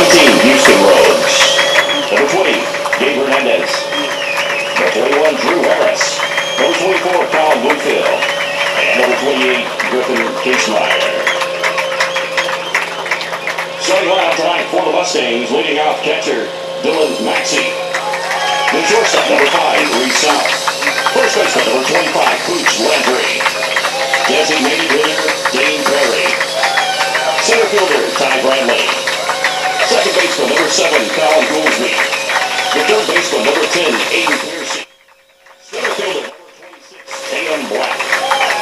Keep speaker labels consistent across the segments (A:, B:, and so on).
A: 19, Houston Rogues. Number 20, Gabe Hernandez. Number 21, Drew Harris. Number 24, Colin Bluefield. And number 28, Griffin Kiesmeyer. Starting lineup tonight for the Mustangs, leading off catcher Dylan Maxey. The shortstop, number 5, Reed South. First baseman, number 25, Pooch Landry. Designated hitter, Dane Perry. Center fielder, Ty Bradley. Second baseman, number 7, Colin Goolsby. The third baseman, number 10, Aiden Piercy. Center fielder, number 26, Tatum Black.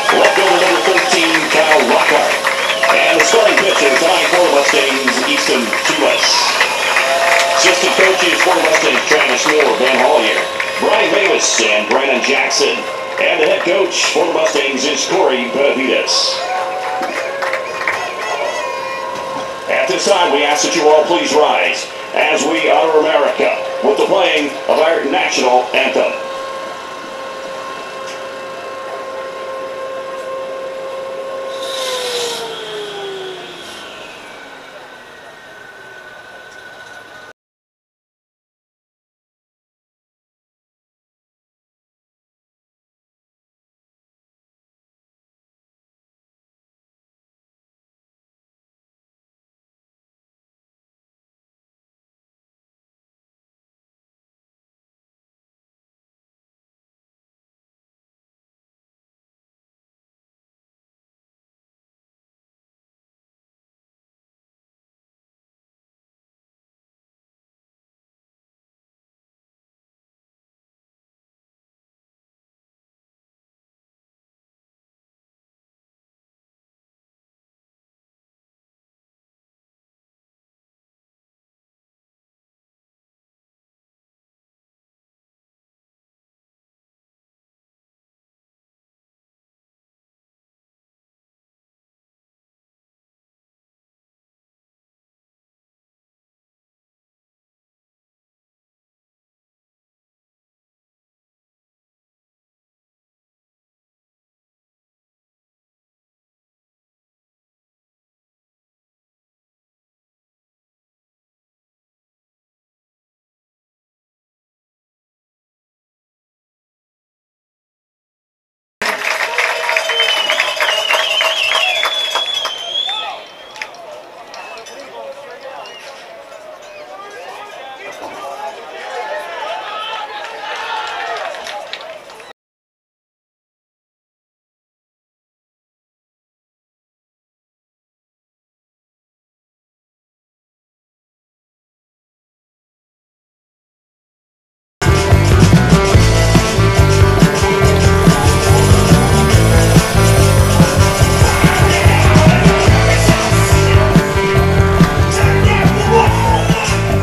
A: Left fielder, number 13, Kyle Lockhart. And the starting pitcher tonight for the Mustangs, Easton Tulis. Assistant coaches for the Mustangs, Travis Moore, Ben Hollier, Brian Davis, and Brandon Jackson. And the head coach for the Mustangs is Corey Benavides. At this time, we ask that you all please rise as we honor America with the playing of our national anthem.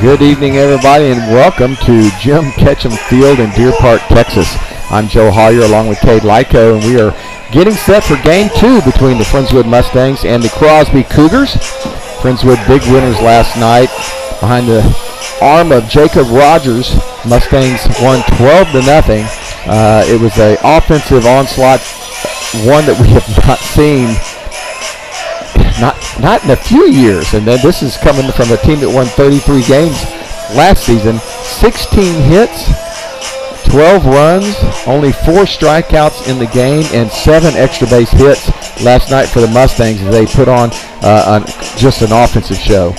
B: Good evening, everybody, and welcome to Jim Ketchum Field in Deer Park, Texas. I'm Joe Hollier along with Cade Lyko, and we are getting set for Game 2 between the Friendswood Mustangs and the Crosby Cougars. Friendswood big winners last night behind the arm of Jacob Rogers. Mustangs won 12-0. It was an offensive onslaught, one that we have not seen not in a few years, and then this is coming from a team that won 33 games last season. 16 hits, 12 runs, only 4 strikeouts in the game, and 7 extra base hits last night for the Mustangs as they put on just an offensive show.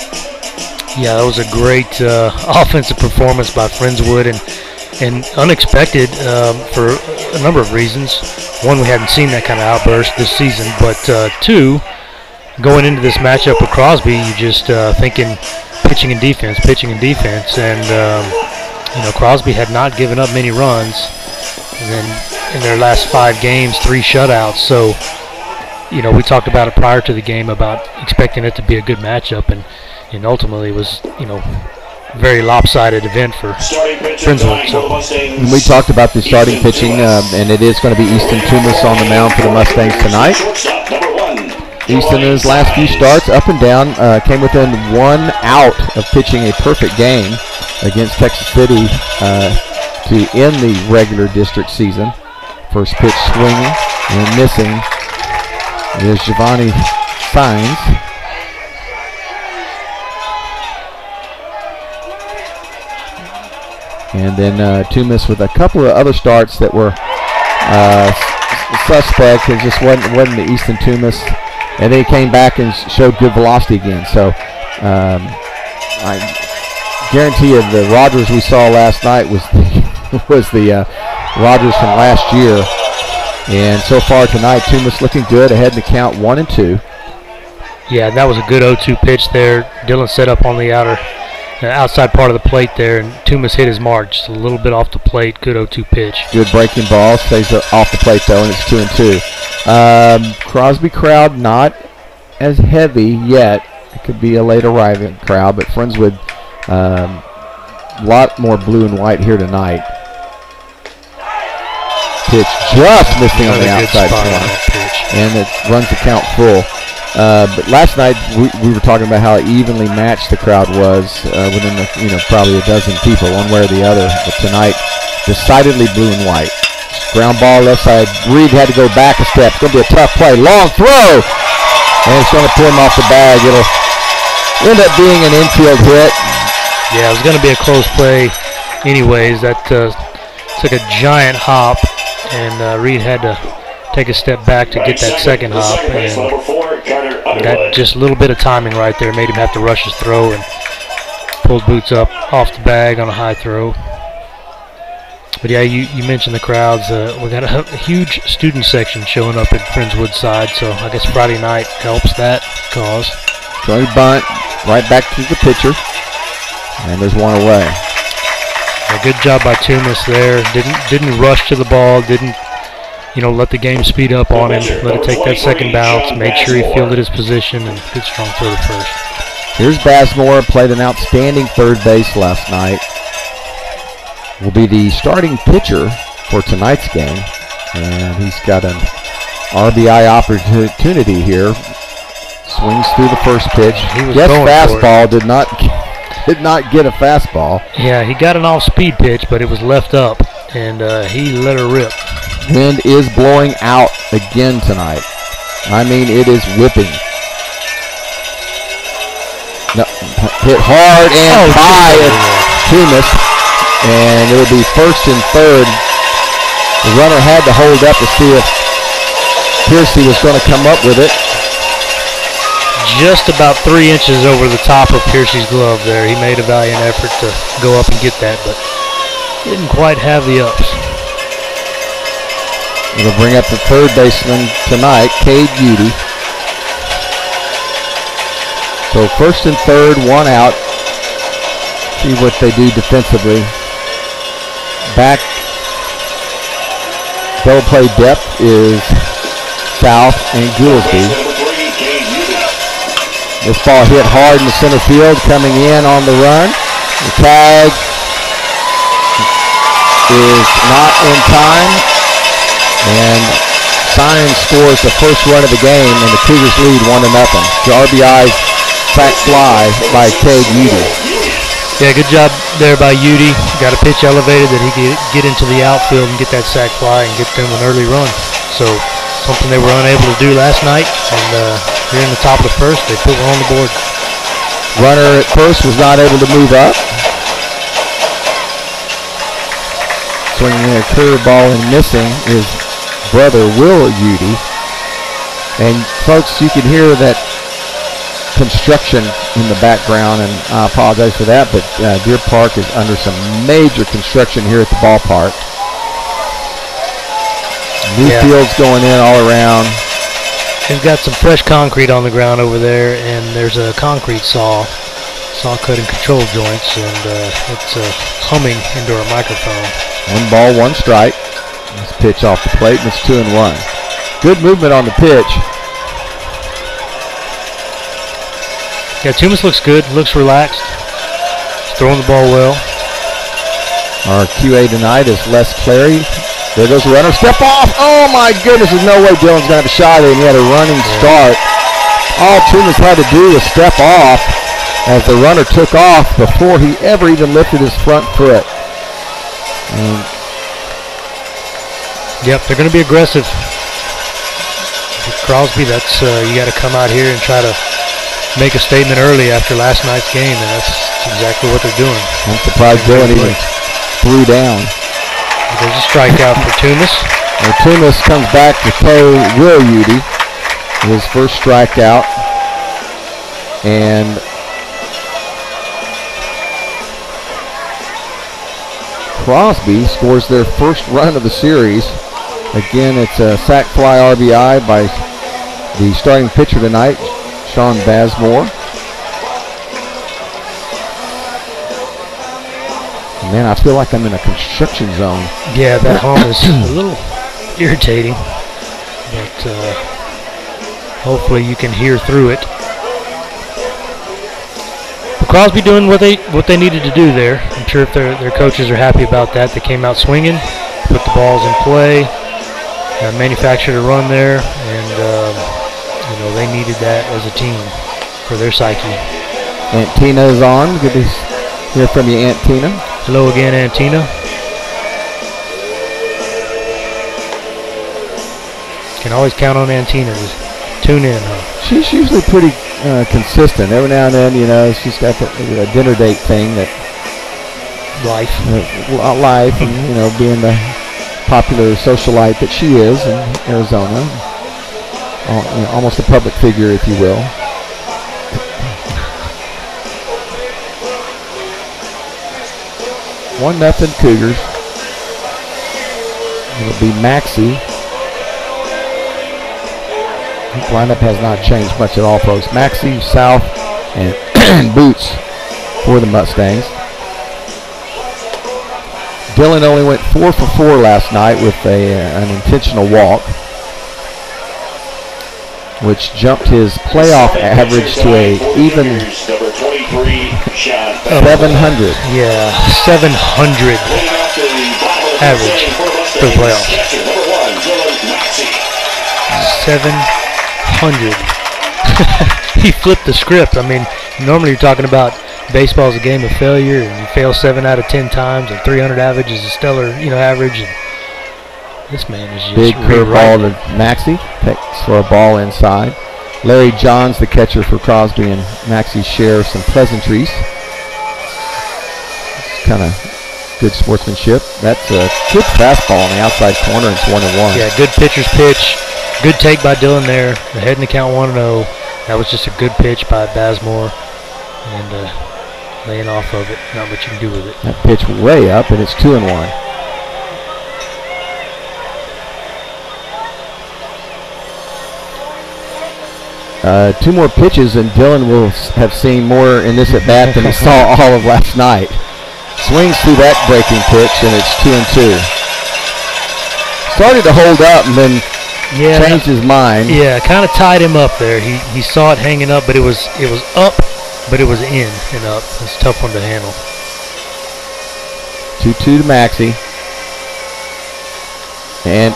C: Yeah, that was a great offensive performance by Friendswood, and unexpected for a number of reasons. One, we hadn't seen that kind of outburst this season, but 2, going into this matchup with Crosby, you just thinking pitching and defense, and Crosby had not given up many runs, and then in their last 5 games, 3 shutouts. So, we talked about it prior to the game about expecting it to be a good matchup, and ultimately it was, very lopsided event for Friendswood. So
B: we talked about the starting pitching, and it is going to be Easton Tulis on the mound for the Mustangs tonight. Easton in his last few starts, up and down, came within 1 out of pitching a perfect game against Texas City to end the regular district season. First pitch swinging and missing is Giovanni Saenz. And then Toomas with a couple of other starts that were suspect. It just wasn't the Easton Toomas. And then he came back and showed good velocity again. So I guarantee you the Rogers we saw last night was the Rogers from last year. And so far tonight, Toomas looking good, ahead in the count 1-2.
C: Yeah, that was a good 0-2 pitch there. Dylan set up on the outside part of the plate there, and Toomas hit his mark just a little bit off the plate. Good 0-2 pitch.
B: Good breaking ball, stays off the plate though, and it's 2-2. Crosby crowd not as heavy yet. It could be a late arriving crowd, but Friendswood a lot more blue and white here tonight. Pitch just missing on the outside corner, and it runs the count full. But last night we were talking about how evenly matched the crowd was within the probably a dozen people, one way or the other. But tonight, decidedly blue and white. Ground ball left side. Reed had to go back a step. It's going to be a tough play. Long throw, and it's going to pull him off the bag. It'll end up being an infield hit.
C: Yeah, it was going to be a close play anyways. That took a giant hop, and Reed had to take a step back to get that second hop, and that just a little bit of timing right there made him have to rush his throw and pulled boots up off the bag on a high throw. But yeah, you mentioned the crowds. We got a huge student section showing up at Friendswood side, so I guess Friday night helps that cause.
B: Johnny bunt right back to the pitcher, and there's one away.
C: A good job by Toomas there. Didn't rush to the ball. Didn't let the game speed up on him. Let it take that second bounce. Made sure he fielded his position, and good strong throw to first.
B: Here's Basmore, played an outstanding third base last night. Will be the starting pitcher for tonight's game, and he's got an RBI opportunity here. Swings through the first pitch. Gets fastball. Did not get a fastball.
C: Yeah, he got an off-speed pitch, but it was left up, and he let her rip.
B: Wind is blowing out again tonight. I mean, it is whipping. No, hit hard and by Toomas, and it will be first and third. The runner had to hold up to see if Piercy was going to come up with it.
C: Just about 3 inches over the top of Piercy's glove there. He made a valiant effort to go up and get that, but didn't quite have the ups.
B: It'll bring up the third baseman tonight, Cade Udy. So first and third, one out. See what they do defensively. Back double play depth is South and Goolsby. This ball hit hard in the center field, coming in on the run. The tag is not in time, and Science scores the first run of the game, and the Cougars lead 1-0. The RBI sac fly by Cade Udy.
C: Yeah, good job there by Udy. Got a pitch elevated that he could get into the outfield and get that sac fly and get them an early run. So something they were unable to do last night, and here in the top of the first, they put one on the board.
B: Runner at first was not able to move up. Swinging a curveball and missing is brother Will Udy. And folks, you can hear that construction in the background, and I apologize for that, but Deer Park is under some major construction here at the ballpark. New fields going in all around.
C: They've got some fresh concrete on the ground over there, and there's a concrete saw cut and control joints, and it's humming into our microphone.
B: 1 ball, 1 strike. This pitch off the plate, and it's 2-1. Good movement on the pitch.
C: Yeah, Toomas looks good, looks relaxed. He's throwing the ball well.
B: Our QA tonight is Les Clary. There goes the runner. Step off. Oh, my goodness. There's no way Dylan's going to have a shot at him. He had a running start. All Toomas had to do was step off as the runner took off before he ever even lifted his front foot.
C: Yep, they're going to be aggressive. Crosby, that's you got to come out here and try to make a statement early after last night's game, and that's exactly what they're doing.
B: I'm surprised Dylan even threw down.
C: There's a strikeout for Tumas.
B: And Tumas comes back to play Will Udy, his first strikeout. And Crosby scores their first run of the series. Again, it's a sac fly RBI by the starting pitcher tonight, Sean Bazemore. Man, I feel like I'm in a construction zone.
C: Yeah, that hum is a little irritating, but hopefully you can hear through it. But Crosby doing what they needed to do there. I'm sure if their coaches are happy about that. They came out swinging, put the balls in play, manufactured a run there, and they needed that as a team for their psyche.
B: Aunt Tina's on. Good to hear from you, Aunt Tina.
C: Hello again, Aunt Tina. Can always count on Aunt Tina to tune in.
B: She's usually pretty consistent. Every now and then, she's got a dinner date thing that
C: life,
B: and being the popular socialite that she is in Arizona, almost a public figure, if you will. 1-0 Cougars. It'll be Maxey. The lineup has not changed much at all, folks. Maxey, South, and Boots for the Mustangs. Dylan only went 4 for 4 last night with an intentional walk, which jumped his playoff average to a even 700.
C: Yeah, 700 average for the playoffs. 700. He flipped the script. I mean, normally you're talking about baseball is a game of failure, and you fail 7 out of 10 times, and 300 average is a stellar, average. And this man is just
B: big curveball to Maxey. Takes for a ball inside. Larry Johns, the catcher for Crosby, and Maxey share some pleasantries. It's kind of good sportsmanship. That's a good fastball on the outside corner, and it's 1-1.
C: Yeah, good pitcher's pitch. Good take by Dylan there. Ahead in the count 1-0. That was just a good pitch by Bazemore, and laying off of it. Not much you can do with it.
B: That pitch way up, and it's 2-1. Two more pitches, and Dylan will have seen more in this at-bat than he saw all of last night. Swings through that breaking pitch, and it's 2-2. Started to hold up, and then changed his mind.
C: Yeah, kind of tied him up there. He saw it hanging up, but it was up, but it was in and up. It's a tough one to handle.
B: 2-2 to Maxey. And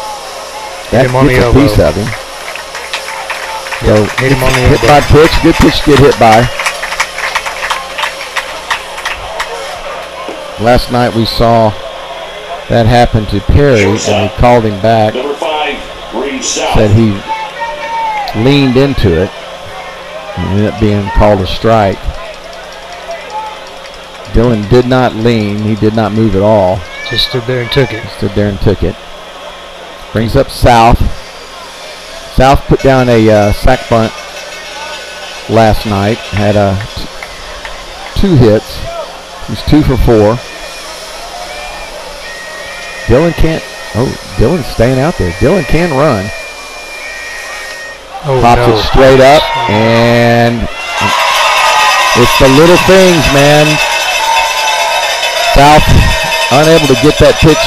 B: that gets a piece of him. So
C: hit him on the
B: hit by pitch. Good pitch to get hit by. Last night we saw that happen to Perry, and we called him back. Said he leaned into it, and ended up being called a strike. Dylan did not lean. He did not move at all.
C: Just stood there and took it.
B: Brings up South. South put down a sac bunt last night. Had 2 hits. He was 2 for 4. Dylan's staying out there. Dylan can run. Pops it straight up, and it's the little things, man. South unable to get that pitch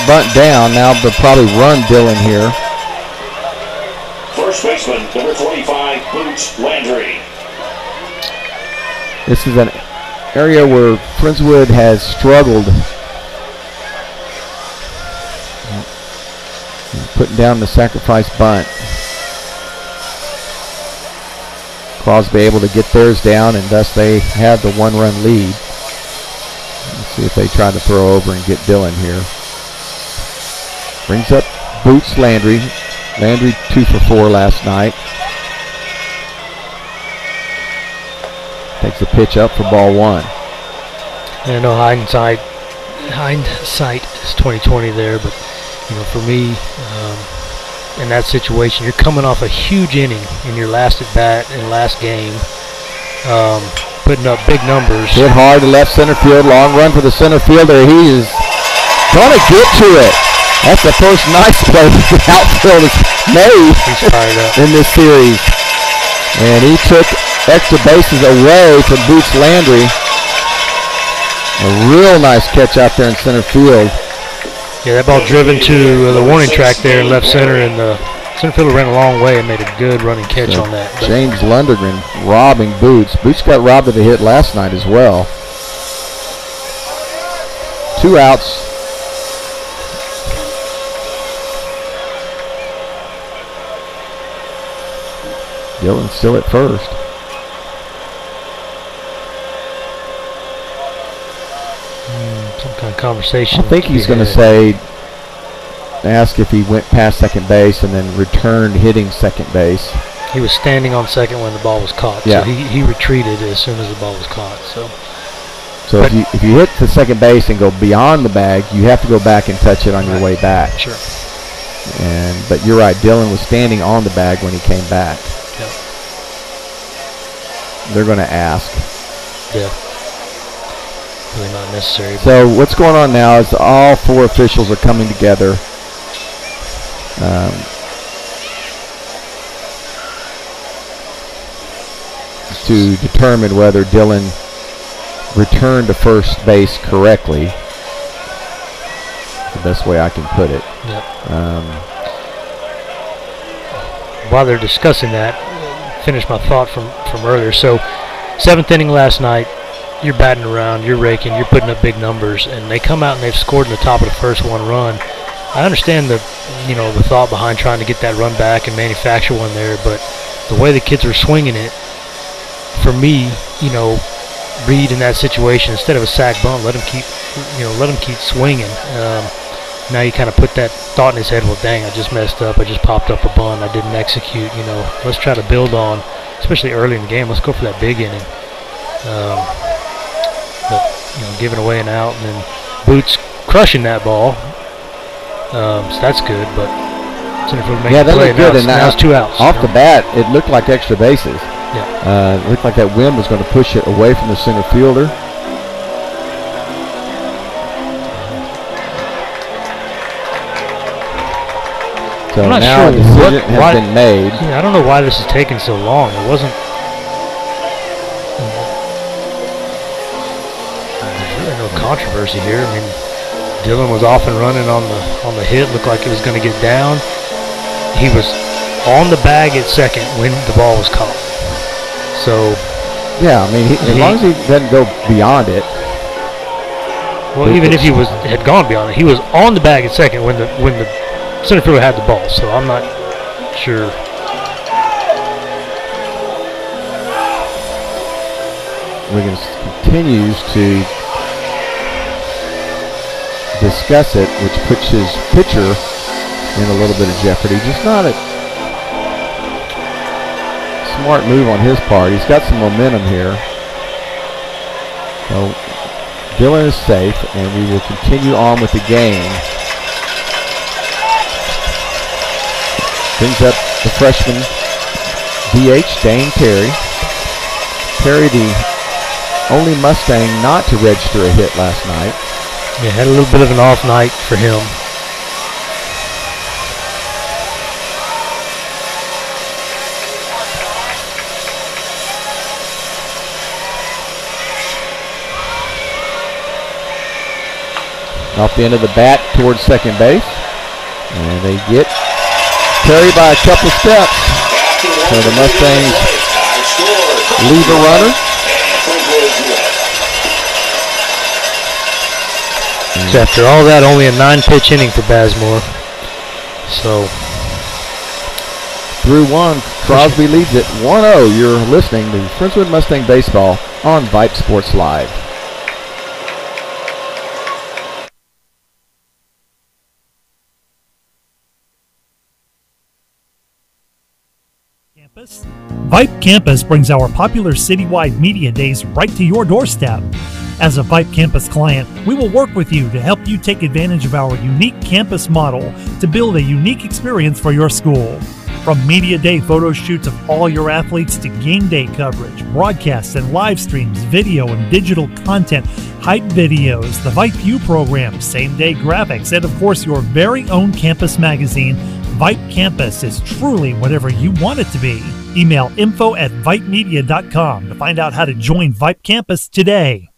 B: bunt down. Now they'll probably run Dylan here.
A: First baseman, number 25, Boots Landry.
B: This is an area where Friendswood has struggled. Putting down the sacrifice bunt. Crosby able to get theirs down, and thus they have the 1-run lead. Let's see if they try to throw over and get Dylan here. Brings up Boots Landry. Landry 2 for 4 last night. Takes the pitch up for ball 1.
C: I know hindsight is 20/20 there, but for me, in that situation, you're coming off a huge inning in your last at bat and last game, putting up big numbers.
B: Hit hard to left center field, long run for the center fielder. He is going to get to it. That's the first nice play the outfield has made in this series. And he took extra bases away from Boots Landry. A real nice catch out there in center field.
C: Yeah, that ball driven to the warning track there in left center, and the center fielder ran a long way and made a good running catch on that. But
B: James Lundergren robbing Boots. Boots got robbed of a hit last night as well. 2 outs. Dylan still at first.
C: Some kind of conversation.
B: I think he's going to ask if he went past second base and then returned hitting second base.
C: He was standing on second when the ball was caught.
B: Yeah.
C: So he retreated as soon as the ball was caught.
B: So if you hit the second base and go beyond the bag, you have to go back and touch it on your way back.
C: Sure.
B: But you're right, Dylan was standing on the bag when he came back.
C: Yep.
B: They're going to ask.
C: Yeah. Really not necessary.
B: So what's going on now is all 4 officials are coming together. To determine whether Dylan returned to first base correctly. The best way I can put it.
C: Yep. While they're discussing that, finish my thought from earlier. So 7th inning last night, you're batting around, you're raking, you're putting up big numbers, and they come out and they've scored in the top of the first 1 run. I understand the thought behind trying to get that run back and manufacture one there, but the way the kids were swinging it, for me, Reed in that situation, instead of a sack bunt, let him keep swinging. Now you kind of put that thought in his head, well, dang, I just messed up, I just popped up a bunt, I didn't execute. Let's try to build on, especially early in the game. Let's go for that big inning. But giving away an out, and then Boots crushing that ball. So that's good, but
B: yeah, that looked good. And
C: now it's 2 outs.
B: Off the bat, it looked like extra bases.
C: Yeah.
B: It looked like that wind was going to push it away from the center fielder. So
C: I'm not
B: now
C: sure
B: a decision has been made.
C: Yeah, I don't know why this is taking so long. It wasn't. There's really no controversy here. I mean, Dylan was off and running on the hit. Looked like it was going to get down. He was on the bag at second when the ball was caught. So.
B: Yeah, I mean, as long as he doesn't go beyond it.
C: Well, even if he had gone beyond it, he was on the bag at second when the center fielder had the ball. So I'm not sure.
B: Wiggins continues to discuss it, which puts his pitcher in a little bit of jeopardy. Just not a smart move on his part. He's got some momentum here. So Dylan is safe, and we will continue on with the game. Brings up the freshman DH, Dane Terry. Terry, the only Mustang not to register a hit last night.
C: Yeah, had a little bit of an off night for him.
B: Off the end of the bat towards second base. And they get Terry by a couple steps. So the Mustangs leave a runner.
C: So after all that, only a 9-pitch inning for Bazemore. So
B: through 1, Crosby leads it 1-0. You're listening to Friendswood Mustang Baseball on Vype Sports Live.
D: Vype Campus brings our popular citywide media days right to your doorstep. As a Vype Campus client, we will work with you to help you take advantage of our unique campus model to build a unique experience for your school. From media day photo shoots of all your athletes to game day coverage, broadcasts and live streams, video and digital content, hype videos, the Vype U program, same-day graphics, and of course your very own campus magazine, Vype Campus is truly whatever you want it to be. Email info@vypemedia.com to find out how to join Vype Campus today.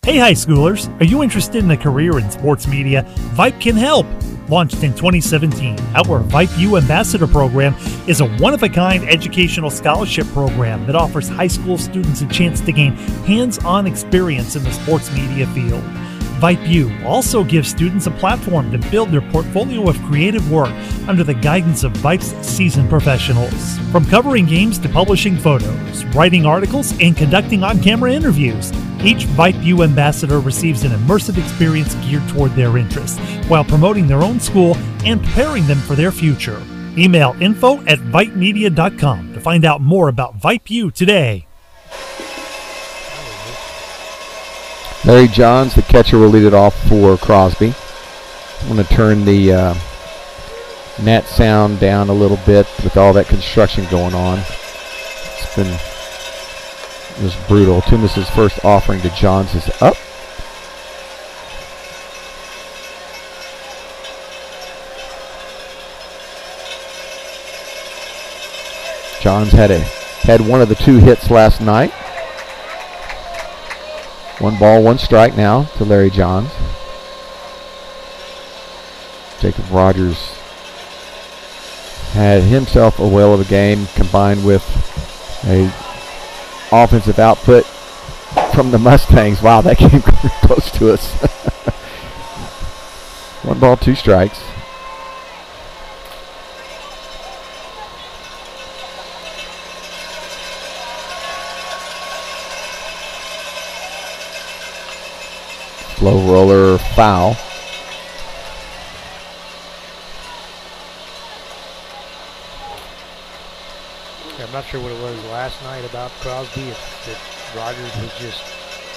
D: Hey high schoolers, are you interested in a career in sports media? Vype can help. Launched in 2017, our Vype U Ambassador Program is a one-of-a-kind educational scholarship program that offers high school students a chance to gain hands-on experience in the sports media field. Vype U also gives students a platform to build their portfolio of creative work under the guidance of Vype's seasoned professionals. From covering games to publishing photos, writing articles, and conducting on-camera interviews, each Vype U ambassador receives an immersive experience geared toward their interests, while promoting their own school and preparing them for their future. Email info@vypemedia.com to find out more about Vype U today.
B: Larry Johns, the catcher, will lead it off for Crosby. I'm going to turn the net sound down a little bit with all that construction going on. It's been just brutal. Toombs' first offering to Johns is up. Johns had one of the two hits last night. 1 ball, 1 strike now to Larry Johns. Jacob Rogers had himself a whale of a game combined with a offensive output from the Mustangs. Wow, that came close to us. 1 ball, 2 strikes. Low roller, foul.
C: Yeah, I'm not sure what it was last night about Crosby, if that Rogers was just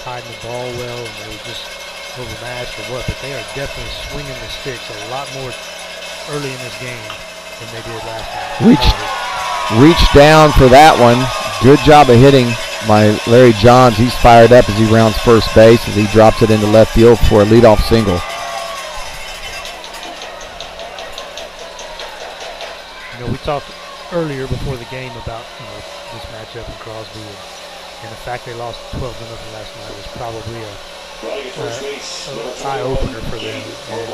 C: hiding the ball well and they were just overmatched or what, but they are definitely swinging the sticks a lot more early in this game than they did last night.
B: Reached down for that one. Good job of hitting by Larry Johns. He's fired up as he rounds first base as he drops it into left field for a leadoff single.
C: You know, we talked earlier before the game about this matchup in Crosby and the fact they lost 12-0 last night was probably a eye opener for them. And,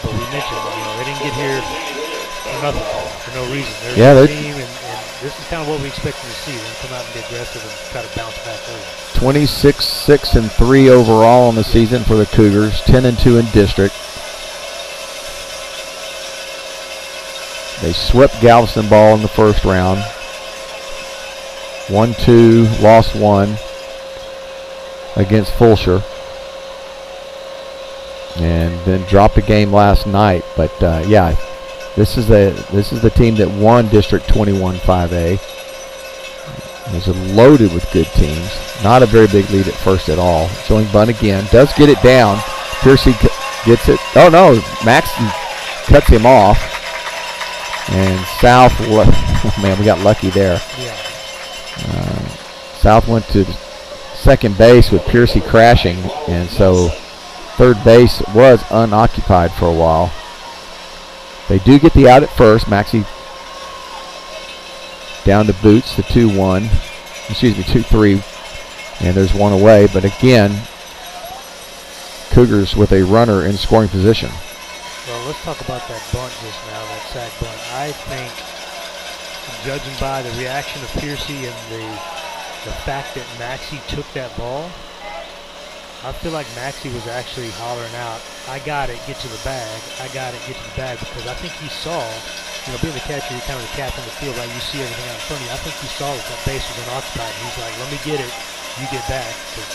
C: but we mentioned they didn't get here for nothing, for no reason. They're a team, and this is kind of what we expected to see. Them come out and be aggressive and try to bounce back early.
B: 26-6-3 overall in the season for the Cougars, 10-2 in district. They swept Galveston ball in the first round. 1-2, lost 1 against Fulshire, and then dropped a game last night. But yeah, this is the team that won District 21 5A. It was loaded with good teams. Not a very big lead at first at all. Showing bunt again. Does get it down. Piercy gets it. Oh no, Maxton cuts him off. And South, oh man, we got lucky there.
C: Yeah.
B: South went to second base with Piercy crashing, and so third base was unoccupied for a while. They do get the out at first. Maxie down to Boots, the 2-1. Excuse me, 2-3. And there's one away. But again, Cougars with a runner in scoring position.
C: Well, let's talk about that bunt just now, that sack bunt. I think, judging by the reaction of Piercy and the fact that Maxie took that ball, I feel like Maxie was actually hollering out, "I got it, get to the bag. I got it, get to the bag," because I think he saw, being the catcher, you're kind of the captain of the field, right? You see everything out in front of you. I think he saw that base was unoccupied, and he's like, "Let me get it, you get back." Because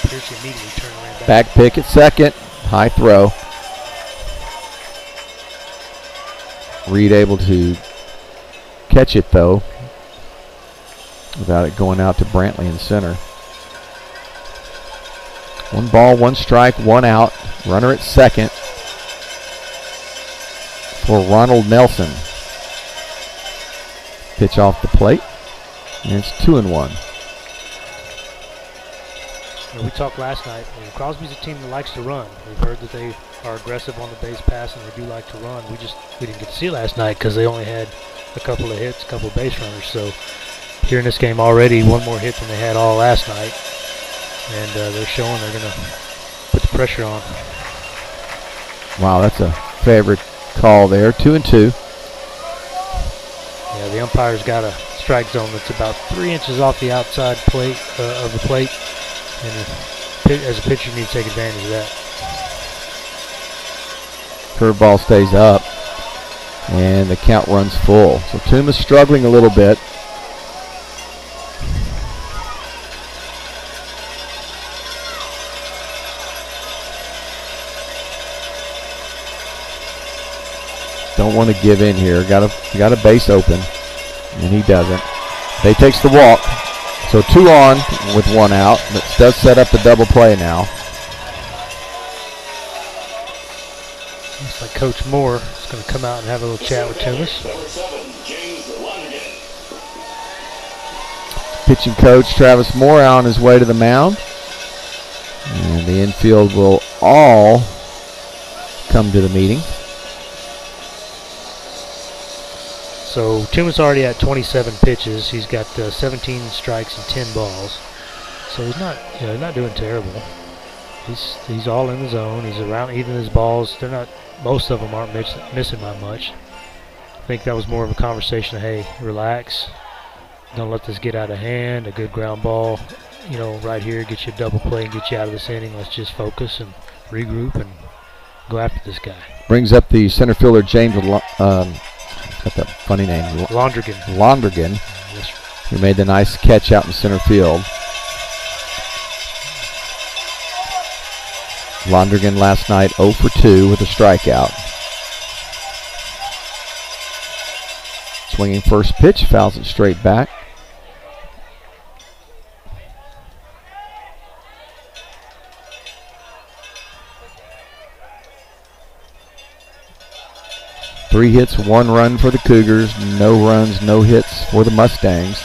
C: Piercy immediately turned around back.
B: Back pick at second, high throw. Reed able to catch it though. without it going out to Brantley in center. 1 ball, 1 strike, 1 out. Runner at second for Ronald Nelson. Pitch off the plate, and it's 2-1.
C: We talked last night. Crosby's a team that likes to run. We've heard that they are aggressive on the base pass and they do like to run. We didn't get to see it last night because they only had a couple of hits, a couple of base runners. So here in this game already, 1 more hit than they had all last night, and they're showing they're going to put the pressure on.
B: Wow, that's a favorite call there. 2-2.
C: Yeah, the umpire's got a strike zone that's about 3 inches off the outside plate of the plate. And as a pitcher, you need to take advantage of that.
B: Curveball stays up, and the count runs full. So Toombs struggling a little bit. Don't want to give in here. Got a base open, and he doesn't. They takes the walk. So 2 on with 1 out. That does set up the double play now.
C: Looks like Coach Moore is going to come out and have a little chat with Toombs.
B: Pitching coach Travis Moore on his way to the mound. And the infield will all come to the meeting.
C: So Toombs already at 27 pitches. He's got 17 strikes and 10 balls. So he's not doing terrible. He's all in the zone. He's around even his balls. Most of them aren't missing by much. I think that was more of a conversation of, hey, relax. Don't let this get out of hand. A good ground ball, right here, get you a double play and get you out of this inning. Let's just focus and regroup and go after this guy.
B: Brings up the center fielder James. Got that funny name. Londrigan, who made the nice catch out in center field. Londrigan last night 0 for 2 with a strikeout. Swinging first pitch, fouls it straight back. Three hits, 1 run for the Cougars. No runs, no hits for the Mustangs.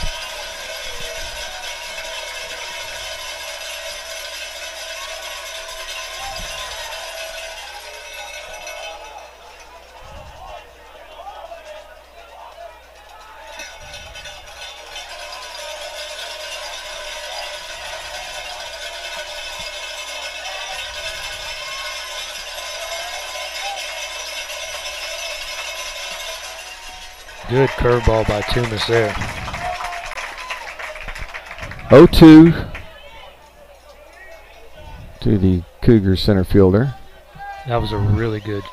C: Good curveball by Toombs there.
B: 0-2 to the Cougars center fielder.
C: That was a really good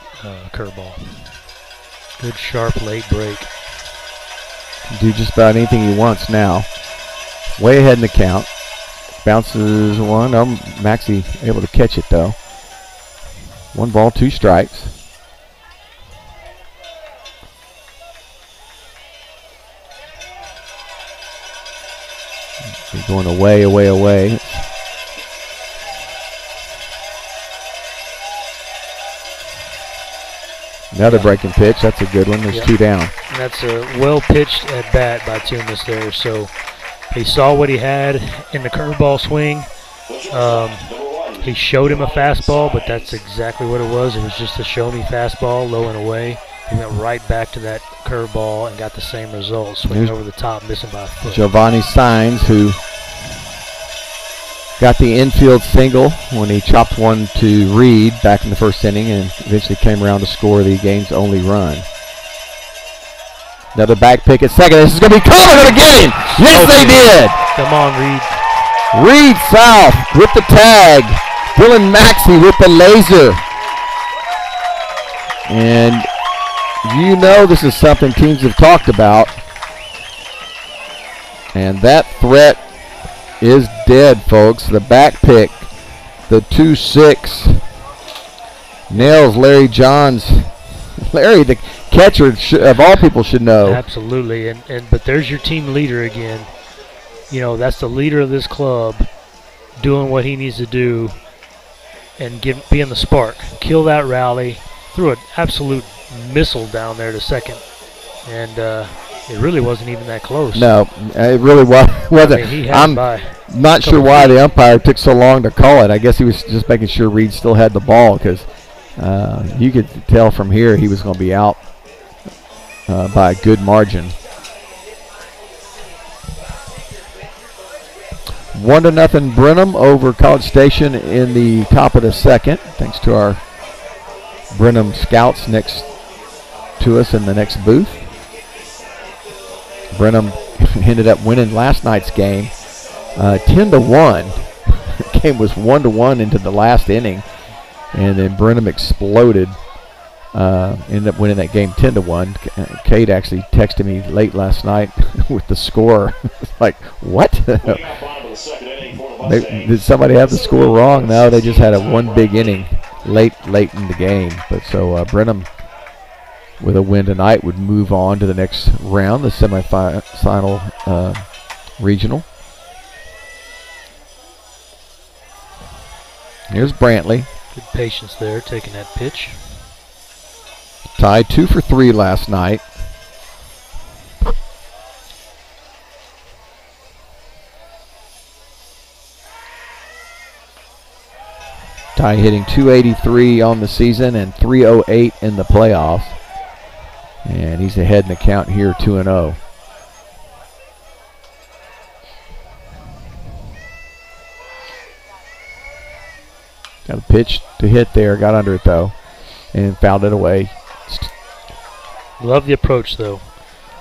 C: curveball. Good sharp late break.
B: Can do just about anything he wants now. Way ahead in the count. Bounces 1. Maxey able to catch it though. 1 ball, 2 strikes. He's going away. Another breaking pitch. That's a good one. There's 2 down.
C: And that's a well-pitched at-bat by Toombs there. So he saw what he had in the curveball swing. He showed him a fastball, but that's exactly what it was. It was just a show-me fastball, low and away. He went right back to that curveball and got the same result, swinging over the top, missing by a foot.
B: Giovanni Saenz, who got the infield single when he chopped one to Reed back in the first inning and eventually came around to score the game's only run. Another back pick at second. This is going to be Coleman going to get him. Yes, they did.
C: Come on, Reed.
B: Reed South with the tag. Dylan Maxey with the laser. And this is something teams have talked about. And that threat is dead, folks. The back pick, the 2-6, nails Larry Johns. Larry, the catcher of all people, should know.
C: Absolutely, but there's your team leader again. that's the leader of this club doing what he needs to do and being the spark. Kill that rally, threw an absolute missile down there to second, and it really wasn't even that close.
B: No, it really wasn't.
C: I mean, he had it by
B: not sure why the umpire took so long to call it. I guess he was just making sure Reed still had the ball, because you could tell from here he was going to be out by a good margin. 1-0 Brenham over College Station in the top of the second, thanks to our Brenham scouts next to us in the next booth. Brenham ended up winning last night's game 10-1. The game was 1-1 into the last inning, and then Brenham exploded. Ended up winning that game 10-1. Kate actually texted me late last night with the score. Like, what? Did somebody have the score wrong? No, they just had a one big inning late in the game. But so Brenham, with a win tonight, would move on to the next round, the semifinal regional. Here's Brantley.
C: Good patience there, taking that pitch.
B: Tied 2 for 3 last night. Ty hitting .283 on the season and .308 in the playoffs. And he's ahead in the count here, 2-0. Got a pitch to hit there, got under it though, and fouled it away.
C: Love the approach though.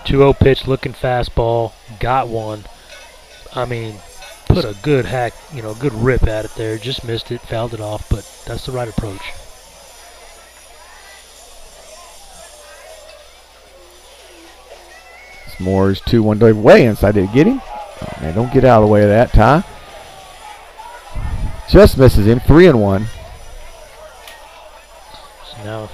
C: 2-0 pitch, looking fastball, got one. I mean, put a good hack, good rip at it there. Just missed it, fouled it off, but that's the right approach.
B: Moore's 2-1 way inside. Did he get him? Oh, man, don't get out of the way of that, Ty. Just misses him. 3-1.
C: So now,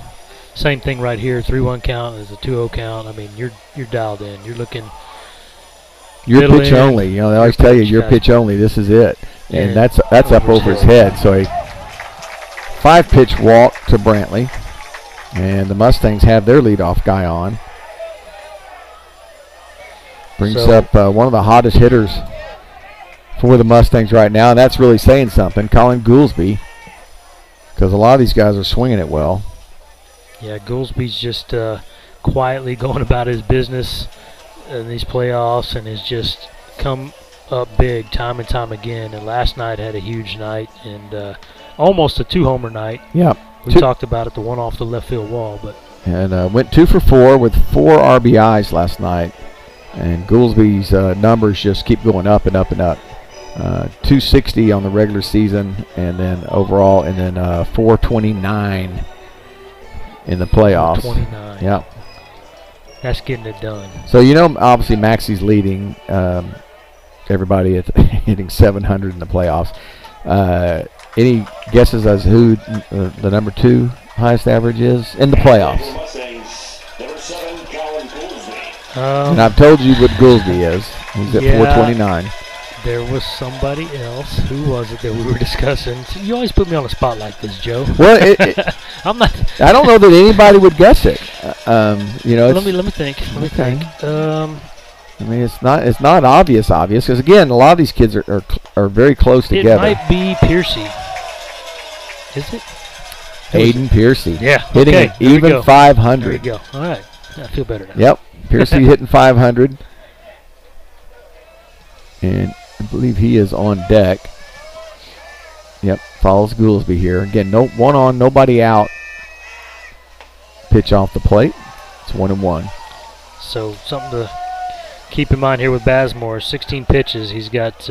C: same thing right here. 3-1 count is a 2-0 count. I mean, you're dialed in. You're looking.
B: Your pitch only. They always tell you your pitch only. This is it, and that's up over his head. So a 5-pitch walk to Brantley, and the Mustangs have their leadoff guy on. Brings up one of the hottest hitters for the Mustangs right now, and that's really saying something. Colin Goolsby, because a lot of these guys are swinging it well.
C: Yeah, Goolsby's just quietly going about his business in these playoffs, and has just come up big time and time again. And last night had a huge night, and almost a 2-homer night.
B: Yeah,
C: we talked about it, the one off the left field wall, but
B: went 2 for 4 with 4 RBIs last night. And Goolsby's numbers just keep going up and up and up. 260 on the regular season, and then overall, and then 429 in the playoffs.
C: 429.
B: Yeah.
C: That's getting it done.
B: So, obviously Maxie's leading everybody at hitting 700 in the playoffs. Any guesses as who the number 2 highest average is in the playoffs? And I've told you what Goolsby is. He's at 429.
C: There was somebody else. Who was it that we were discussing? You always put me on the spot like this, Joe.
B: Well,
C: I'm not.
B: I don't know that anybody would guess it.
C: Let me think.
B: I mean, it's not obvious because again, a lot of these kids are very close together.
C: It might be Piercy. Is it?
B: Aiden Piercy.
C: Yeah.
B: Hitting an even 500.
C: There we go. All right. I feel better now.
B: Yep. Piercy hitting 500. And I believe he is on deck. Yep. Follows Goolsby here. Again, no one on, nobody out. Pitch off the plate. It's 1-1.
C: So something to keep in mind here with Bazemore. 16 pitches. He's got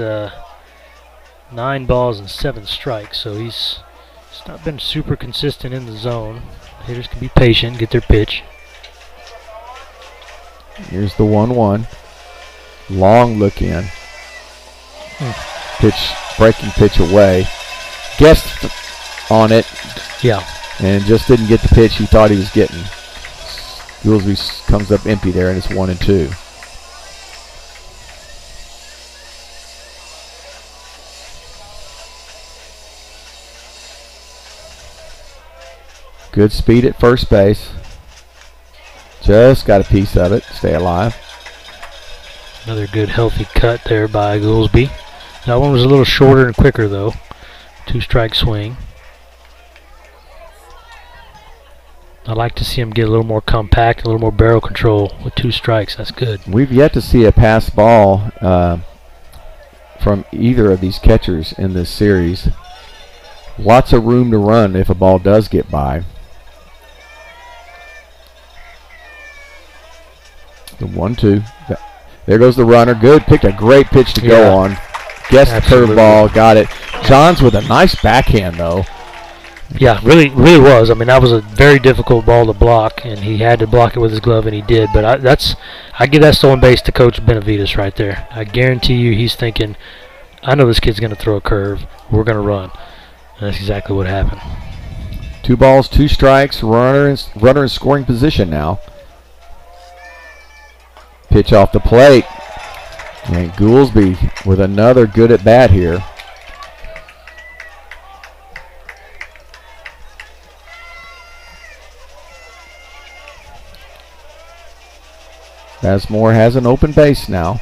C: 9 balls and 7 strikes. So he's not been super consistent in the zone. Hitters can be patient, get their pitch.
B: Here's the 1-1. Long look in. Pitch, breaking pitch away. Guessed on it.
C: Yeah.
B: And just didn't get the pitch he thought he was getting. Goolsby comes up empty there, and it's 1-2. Good speed at first base. Just got a piece of it. Stay alive.
C: Another good healthy cut there by Goolsby. That one was a little shorter and quicker though. 2-strike swing. I like to see him get a little more compact, a little more barrel control with 2 strikes. That's good.
B: We've yet to see a pass ball from either of these catchers in this series. Lots of room to run if a ball does get by. The 1-2. There goes the runner. Good. Picked a great pitch to go on. Guessed the curveball. Got it. Johns with a nice backhand, though.
C: Yeah, really was. I mean, that was a very difficult ball to block, and he had to block it with his glove, and he did. But I give that stolen base to Coach Benavides right there. I guarantee you he's thinking, I know this kid's going to throw a curve. We're going to run. And that's exactly what happened.
B: 2 balls, 2 strikes. Runner in scoring position now. Pitch off the plate. And Goolsby with another good at bat here. Bazemore has an open base now.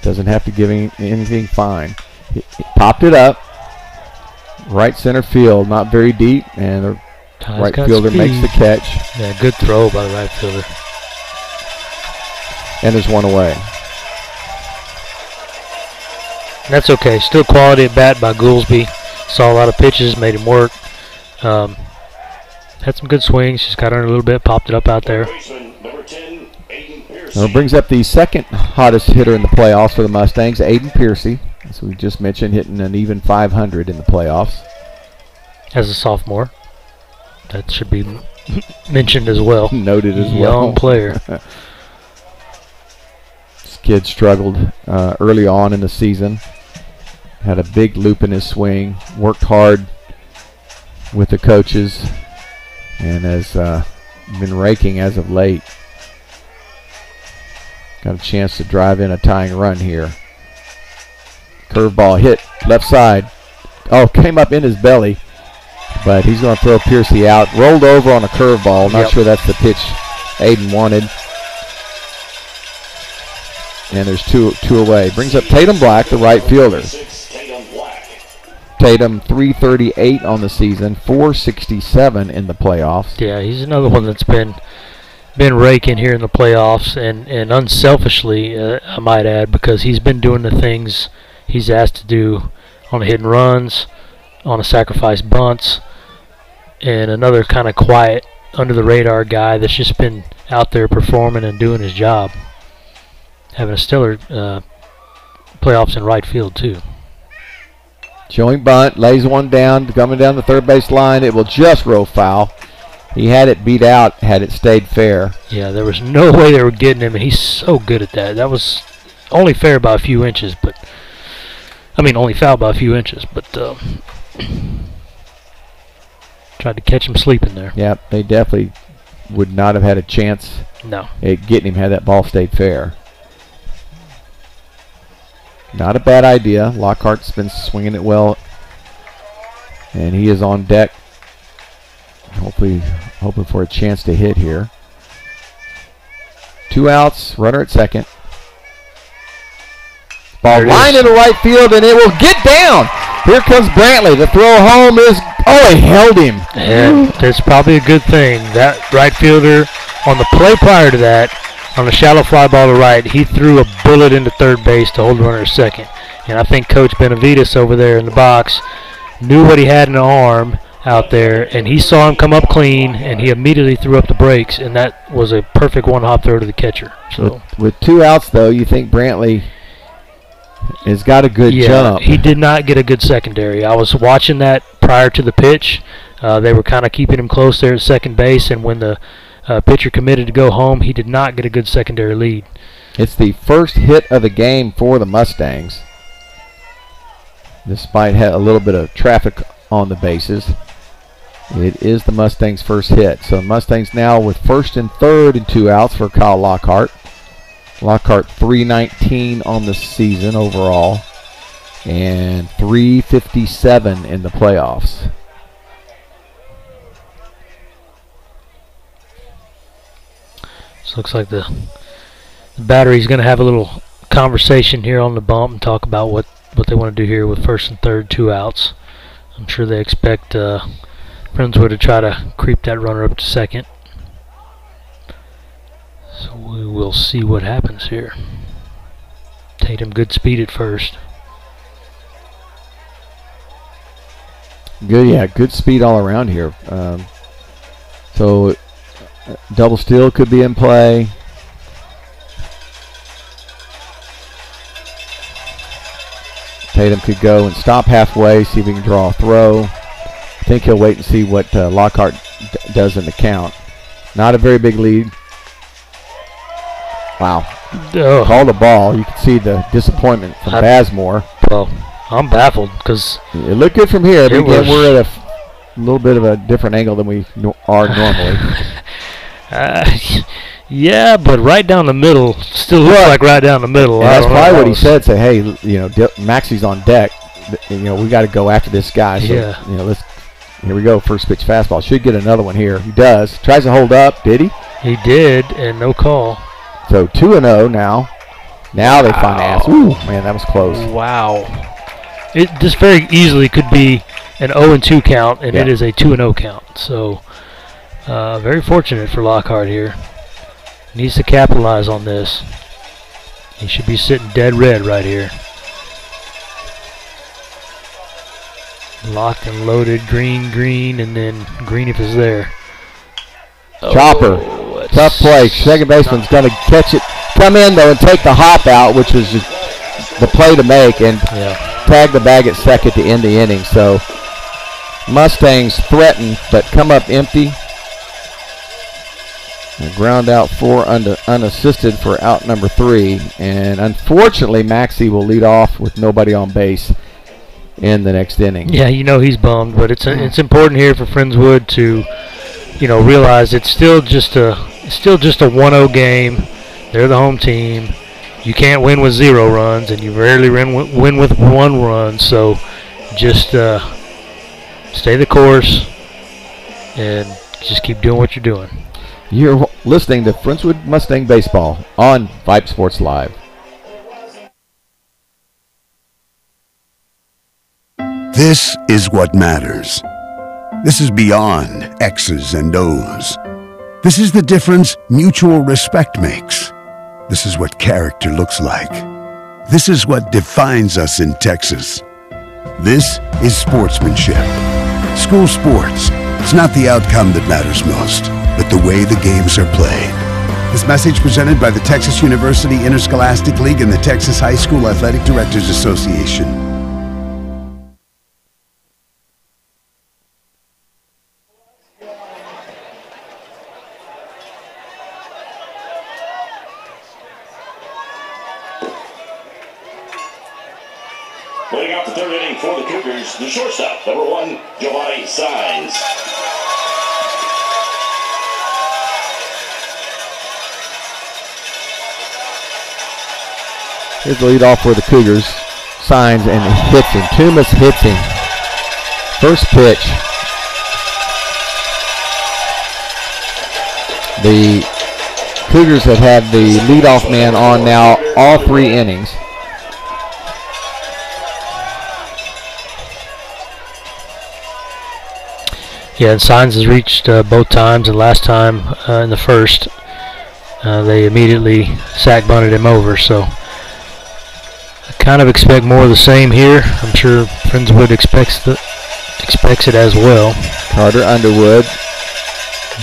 B: Doesn't have to give anything fine. He popped it up. Right center field, not very deep, and the right fielder makes the catch.
C: Yeah, good throw by the right fielder.
B: And there's one away.
C: That's okay. Still quality at bat by Goolsby. Saw a lot of pitches, made him work. Had some good swings. Just got under a little bit, popped it up out there.
B: Well, it brings up the second hottest hitter in the playoffs for the Mustangs, Aiden Piercy. As we just mentioned, hitting an even 500 in the playoffs.
C: As a sophomore. That should be mentioned as well.
B: Noted as well.
C: Young player.
B: This kid struggled early on in the season. Had a big loop in his swing. Worked hard with the coaches. And has been raking as of late. Got a chance to drive in a tying run here. Curveball hit left side. Oh, came up in his belly. But he's going to throw Piercy out. Rolled over on a curveball. Not sure that's the pitch Aiden wanted. And there's two away. Brings up Tatum Black, the right fielder. Tatum 338 on the season, 467 in the playoffs.
C: Yeah, he's another one that's been raking here in the playoffs, and unselfishly, I might add, because he's been doing the things he's asked to do on the hit and runs, on the sacrifice bunts, and another kind of quiet, under-the-radar guy that's just been out there performing and doing his job. Having a stellar playoffs in right field, too.
B: Showing bunt, lays one down, coming down the third base line. It will just roll foul. He had it beat out had it stayed fair.
C: Yeah, there was no way they were getting him, and he's so good at that. That was only fair by a few inches, but I mean only foul by a few inches, but tried to catch him sleeping there.
B: Yeah, they definitely would not have had a chance at getting him had that ball stayed fair. Not a bad idea. Lockhart's been swinging it well, and he is on deck. Hopefully, hoping for a chance to hit here. 2 outs, runner at second. Ball line into right field, and it will get down. Here comes Brantley. The throw home is, he held him.
C: And that's probably a good thing. That right fielder on the play prior to that, on the shallow fly ball to right, he threw a bullet into third base to hold the runner at second. And I think Coach Benavides over there in the box knew what he had in the arm out there, and he saw him come up clean, and he immediately threw up the brakes, and that was a perfect one-hop throw to the catcher. So
B: with 2 outs, though, you think Brantley has got a good jump.
C: He did not get a good secondary. I was watching that prior to the pitch. They were kind of keeping him close there at second base, and when the pitcher committed to go home, he did not get a good secondary lead.
B: It's the first hit of the game for the Mustangs, despite a little bit of traffic on the bases. It is the Mustangs' first hit. So Mustangs now with first and third and 2 outs for Kyle Lockhart. Lockhart 319 on the season overall and 357 in the playoffs.
C: So looks like the battery's going to have a little conversation here on the bump and talk about what they want to do here with first and third, 2 outs. I'm sure they expect Friendswood to try to creep that runner up to second. So we will see what happens here. Tatum, good speed at first.
B: Good, yeah, good speed all around here. So double steal could be in play. Tatum could go and stop halfway, see if he can draw a throw. I think he'll wait and see what Lockhart does in the count. Not a very big lead. Wow.
C: Oh.
B: Called a ball. You can see the disappointment from Bazemore.
C: Well, I'm baffled because
B: it looked good from here. But again, we're at a little bit of a different angle than we are normally.
C: Yeah, but right down the middle still looks like right down the middle.
B: That's probably what he said. Say, hey, Maxie's on deck. We got to go after this guy. So,
C: yeah.
B: Here we go. First pitch fastball. Should get another one here. He does. Tries to hold up. Did he?
C: He did, and no call.
B: So 2-0 now. Now they find ass. Ooh, man, that was close.
C: Wow. This very easily could be an 0-2 count, and it is a 2-0 count. So very fortunate for Lockhart here. Needs to capitalize on this. He should be sitting dead red right here. Locked and loaded, green, and then green if it's there.
B: Chopper. Tough play. Second baseman's going to catch it. Come in, though, and take the hop out, which was the play to make, and tag the bag at second to end the inning. So Mustangs threaten, but come up empty. And ground out 4 unassisted for out number 3. And unfortunately, Maxie will lead off with nobody on base in the next inning.
C: Yeah, he's bummed, but it's important here for Friendswood to, realize it's still just a 1-0 game. They're the home team. You can't win with 0 runs, and you rarely win with 1 run. So just stay the course and just keep doing what you're doing.
B: You're listening to Friendswood Mustang Baseball on Vype Sports Live.
E: This is what matters. This is beyond X's and O's. This is the difference mutual respect makes. This is what character looks like. This is what defines us in Texas. This is sportsmanship. School sports. It's not the outcome that matters most, but the way the games are played. This message presented by the Texas University Interscholastic League and the Texas High School Athletic Directors Association.
A: Leading out the third inning for the Cougars, the shortstop, number 1, Giovanni Signs.
B: Here's the leadoff for the Cougars. Signs and hits him. Tumas hits him. First pitch. The Cougars have had the leadoff man on now all 3 innings.
C: Yeah, and Signs has reached both times, and last time in the first, they immediately sack bunted him over. So I kind of expect more of the same here. I'm sure Friendswood expects it as well.
B: Carter Underwood.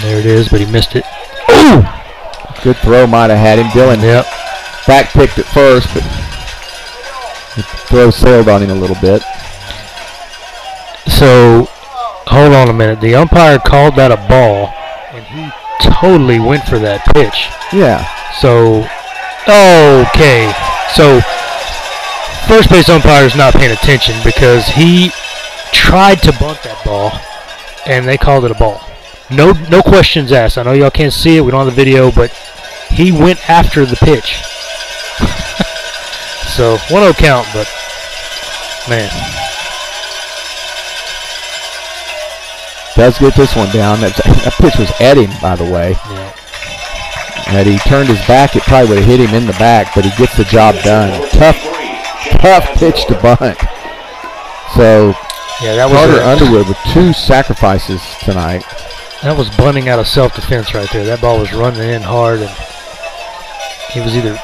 C: There it is, but he missed it.
B: Ooh! Good throw, might have had him. Dylan back picked it first, but the throw sailed on him a little bit.
C: So, hold on a minute. The umpire called that a ball, and he totally went for that pitch.
B: Yeah.
C: So, okay. So, first base umpire is not paying attention because he tried to bunt that ball, and they called it a ball. No questions asked. I know y'all can't see it. We don't have the video, but he went after the pitch. So, 1-0 count, but, man.
B: Does get this one down. That pitch was at him, by the way.
C: Yeah.
B: Had he turned his back, it probably would have hit him in the back, but he gets the job done. Tough pitch to bunt. So
C: yeah, that was
B: Carter Underwood with 2 sacrifices tonight.
C: That was bunting out of self-defense right there. That ball was running in hard, and he was either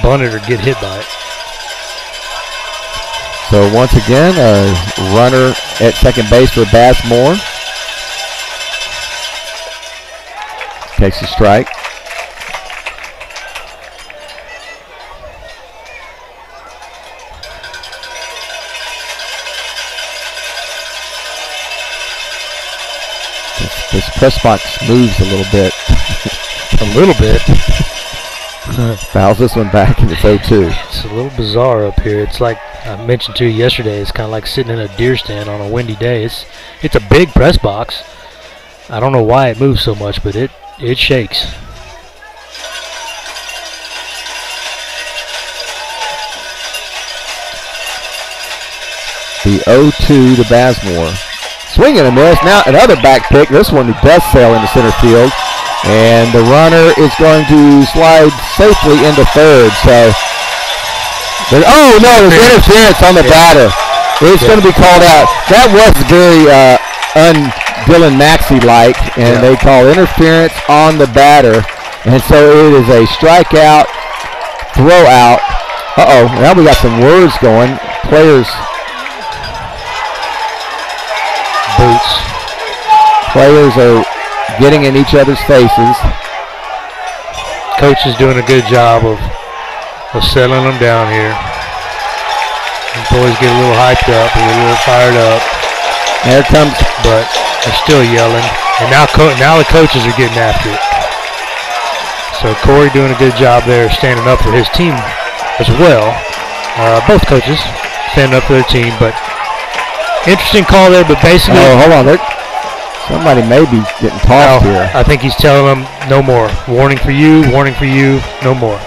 C: bunted or get hit by it.
B: So once again, a runner at second base for Bassmore. Takes a strike. This press box moves a little bit.
C: A little bit.
B: Fouls this one back, and it's 0-2.
C: It's a little bizarre up here. It's like I mentioned to you yesterday, it's kind of like sitting in a deer stand on a windy day. It's a big press box. I don't know why it moves so much, but it shakes.
B: The 0-2 to Bassmore. Swing and a miss. Now another back pick. This one does sail into center field. And the runner is going to slide safely into third. So, oh no, there's interference on the batter. It's going to be called out. That was very Dylan Maxey-like, and they call interference on the batter. And so it is a strikeout, throw out. Uh-oh, now we got some words going. Players.
C: Boots.
B: Players are getting in each other's faces.
C: Coach is doing a good job of settling them down here. These boys get a little hyped up, a little fired up.
B: There comes,
C: but they're still yelling. And now the coaches are getting after it. So Corey doing a good job there, standing up for his team as well. Both coaches standing up for their team, but interesting call there, but basically...
B: Oh, hold on. Somebody may be getting tossed here.
C: I think he's telling them, no more. Warning for you, no more.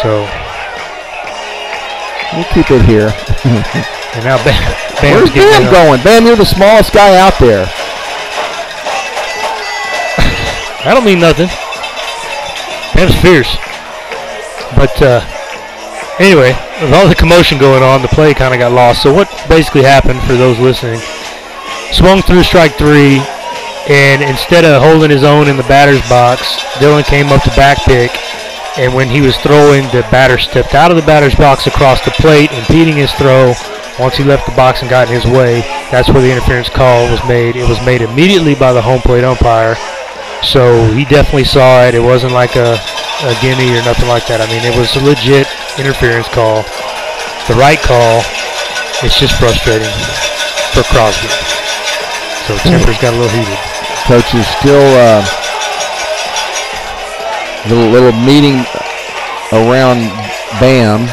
C: So...
B: we'll keep it here.
C: And now
B: Where's Bam going? Bam, you're the smallest guy out there.
C: That don't mean nothing. Bam's fierce. But anyway, with all the commotion going on, the play kind of got lost. So what basically happened, for those listening, swung through strike 3, and instead of holding his own in the batter's box, Dylan came up to back pick, and when he was throwing, the batter stepped out of the batter's box across the plate, impeding his throw. Once he left the box and got in his way, that's where the interference call was made. It was made immediately by the home plate umpire, so he definitely saw it. It wasn't like a gimme or nothing like that. I mean, it was a legit interference call. The right call. It's just frustrating for Crosby. So tempers got a little heated.
B: Coach is still little meeting around Bam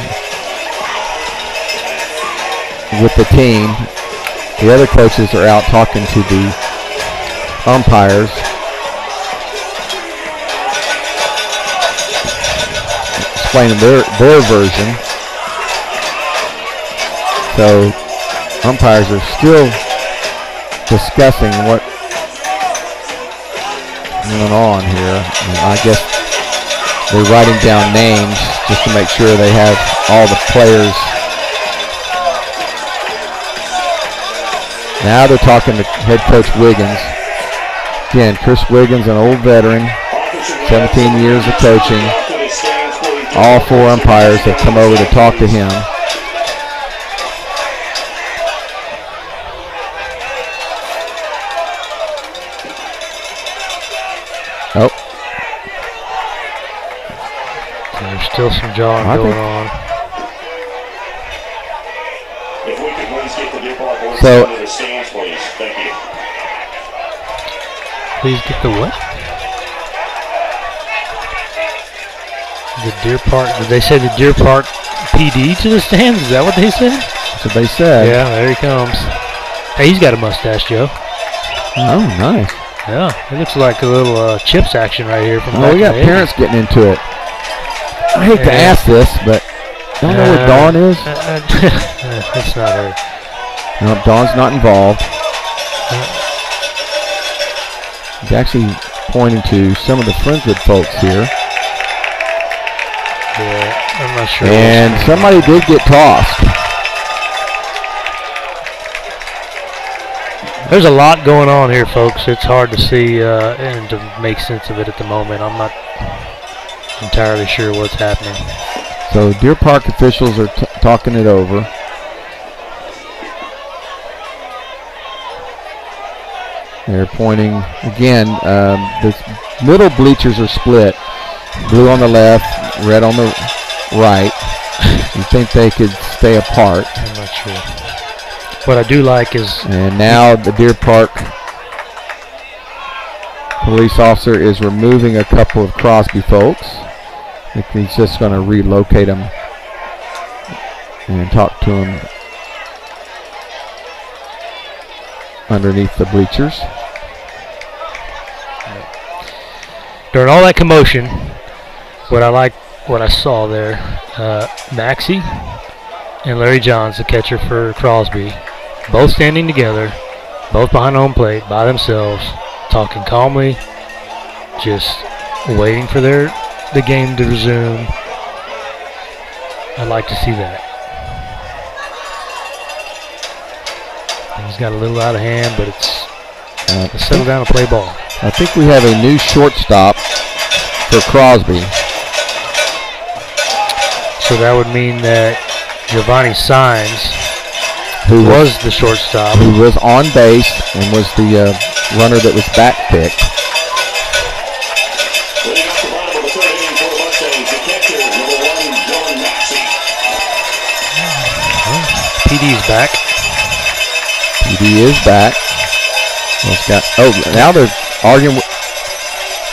B: with the team. The other coaches are out talking to the umpires. Explaining their version. So umpires are still discussing what going on here. I guess they're writing down names just to make sure they have all the players. Now they're talking to head coach Wiggins. Again, Chris Wiggins, an old veteran, 17 years of coaching. All 4 umpires have come over to talk to him. Oh.
C: There's still some jawing going on.
A: If we could please get the Deer Park boys
B: So,
A: into the stands, please. Thank you.
C: Please get the what? The Deer Park. Did they say the Deer Park PD to the stands? Is that what they said?
B: That's what they said.
C: Yeah, there he comes. Hey, he's got a mustache, Joe.
B: Oh, nice.
C: Yeah, it looks like a little Chips action right here. From
B: we got parents getting into it. I hate to ask this, but don't know where Dawn is?
C: That's not her.
B: No, Dawn's not involved. He's actually pointing to some of the Friendswood folks here.
C: Yeah, I'm not sure.
B: And somebody did get tossed.
C: There's a lot going on here, folks. It's hard to see and to make sense of it at the moment. I'm not entirely sure what's happening.
B: So Deer Park officials are talking it over. They're pointing again. The middle bleachers are split. Blue on the left, red on the right. You think they could stay apart?
C: I'm not sure. What I do like is...
B: And now the Deer Park police officer is removing a couple of Crosby folks. I think he's just going to relocate them and talk to them underneath the bleachers.
C: During all that commotion, what I saw there, Maxie and Larry Johns, the catcher for Crosby, both standing together, both behind home plate by themselves, talking calmly, just waiting for the game to resume. I'd like to see that. Things got a little out of hand, but it's settle down and play ball.
B: I think we have a new shortstop for Crosby.
C: So that would mean that Giovanni Signs, who was the shortstop,
B: who was on base and was the runner that was back picked.
A: Leading off the bottom of the third inning for the Mustangs, the catcher, number 1, Dylan Maxey.
C: PD's back.
B: PD is back. Now they're arguing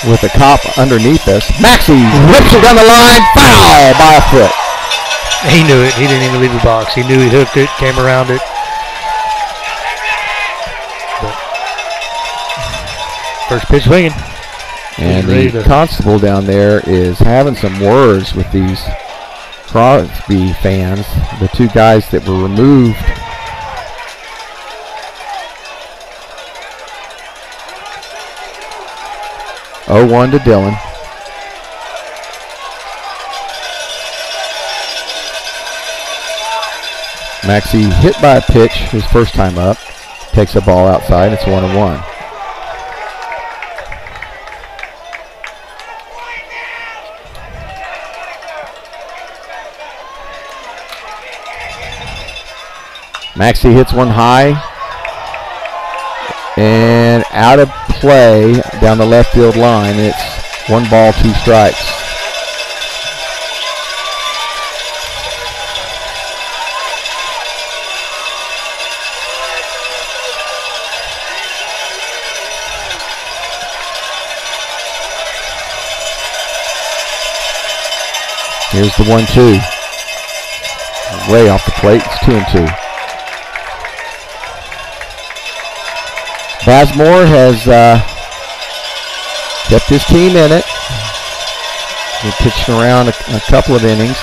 B: with the cop underneath us. Maxey whips it down the line, foul by a foot.
C: He knew it. He didn't even leave the box. He knew he hooked it, came around it. But first pitch swinging.
B: And the constable down there is having some words with these Crosby fans, the two guys that were removed. Oh, 1 to Dylan. Maxey hit by a pitch his first time up. Takes a ball outside. It's 1-1. Maxey hits one high and out of play down the left field line. It's 1 ball, 2 strikes. Here's the 1-2. Way off the plate. It's 2-2. Bazemore has kept his team in it. He's pitching around a couple of innings.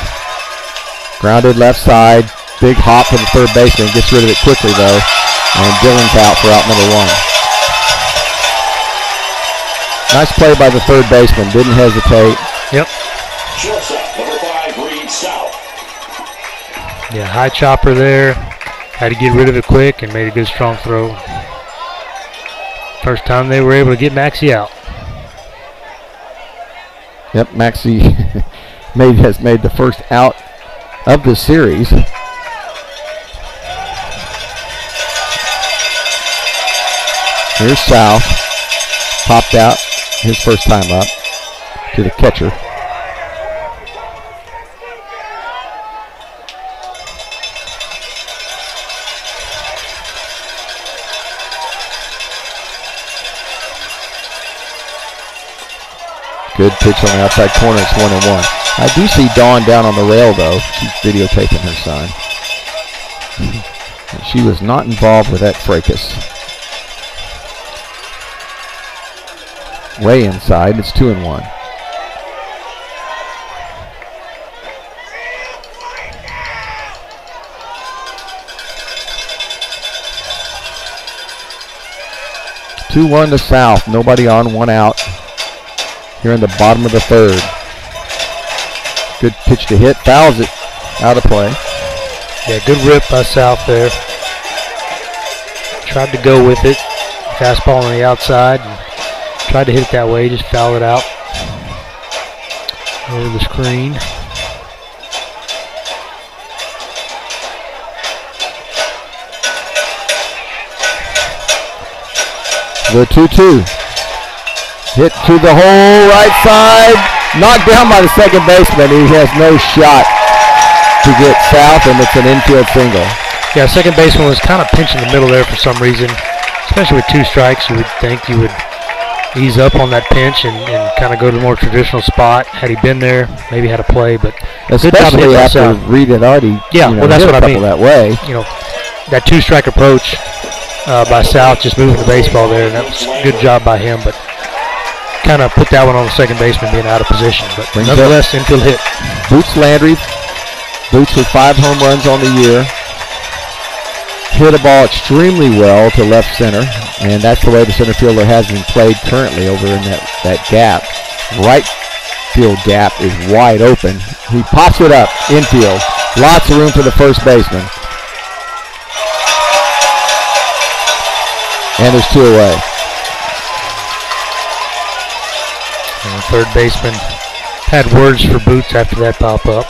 B: Grounded left side. Big hop to the third baseman. Gets rid of it quickly, though. And Dylan's out for out number 1. Nice play by the third baseman. Didn't hesitate.
C: Yep.
A: Shortstop, number 5, Reed South.
C: Yeah, high chopper there. Had to get rid of it quick and made a good strong throw. First time they were able to get Maxey out.
B: Yep, Maxey has made the first out of the series. Here's South. Popped out his first time up to the catcher. Good pitch on the outside corner. It's 1-1. I do see Dawn down on the rail, though. She's videotaping her son. She was not involved with that fracas. Way inside. It's 2-1. Two-1 to South. Nobody on, 1 out. here in the bottom of the third. Good pitch to hit, fouls it out of play.
C: Yeah, good rip by South there. Tried to go with it. Fastball on the outside. And tried to hit it that way, just foul it out. Over the screen.
B: The 2-2. Hit to the hole, right side. Knocked down by the second baseman. He has no shot to get South, and it's an infield single.
C: Yeah, second baseman was kind of pinching the middle there for some reason. Especially with 2 strikes, you would think you would ease up on that pinch and kind of go to a more traditional spot. Had he been there, maybe had a play, but
B: especially after Reed had already
C: well, that's what I mean.
B: That way.
C: That 2-strike approach by South, just moving the baseball there, and that was a good job by him, but kind of put that one on the second baseman being out of position. But nonetheless, infield hit.
B: Boots Landry. Boots with 5 home runs on the year. Hit a ball extremely well to left center, and that's the way the center fielder has been played currently over in that gap. Right field gap is wide open. He pops it up infield. Lots of room for the first baseman. And there's 2 away.
C: And the third baseman had words for Boots after that pop up.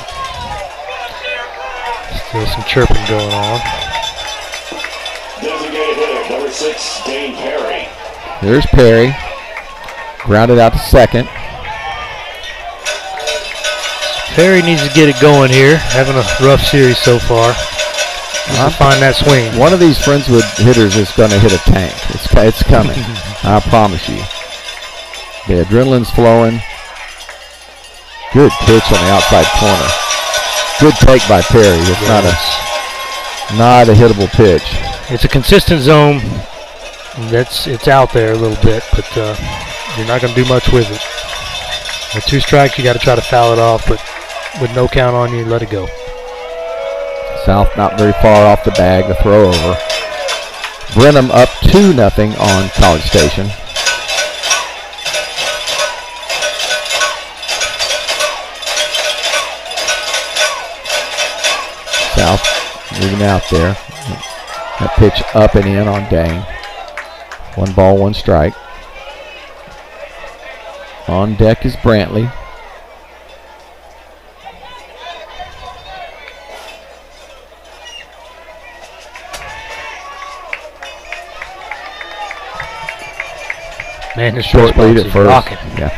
C: Still some chirping going on.
A: Designated hitter, number 6, Dane Perry.
B: There's Perry. Grounded out to second.
C: Perry needs to get it going here. Having a rough series so far. Needs to find that swing.
B: One of these Friendswood hitters is going to hit a tank. It's coming. I promise you. The adrenaline's flowing. Good pitch on the outside corner. Good take by Perry. It's not a hittable pitch.
C: It's a consistent zone. It's out there a little bit, but you're not going to do much with it. With 2 strikes, you got to try to foul it off, but with no count on you, let it go.
B: South not very far off the bag, the throw over. Brenham up 2-0 on College Station. South moving out there. That pitch up and in on Dane. 1 ball, 1 strike. On deck is Brantley.
C: Man, this
B: short lead at first.
C: Rocking.
B: Yeah.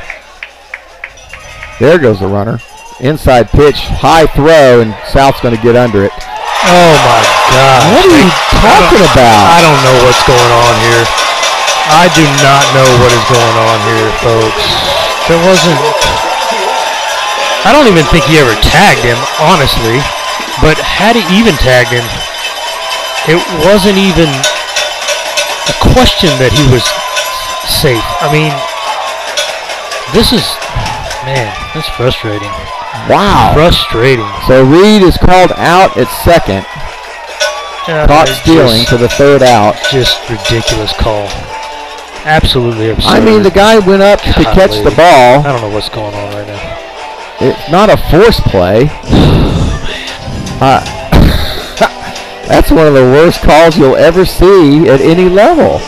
B: There goes the runner. Inside pitch, high throw, and South's going to get under it.
C: Oh my God!
B: What are you talking about?
C: I don't know what's going on here. I do not know what is going on here, folks. There wasn't. I don't even think he ever tagged him, honestly. But had he even tagged him, it wasn't even a question that he was safe. I mean, this is, man, that's frustrating.
B: Wow.
C: Frustrating.
B: So Reed is called out at second. Caught stealing to the third out.
C: Just ridiculous call. Absolutely absurd.
B: I mean, the guy went up to catch the ball.
C: I don't know what's going on right now.
B: It's not a forced play. That's one of the worst calls you'll ever see at any level.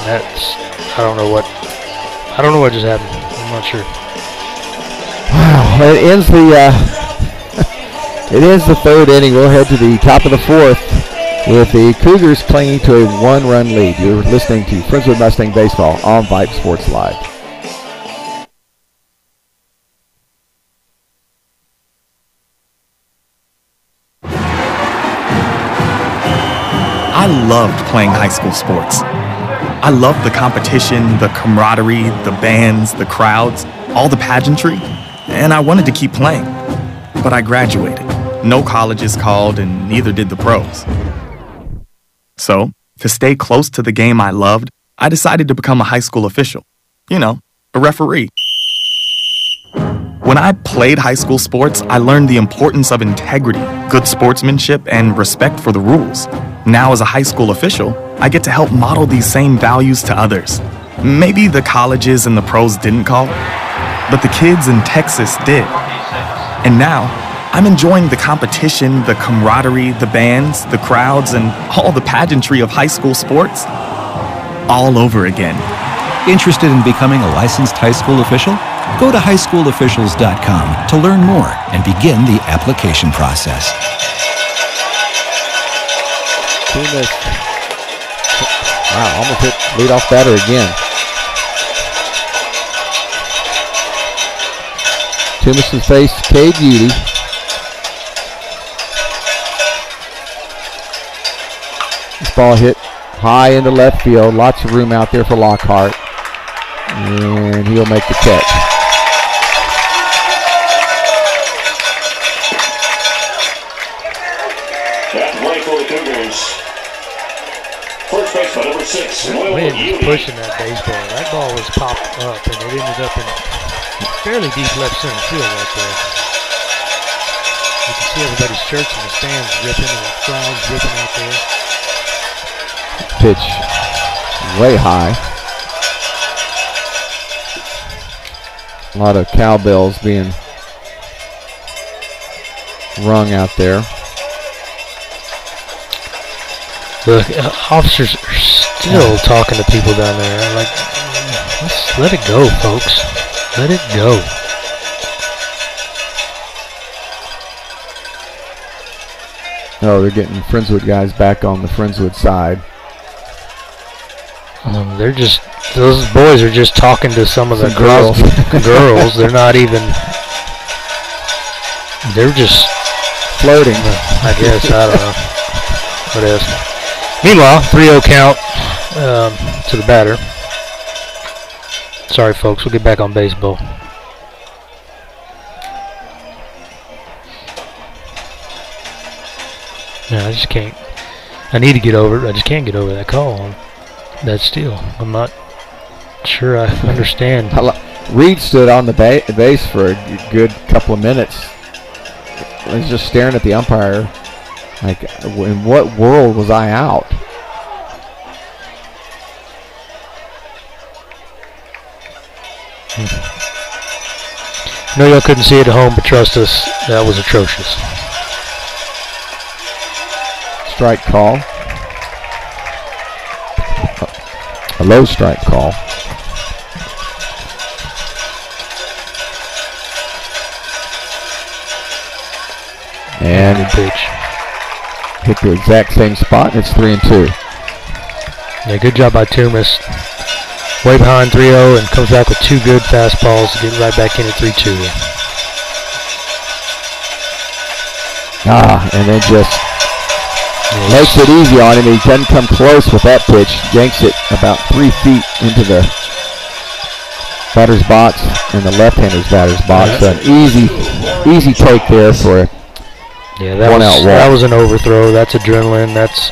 C: I don't know what just happened. I'm not sure.
B: Wow, it ends the third inning. We'll head to the top of the fourth with the Cougars clinging to a 1-run lead. You're listening to Friendswood Mustang Baseball on Vype Sports Live.
F: I loved playing high school sports. I loved the competition, the camaraderie, the bands, the crowds, all the pageantry, and I wanted to keep playing. But I graduated. No colleges called, and neither did the pros. So, to stay close to the game I loved, I decided to become a high school official. You know, a referee. When I played high school sports, I learned the importance of integrity, good sportsmanship, and respect for the rules. Now, as a high school official, I get to help model these same values to others. Maybe the colleges and the pros didn't call, but the kids in Texas did. And now, I'm enjoying the competition, the camaraderie, the bands, the crowds, and all the pageantry of high school sports all over again.
G: Interested in becoming a licensed high school official? Go to highschoolofficials.com to learn more and begin the application process.
B: Wow, almost hit leadoff batter again. Toomason faced Cade Udy. This ball hit high into left field. Lots of room out there for Lockhart. And he'll make the catch.
A: At the plate for the Cougars. First baseman, number 6,
C: Wind was pushing that baseball. That ball was popped up, and it ended up in fairly deep left center field right there. You can see everybody's shirts in the stands ripping and the crowds ripping out there.
B: Pitch way high. A lot of cowbells being rung out there.
C: The officers are still talking to people down there. Like, let's let it go, folks. Let it go.
B: Oh, they're getting Friendswood guys back on the Friendswood side.
C: They're just, those boys are just talking to some of the
B: girls.
C: girls. They're not even, they're just
B: Flirting.
C: I guess, I don't know what else. Meanwhile, 3-0 count to the batter. Sorry, folks. We'll get back on baseball. Yeah, I just can't. I need to get over it. I just can't get over that call on that steal. I'm not sure I understand.
B: Reed stood on the base for a good couple of minutes. He was just staring at the umpire. Like, in what world was I out?
C: No, y'all couldn't see it at home, but trust us, that was atrocious.
B: Strike call. A low strike call. And
C: good pitch.
B: Hit the exact same spot, and it's 3-2.
C: Yeah, good job by Toomas. Way behind 3-0 and comes back with two good fastballs to get right back in at 3-2.
B: And then just makes it easy on him. He doesn't come close with that pitch. Yanks it about 3 feet into the batter's box and the left-hander's batter's box. So an easy take there for a
C: that was an overthrow. That's adrenaline. That's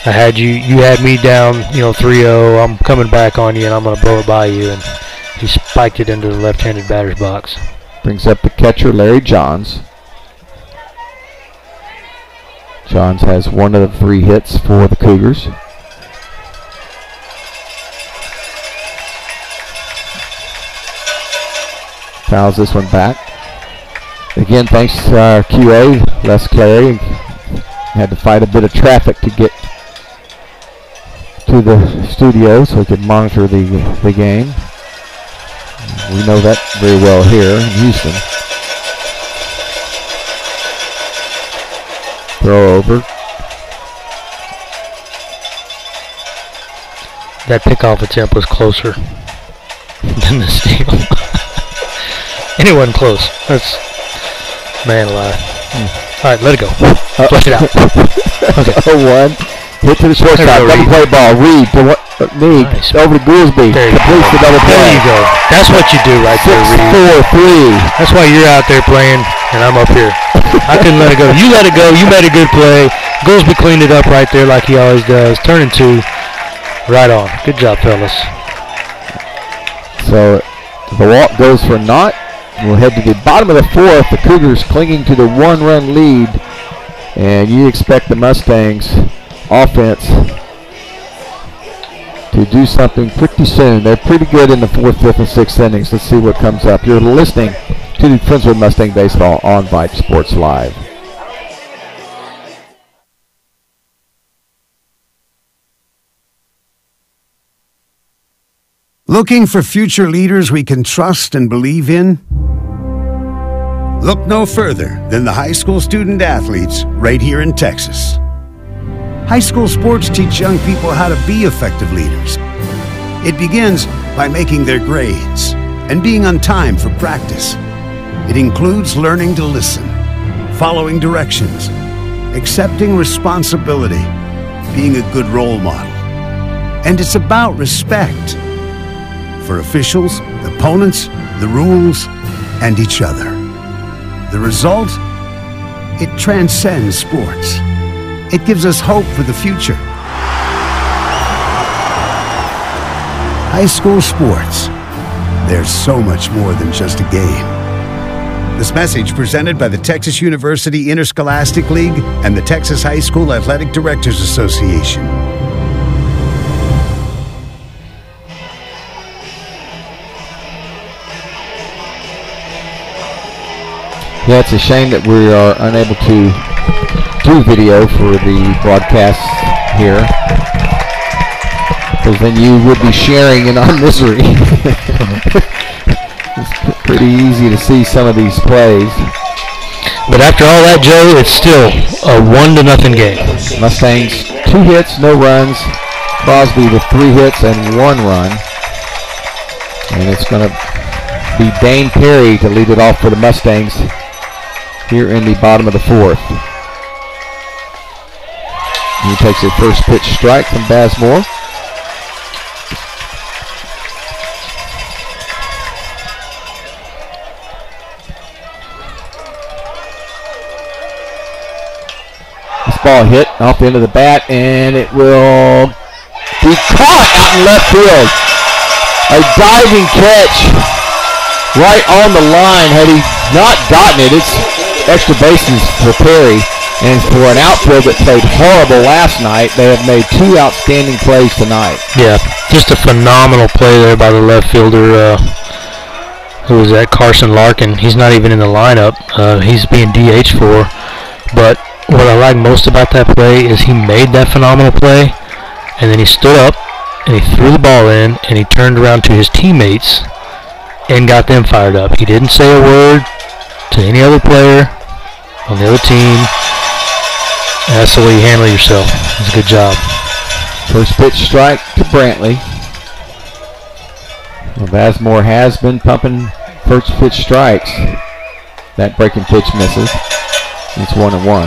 C: I had you had me down, 3-0. I'm coming back on you, and I'm going to blow it by you. And he spiked it into the left-handed batter's box.
B: Brings up the catcher, Larry Johns. Johns has one of the 3 hits for the Cougars. Fouls this one back. Again, thanks to our QA, Les Clary. Had to fight a bit of traffic to get to the studio so we could monitor the game. We know that very well here in Houston. Throw over.
C: That pickoff attempt was closer than the steal. And it wasn't close. That's man alive. All right, let it go. Flush it out. Okay.
B: 0-1. Hit to the shortstop. Double play ball. Reed to nice. Over to Goolsby. Completes the double play.
C: There you go. That's what you do right there, Reed.
B: 6-4-3.
C: That's why you're out there playing, and I'm up here. I couldn't let it go. You let it go. You made a good play. Goolsby cleaned it up right there like he always does. Turning 2. Right on. Good job, fellas.
B: So the walk goes for naught. We'll head to the bottom of the 4th. The Cougars clinging to the 1-run lead. And you expect the Mustangs offense to do something pretty soon. They're pretty good in the 4th, 5th, and 6th innings. Let's see what comes up. You're listening to Friendswood Mustang Baseball on Vype Sports Live.
E: Looking for future leaders we can trust and believe in? Look no further than the high school student athletes right here in Texas. High school sports teach young people how to be effective leaders. It begins by making their grades and being on time for practice. It includes learning to listen, following directions, accepting responsibility, being a good role model. And it's about respect for officials, opponents, the rules, and each other. The result? It transcends sports. It gives us hope for the future. High school sports. There's so much more than just a game. This message presented by the Texas University Interscholastic League and the Texas High School Athletic Directors Association.
B: Yeah, it's a shame that we are unable to do video for the broadcast here, because then you would be sharing in our misery. It's pretty easy to see some of these plays.
C: But after all that, Joe, it's still a 1-0 game.
B: Mustangs 2 hits, no runs. Crosby with 3 hits and 1 run. And it's going to be Dane Perry to lead it off for the Mustangs here in the bottom of the 4th. He takes a first pitch strike from Bazemore. This ball hit off the end of the bat, and it will be caught out in left field. A diving catch right on the line. Had he not gotten it, it's extra bases for Perry. And for an outfield that played horrible last night, they have made 2 outstanding plays tonight.
C: Yeah, just a phenomenal play there by the left fielder. Who was that? Carson Larkin. He's not even in the lineup. He's being DH for. But what I like most about that play is he made that phenomenal play, and then he stood up, and he threw the ball in, and he turned around to his teammates and got them fired up. He didn't say a word to any other player on the other team. That's the way you handle yourself. It's a good job.
B: First pitch strike to Brantley. Well, Bazemore has been pumping first pitch strikes. That breaking pitch misses. It's 1-1.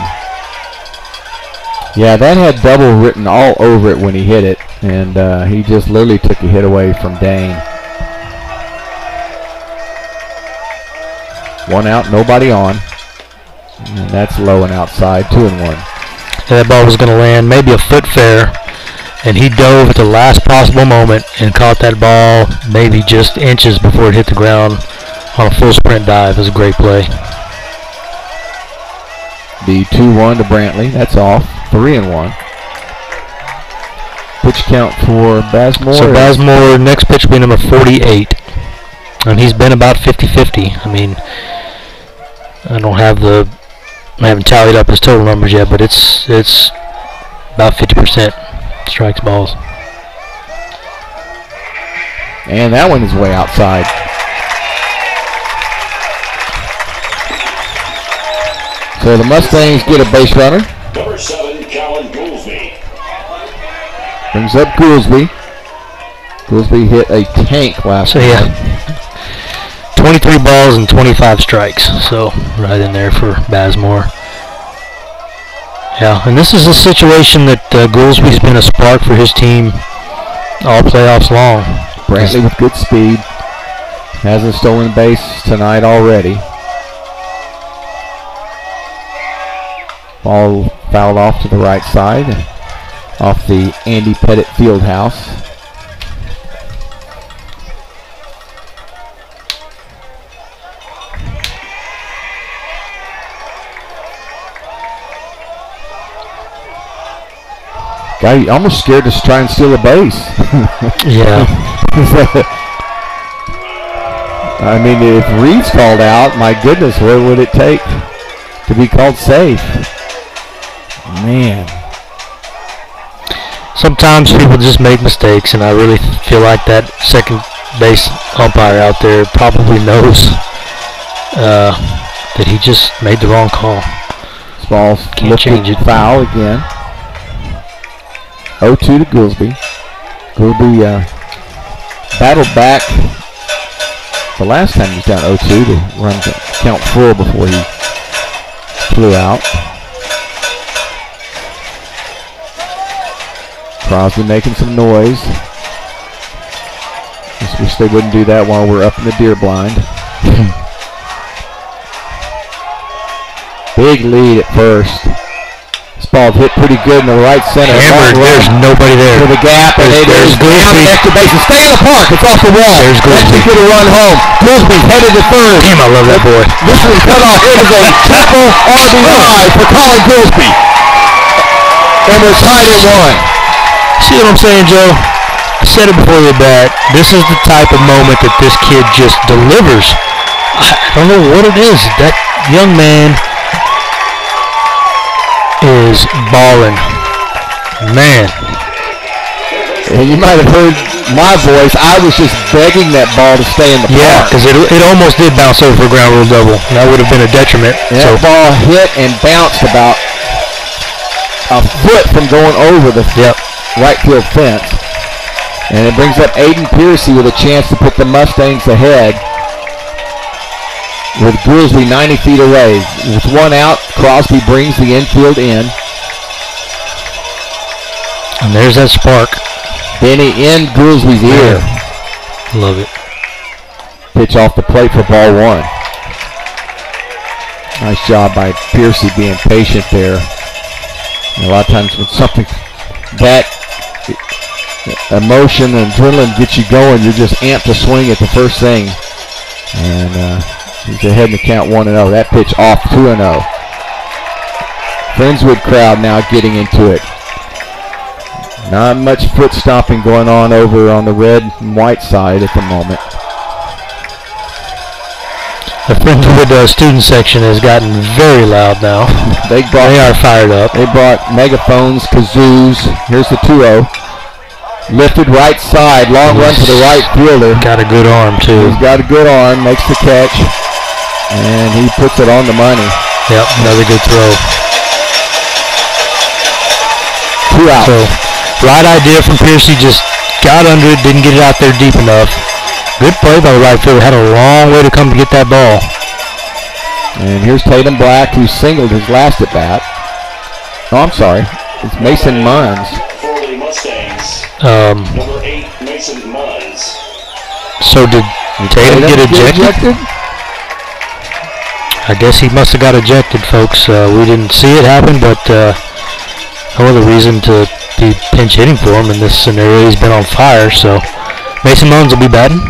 B: Yeah, that had double written all over it when he hit it, and he just literally took a hit away from Dane. 1 out, nobody on. And that's low and outside, 2-1.
C: That ball was going to land maybe a foot fair, and he dove at the last possible moment and caught that ball maybe just inches before it hit the ground on a full sprint dive. It was a great play.
B: The 2-1 to Brantley. That's off. 3-1. Pitch count for Bazemore.
C: So Bazemore, next pitch will be number 48. And he's been about 50-50. I mean, I haven't tallied up his total numbers yet, but it's about 50% strikes balls.
B: And that one is way outside. So the Mustangs get a base runner.
A: Number 7, Callan Goolsby.
B: Brings up Goolsby. Goolsby hit a tank last night.
C: Yeah, 23 balls and 25 strikes. So right in there for Bazemore. Yeah, and this is a situation that Goolsby's been a spark for his team all playoffs long.
B: Brantley with good speed. Has a stolen base tonight already. Ball fouled off to the right side, off the Andy Pettit Fieldhouse. Guy almost scared to try and steal a base.
C: Yeah.
B: I mean, if Reed's called out, my goodness, what would it take to be called safe? Man.
C: Sometimes people just make mistakes, and I really feel like that second base umpire out there probably knows that he just made the wrong call.
B: This ball's lifted foul again. 0-2 to Goolsby. Goolsby battled back the last time he was down 0-2 to run the count full before he flew out. Crosby making some noise. Just wish they wouldn't do that while we're up in the deer blind. Big lead at first. This ball hit pretty good in the right center.
C: Hammered. There's nobody there.
B: To the gap, and there's Goolsby. Extra base. Stay in the park. It's off the wall.
C: There's Goolsby.
B: That's a good run home. Goolsby headed to third.
C: Damn, I love that boy.
B: This is cut off. It is a triple RBI for Colin Goolsby. And we're tied at 1.
C: See what I'm saying, Joe? I said it before the bat. This is the type of moment that this kid just delivers. I don't know what it is. That young man is balling. Man.
B: And you might have heard my voice. I was just begging that ball to stay in the park.
C: Yeah, because it almost did bounce over for a ground rule double. That would have been a detriment.
B: And that ball hit and bounced about a foot from going over the right field fence. And it brings up Aiden Piercy with a chance to put the Mustangs ahead with Goolsby 90 feet away. With one out, Crosby brings the infield in.
C: And there's that spark.
B: Benny in Goolsby's ear.
C: Love it.
B: Pitch off the plate for ball 1. Nice job by Piercy being patient there. And a lot of times when something that emotion and adrenaline gets you going, you're just amped to swing at the first thing. And he's ahead in the count 1-0. That pitch off 2-0. Friendswood crowd now getting into it. Not much foot stomping going on over on the red and white side at the moment.
C: The Friendswood student section has gotten very loud now.
B: They are
C: fired up.
B: They brought megaphones, kazoos. Here's the 2-0. Lifted right side, long run to the right fielder.
C: Got a good arm too.
B: He's got a good arm, makes the catch, and he puts it on the money.
C: Yep, another good throw.
B: 2 out.
C: So, right idea from Piercy, just got under it, didn't get it out there deep enough. Good play by the right fielder, had a long way to come to get that ball.
B: And here's Tatum Black, who singled his last at bat. Oh, I'm sorry, it's Mason Munns.
A: Number 8, Mason Munns.
C: So did Tatum get ejected? I guess he must have got ejected, folks. We didn't see it happen, but no other reason to be pinch hitting for him in this scenario. He's been on fire, so Mason Munns will be batting.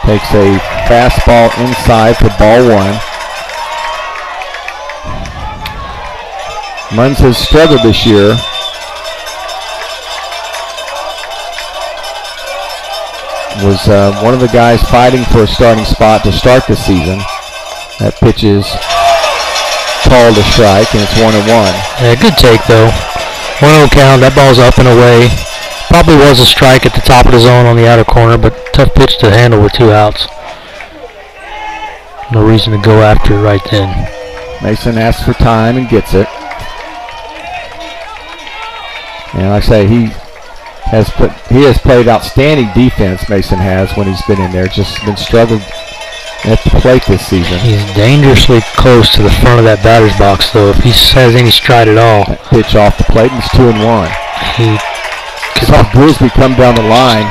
B: Takes a fastball inside for ball 1. Munns has struggled this year. Was one of the guys fighting for a starting spot to start the season. That pitch is called a strike, and it's 1-1.
C: Yeah, good take, though. 1-0 count. That ball's up and away. Probably was a strike at the top of the zone on the outer corner, but tough pitch to handle with 2 outs. No reason to go after it right then.
B: Mason asks for time and gets it. And like I say, he has played outstanding defense, Mason has, when he's been in there. Just been struggling at the plate this season.
C: He's dangerously close to the front of that batter's box, though, if he has any stride at all.
B: That pitch off the plate, and it's 2-1.
C: He
B: saw Goolsby come down the line,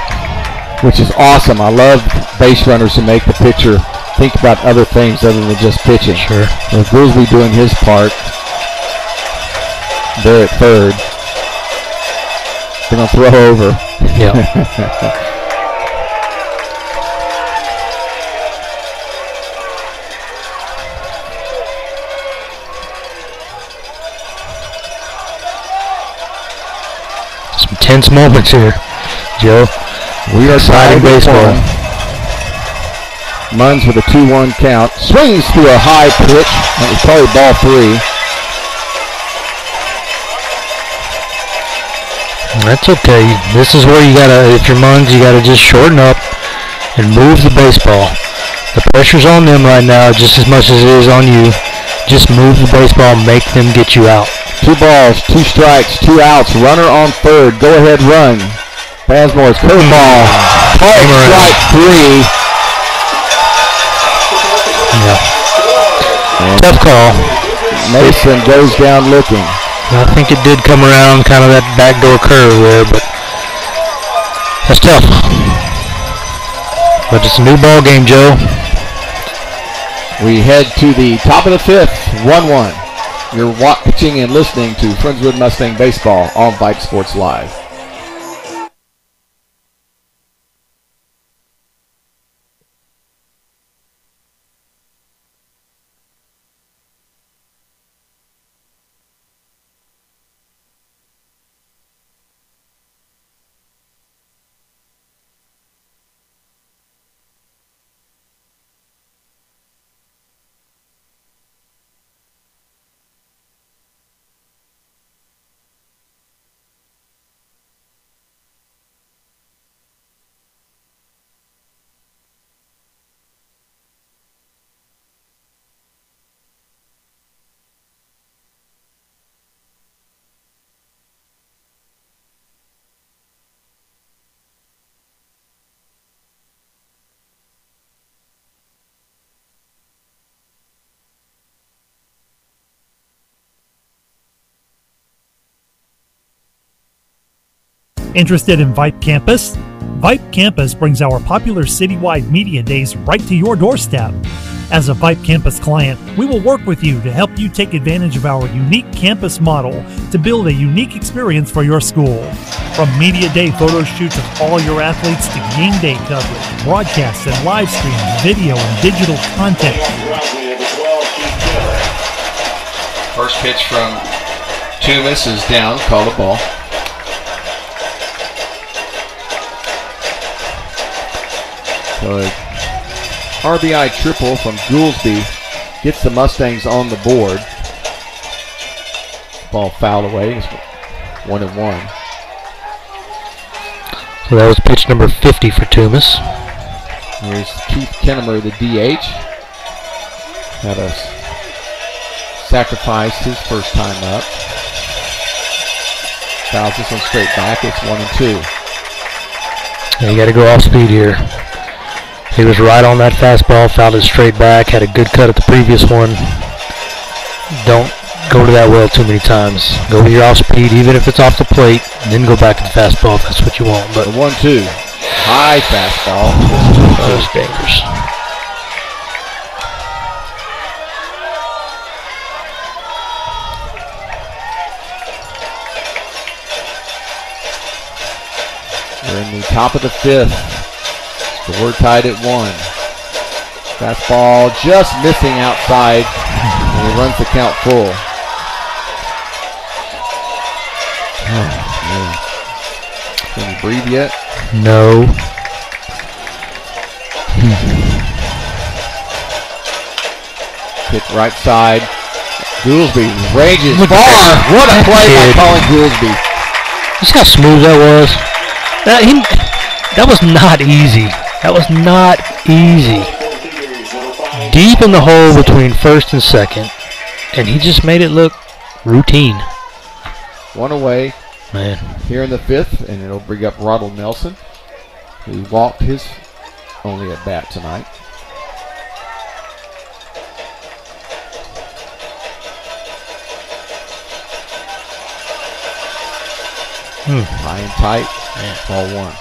B: which is awesome. I love base runners who make the pitcher think about other things other than just pitching.
C: Sure.
B: So Goolsby doing his part there at third. They're going to throw over.
C: Yeah. tense moments here, Joe.
B: We are
C: exciting
B: tied at
C: baseball.
B: 1. Munns with a 2-1 count. Swings through a high pitch. That was probably ball 3.
C: That's okay. This is where you gotta, if you're Munns, you gotta just shorten up and move the baseball. The pressure's on them right now just as much as it is on you. Just move the baseball, make them get you out.
B: 2 balls, 2 strikes, 2 outs. Runner on third. Go ahead, run. Bansmore's curveball. Hard strike 3.
C: Yeah. Tough call.
B: Mason goes down looking.
C: I think it did come around kind of that backdoor curve there, but that's tough. But it's a new ball game, Joe.
B: We head to the top of the 5th, 1-1. You're watching and listening to Friendswood Mustang Baseball on Vype Sports Live.
D: Interested in Vype Campus? Vype Campus brings our popular citywide media days right to your doorstep. As a Vype Campus client, we will work with you to help you take advantage of our unique campus model to build a unique experience for your school. From media day photo shoots of all your athletes to game day coverage, broadcasts and live streams, video and digital content.
B: First pitch from Tumis is down, call the ball. So a RBI triple from Goolsby gets the Mustangs on the board. Ball fouled away. It's 1-1.
C: So that was pitch number 50 for Tumis.
B: Here's Keith Kennemer, the DH. Had to sacrifice his first time up. Fouls this one straight back. It's 1-2.
C: Yeah, you got to go off speed here. He was right on that fastball, fouled it straight back, had a good cut at the previous one. Don't go to that well too many times. Go with your off speed, even if it's off the plate, and then go back to the fastball if that's what you want. But
B: 1-2. High fastball.
C: That's dangerous.
B: We're in the top of the 5th. We're tied at 1. Fastball just missing outside, and he runs the count full. Oh, man. Can you breathe yet?
C: No.
B: Pitch right side. Goolsby ranges far. What a play by Colin Goolsby.
C: You see how smooth that was? That was not easy. That was not easy. Deep in the hole between first and second, and he just made it look routine.
B: 1 away,
C: man.
B: Here in the 5th, and it'll bring up Ronald Nelson, who walked his only at bat tonight. High and tight, ball 1.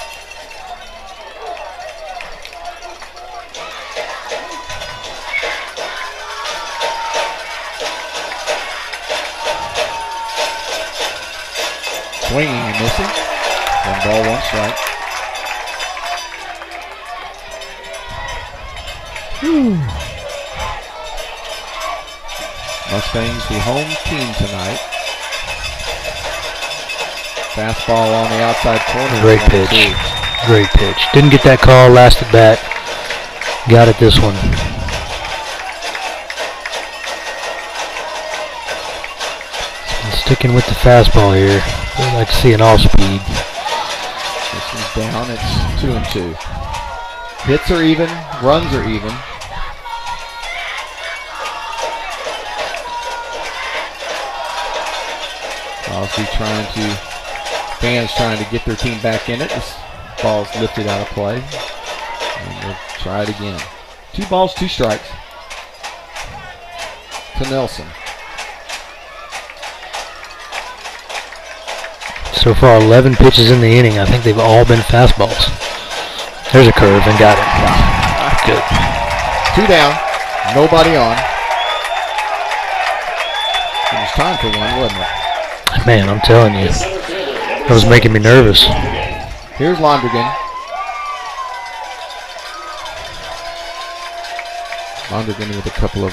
B: Swinging and missing. 1 ball, 1 strike. Mustangs, the home team tonight. Fastball on the outside corner.
C: Great pitch. Great pitch. Didn't get that call last at bat. Got it this one. Sticking with the fastball here. I'd like to see an off-speed.
B: This one's down. It's 2-2. Hits are even. Runs are even. Crosby fans trying to get their team back in it. This ball's lifted out of play. And we'll try it again. 2 balls, 2 strikes. To Nelson.
C: So far, 11 pitches in the inning. I think they've all been fastballs. There's a curve and got it. Good.
B: 2 down. Nobody on. It was time for one, wasn't it?
C: Man, I'm telling you, that was making me nervous.
B: Here's Londrigan. Londrigan with a couple of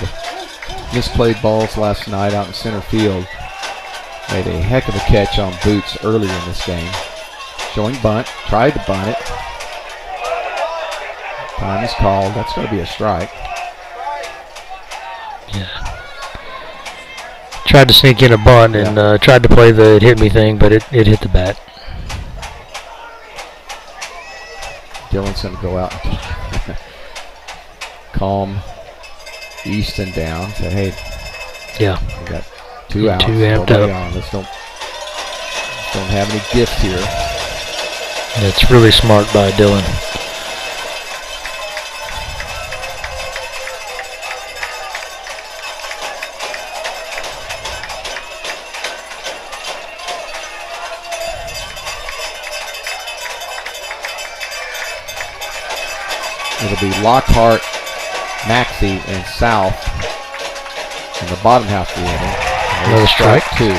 B: misplayed balls last night out in center field. Made a heck of a catch on Boots earlier in this game. Showing bunt. Tried to bunt it. Time is called. That's going to be a strike.
C: Yeah. Tried to sneak in a bunt and tried to play the it hit me thing, but it hit the bat.
B: Dylan's going to go out and calm Easton down. Say, hey,
C: yeah,
B: we got 2 outs.
C: 2 amped up.
B: Let's don't have any gifts here.
C: That's really smart by Dylan.
B: It'll be Lockhart, Maxey, and South in the bottom half of the inning.
C: Another strike.
B: 2.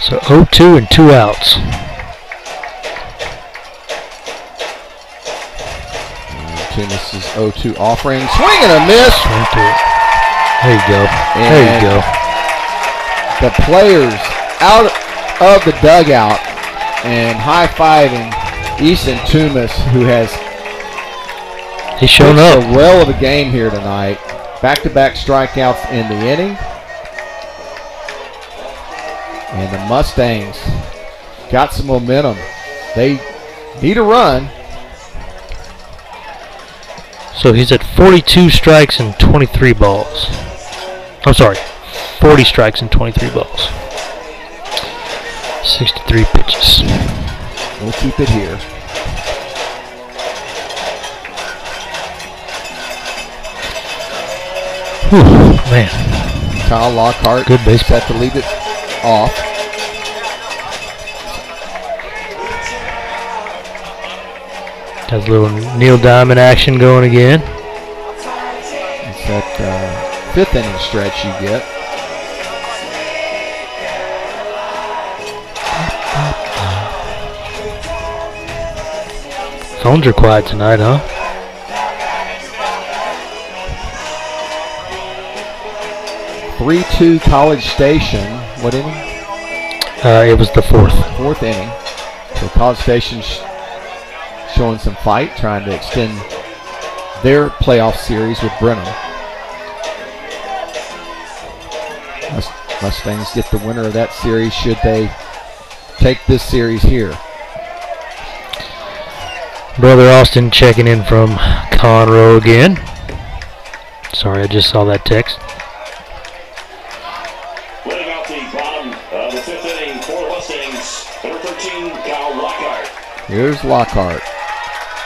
C: So 0-2 and 2 outs.
B: This is 0-2 offering. Swing and a miss.
C: There you go.
B: And
C: there you go.
B: The players out of the dugout and high-fiving Easton Toomas, who has
C: he's shown up.
B: A well of a game here tonight. Back-to-back strikeouts in the inning. And the Mustangs got some momentum. They need a run.
C: So he's at 42 strikes and 23 balls. I'm sorry, 40 strikes and 23 balls. 63 pitches.
B: We'll keep it here.
C: Whew, man.
B: Kyle Lockhart,
C: good baseball,
B: set to lead it off.
C: Has a little Neil Diamond action going again.
B: It's that 5th inning stretch you get.
C: Phones are quiet tonight, huh?
B: (3-2) College Station. What inning?
C: It was the 4th.
B: 4th inning. So College Station showing some fight, trying to extend their playoff series with Brenham. Mustangs get the winner of that series should they take this series here.
C: Brother Austin checking in from Conroe again. Sorry, I just saw that text.
A: Winning out the bottom of the 5th inning for the Mustangs, number 13, Kyle Lockhart.
B: Here's Lockhart.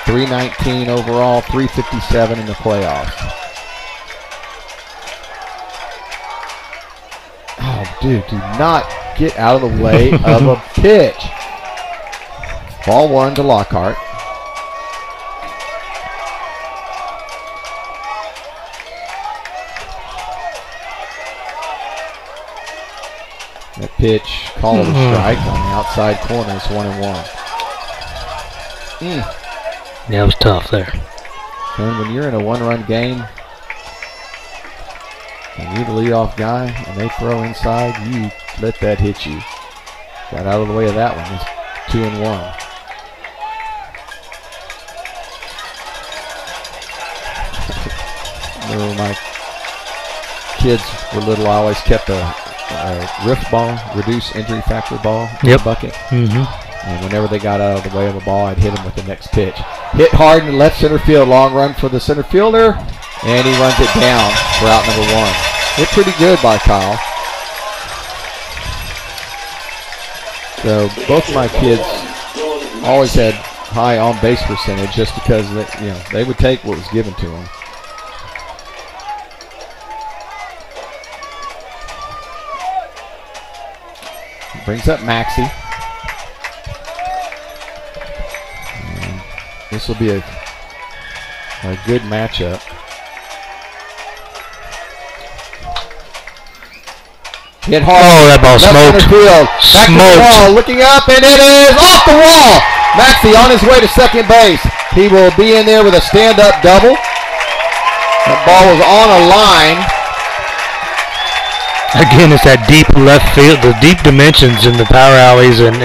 B: 319 overall, 357 in the playoffs. Oh, dude, do not get out of the way of a pitch. Ball 1 to Lockhart. That pitch, called a strike on the outside corner. It's 1-1.
C: Yeah, it was tough there.
B: And when you're in a 1-run game, And you're the leadoff guy, and they throw inside, you let that hit you. Got out of the way of that one. It's 2-1. Remember my kids were little, I always kept a riff ball, reduced injury factor ball in the bucket. And whenever they got out of the way of a ball, I'd hit them with the next pitch. Hit hard in the left center field, long run for the center fielder, and he runs it down for out number 1. Hit pretty good by Kyle. So both of my kids always had high on base percentage just because they would take what was given to them. Brings up Maxey. And this will be a good matchup. Hit hard.
C: Oh, that ball smoked.
B: Back to the wall, looking up, and it is off the wall. Maxey on his way to second base. He will be in there with a stand-up double. That ball was on a line.
C: Again, it's that deep left field, the deep dimensions in the power alleys, and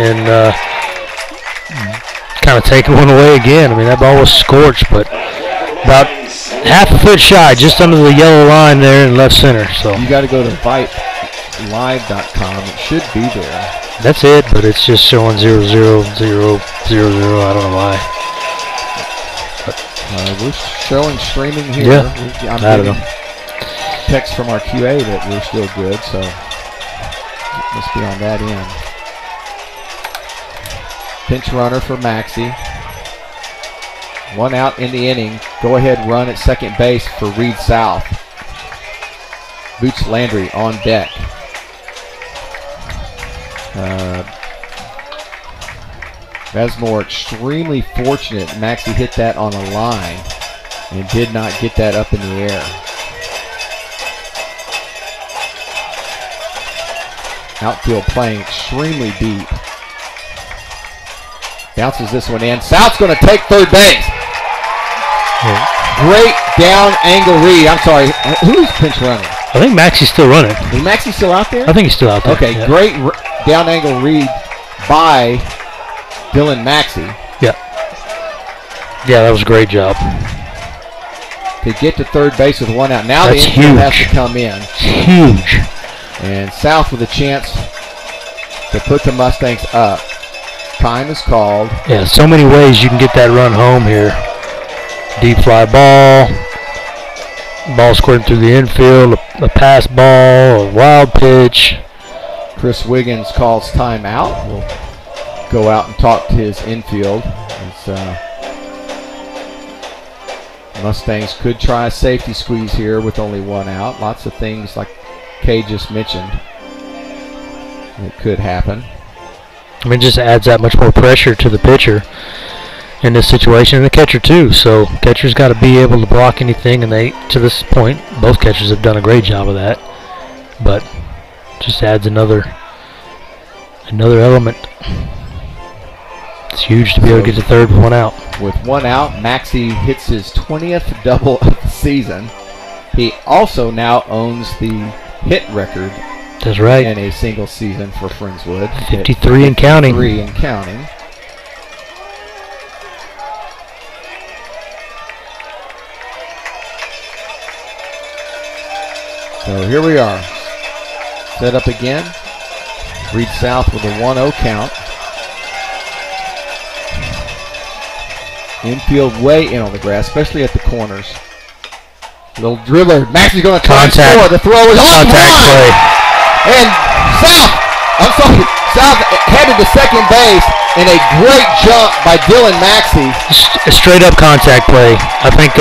C: kind of taking one away again. I mean, that ball was scorched, but about half a foot shy, just under the yellow line there in left center. So
B: you got to go to VypeLive.com. It should be there.
C: That's it, but it's just showing 0, 0, 0, 0, 0. I don't know why.
B: We're showing streaming here.
C: Yeah,
B: I
C: don't know.
B: Text from our QA that we're still good, so must be on that end. Pinch runner for Maxey. 1 out in the inning. Go ahead run at second base for Reed South. Boots Landry on deck. Vesmore extremely fortunate. Maxey hit that on a line and did not get that up in the air. Outfield playing extremely deep. Bounces this one in. South's going to take third base. Great down angle read. I'm sorry. Who's pinch running?
C: I think Maxey's still running.
B: Is Maxey still out there?
C: I think he's still out there.
B: Okay,
C: yeah.
B: Great down angle read by Dylan Maxey.
C: Yeah. Yeah, that was a great job.
B: To get to third base with 1 out. Now
C: That's
B: the infield has
C: huge.
B: to come in.
C: Huge.
B: And South with a chance to put the Mustangs up. Time is called.
C: Yeah, so many ways you can get that run home here. Deep fly ball. Ball squirting through the infield. A pass ball. A wild pitch.
B: Chris Wiggins calls timeout. We'll go out and talk to his infield. Mustangs could try a safety squeeze here with only 1 out. Lots of things like Kay just mentioned that could happen.
C: I mean, it just adds that much more pressure to the pitcher in this situation, and the catcher too. So catcher's got to be able to block anything, and they, to this point, both catchers have done a great job of that. But just adds another element. It's huge to be able to get to third with 1 out.
B: With 1 out, Maxey hits his 20th double of the season. He also now owns the hit record.
C: That's right.
B: In a single season for Friendswood.
C: 53 and counting.
B: 53 and counting. So here we are. Set up again. Reed South with a 1-0 count. Infield way in on the grass, especially at the corners. Little dribbler. Maxey's going to try and score. The throw is off the line. And South headed to second base, and a great jump by Dylan Maxey.
C: A straight up contact play. I think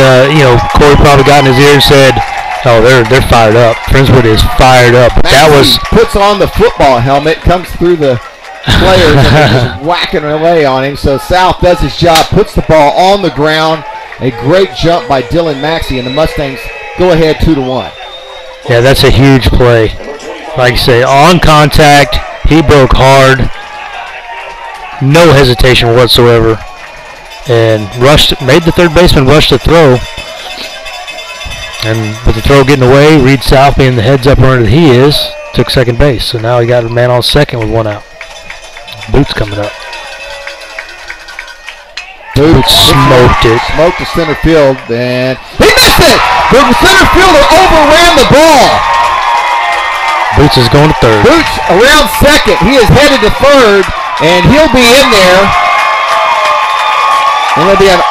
C: Corey probably got in his ear and said, "Oh, they're fired up. Friendswood is fired up." But
B: Maxey
C: that was
B: puts on the football helmet, comes through the players, and they're just whacking away on him. So South does his job, puts the ball on the ground. A great jump by Dylan Maxey, and the Mustangs go ahead 2-1.
C: Yeah, that's a huge play. Like I say, on contact, he broke hard, no hesitation whatsoever, and made the third baseman rush the throw. And with the throw getting away, Reed South being the heads-up runner that he is, took second base. So now he got a man on second with 1 out. Boots coming up.
B: Boots
C: smoked it.
B: Smoked the center field, and he missed it! The center fielder overran the ball.
C: Boots is going to third.
B: Boots around second. He is headed to third, and he'll be in there. And it'll be an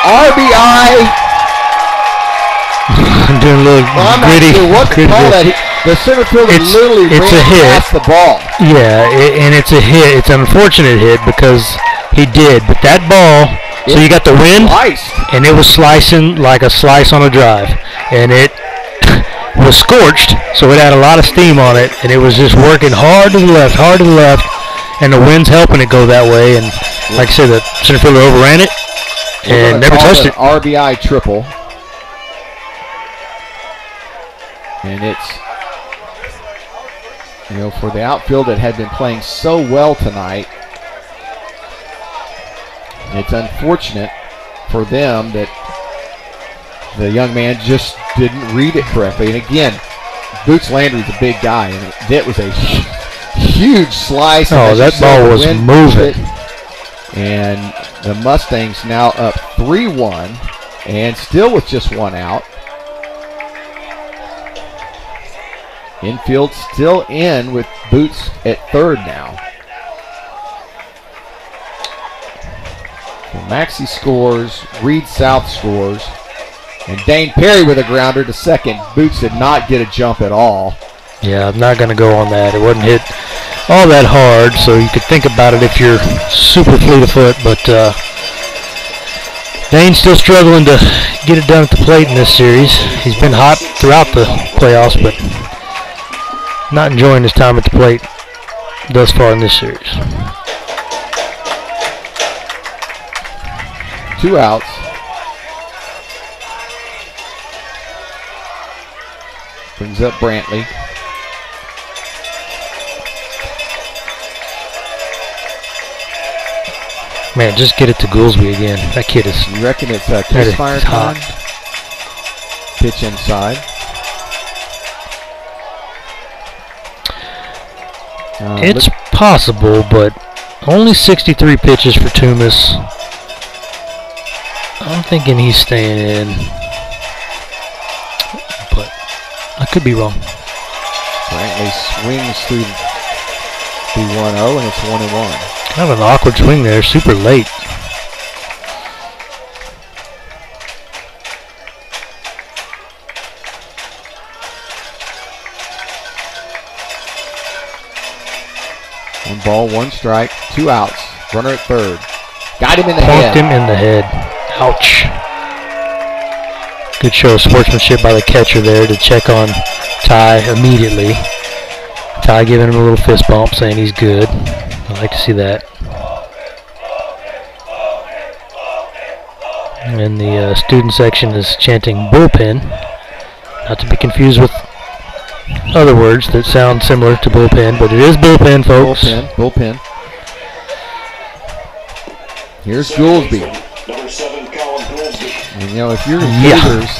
B: RBI.
C: I'm doing a little
B: I'm
C: gritty.
B: not sure what to call that. The center fielder literally ran past the ball.
C: Yeah, and it's a hit. It's an unfortunate hit because he did. But that ball, so you got the wind, and it was slicing like a slice on a drive. And it was scorched, so it had a lot of steam on it, and it was just working hard to the left, and the wind's helping it go that way. And like I said, the center fielder overran it and never touched it.
B: RBI triple. And it's, for the outfield that had been playing so well tonight, it's unfortunate for them that the young man just didn't read it correctly. And again, Boots Landry's a big guy, and that was a huge slice.
C: Oh, that ball was moving.
B: And the Mustangs now up 3-1, and still with just 1 out. Infield still in with Boots at third now. So Maxey scores, Reed South scores, and Dane Perry with a grounder to second. Boots did not get a jump at all.
C: Yeah, I'm not going to go on that. It wasn't hit all that hard, so you could think about it if you're super fleet of foot, but Dane's still struggling to get it done at the plate in this series. He's been hot throughout the playoffs, but not enjoying his time at the plate thus far in this series.
B: 2 outs. Brings up Brantley.
C: Man, just get it to Goolsby again. That kid is.
B: You reckon it's a kiss fire time? Pitch inside.
C: It's possible, but only 63 pitches for Toomas. I'm thinking he's staying in, but I could be wrong.
B: Brantley swings through the 1-0, and it's 1-1.
C: Kind of an awkward swing there, super late.
B: One ball, 1 strike, 2 outs. Runner at third. Got him in the head.
C: Punked him in the head. Ouch. Good show of sportsmanship by the catcher there to check on Ty immediately. Ty giving him a little fist bump, saying he's good. I like to see that. And the student section is chanting bullpen. Not to be confused with other words that sound similar to bullpen, but it is bullpen, folks.
B: Bullpen. Here's Goolsby.
A: Number 7, Colin Goolsby.
B: And if you're Gators,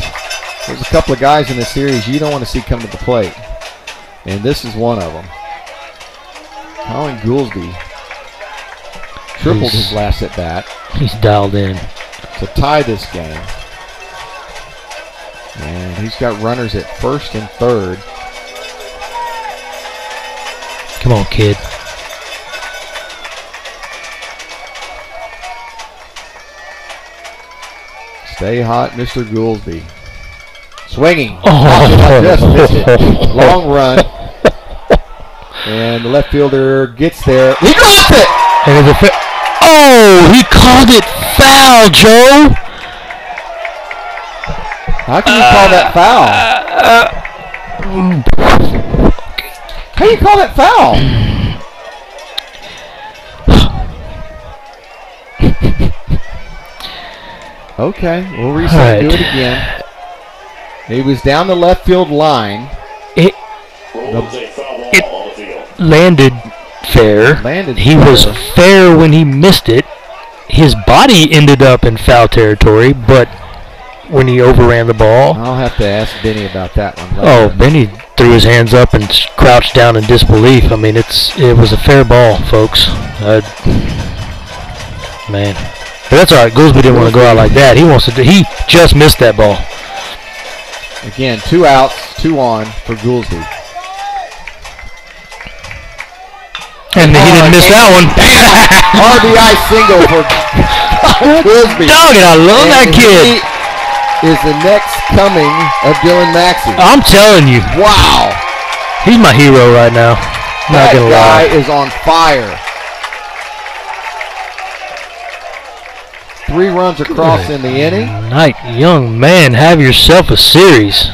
B: there's a couple of guys in this series you don't want to see come to the plate. And this is one of them. Colin Goolsby tripled his last at bat.
C: He's dialed in
B: to tie this game. And he's got runners at first and third.
C: Come on, kid.
B: Stay hot, Mr. Goolsby. Swinging.
C: Oh.
B: Just missed it. Long run. And the left fielder gets there. He drops it!
C: And he called it foul, Joe.
B: How can you call that foul? How do you call that foul? Okay, we'll reset and do it again. He was down the left field line.
C: It landed fair. He was fair when he missed it. His body ended up in foul territory, but when he overran the ball.
B: I'll have to ask Benny about that one later.
C: Oh, Benny threw his hands up and crouched down in disbelief. I mean, it was a fair ball, folks. Man. But that's all right. Goolsby didn't want to go out like that. He just missed that ball.
B: Again, 2 outs, 2 on for Goolsby.
C: And he didn't miss that one.
B: RBI single for Goolsby.
C: Dog, I love that kid.
B: He is the next coming of Dylan Maxey.
C: I'm telling you.
B: Wow.
C: He's my hero right now. Not gonna lie.
B: That guy is on fire. 3 runs across in the inning.
C: Night, young man, have yourself a series.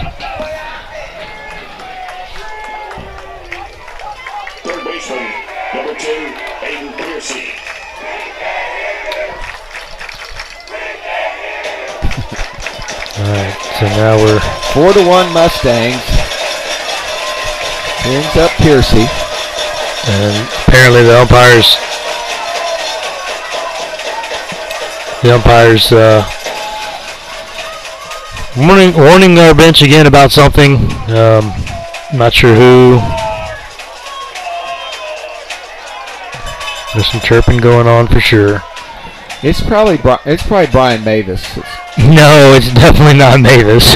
A: Third baseman, number 2, Aiden Piercy.
C: All right, so now we're
B: 4-1 Mustangs. Ends up Piercy.
C: And apparently the umpires warning our bench again about something. Not sure who. There's some chirping going on for sure.
B: It's probably Brian Mavis.
C: No, it's definitely not Mavis.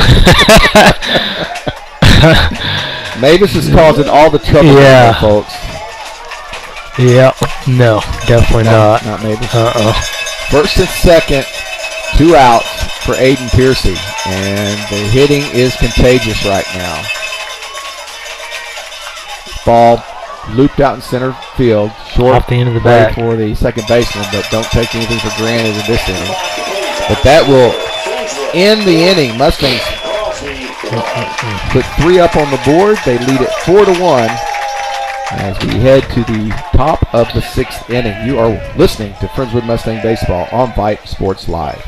B: Mavis is causing all the trouble,
C: Yeah.
B: folks.
C: Yeah, no, definitely not.
B: Not Mavis.
C: First
B: First and second, 2 outs for Aiden Piercy, and the hitting is contagious right now. Ball looped out in center field, short
C: Off the end of the
B: play
C: bat.
B: for the second baseman, but don't take anything for granted in this inning. But that will end the inning. Mustangs put 3 up on the board. They lead it 4-1 as we head to the top of the 6th inning. You are listening to Friendswood Mustang Baseball on Vype Sports Live.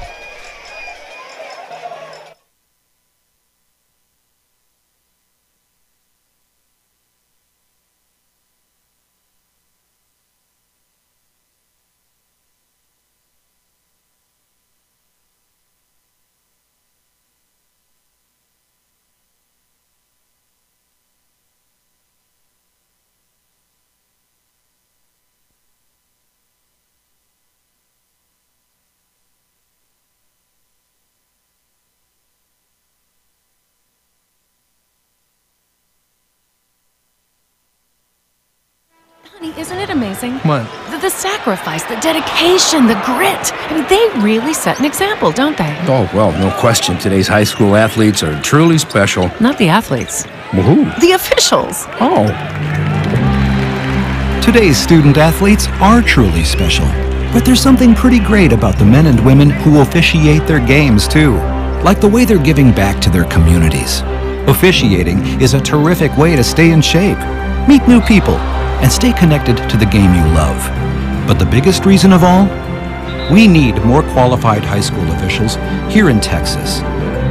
H: Honey, isn't it amazing?
F: What?
H: The sacrifice, the dedication, the grit. I mean, they really set an example, don't they?
I: Oh, well, no question. Today's high school athletes are truly special.
H: Not the athletes.
I: Well, who?
H: The officials.
I: Oh.
G: Today's student athletes are truly special. But there's something pretty great about the men and women who officiate their games, too. Like the way they're giving back to their communities. Officiating is a terrific way to stay in shape, meet new people, and stay connected to the game you love. But the biggest reason of all? We need more qualified high school officials here in Texas.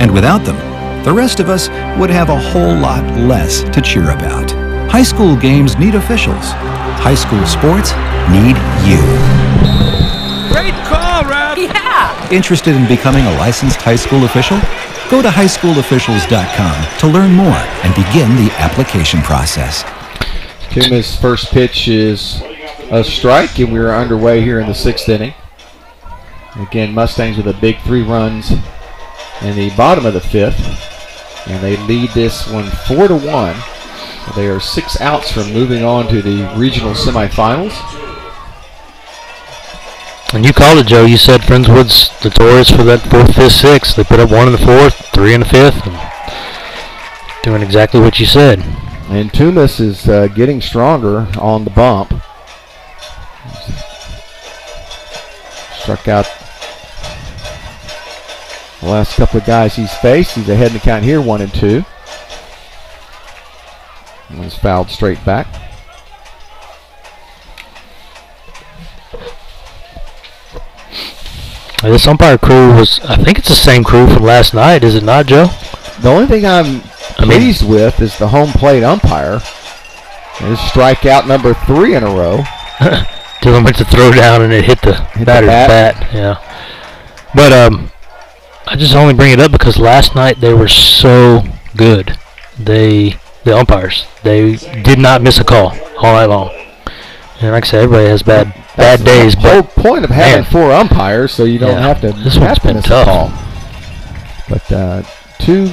G: And without them, the rest of us would have a whole lot less to cheer about. High school games need officials. High school sports need you.
I: Great call, Ralph!
H: Yeah!
G: Interested in becoming a licensed high school official? Go to highschoolofficials.com to learn more and begin the application process.
B: Tuma's first pitch is a strike, and we're underway here in the 6th inning. Again, Mustangs with a big 3 runs in the bottom of the 5th, and they lead this one 4-1. They are 6 outs from moving on to the regional semifinals.
C: And you called it, Joe. You said Friendswood's notorious for that 4th, 5th, 6th. They put up 1 in the 4th, 3 in the 5th, and doing exactly what you said.
B: And Tumas is getting stronger on the bump. Struck out the last couple of guys he's faced. He's ahead in the count here, 1-2. One's fouled straight back.
C: This umpire crew was, I think it's the same crew from last night, is it not, Joe?
B: The only thing I'm pleased with is the home plate umpire. There's strikeout number 3 in a row.
C: Dylan went to throw down and it hit the batter's bat. Yeah. But I just only bring it up because last night they were so good. The umpires, they did not miss a call all night long. And like I said, everybody has bad days.
B: The whole point of having 4 umpires, so you don't have to
C: this one's been
B: miss
C: tough.
B: a call. But 2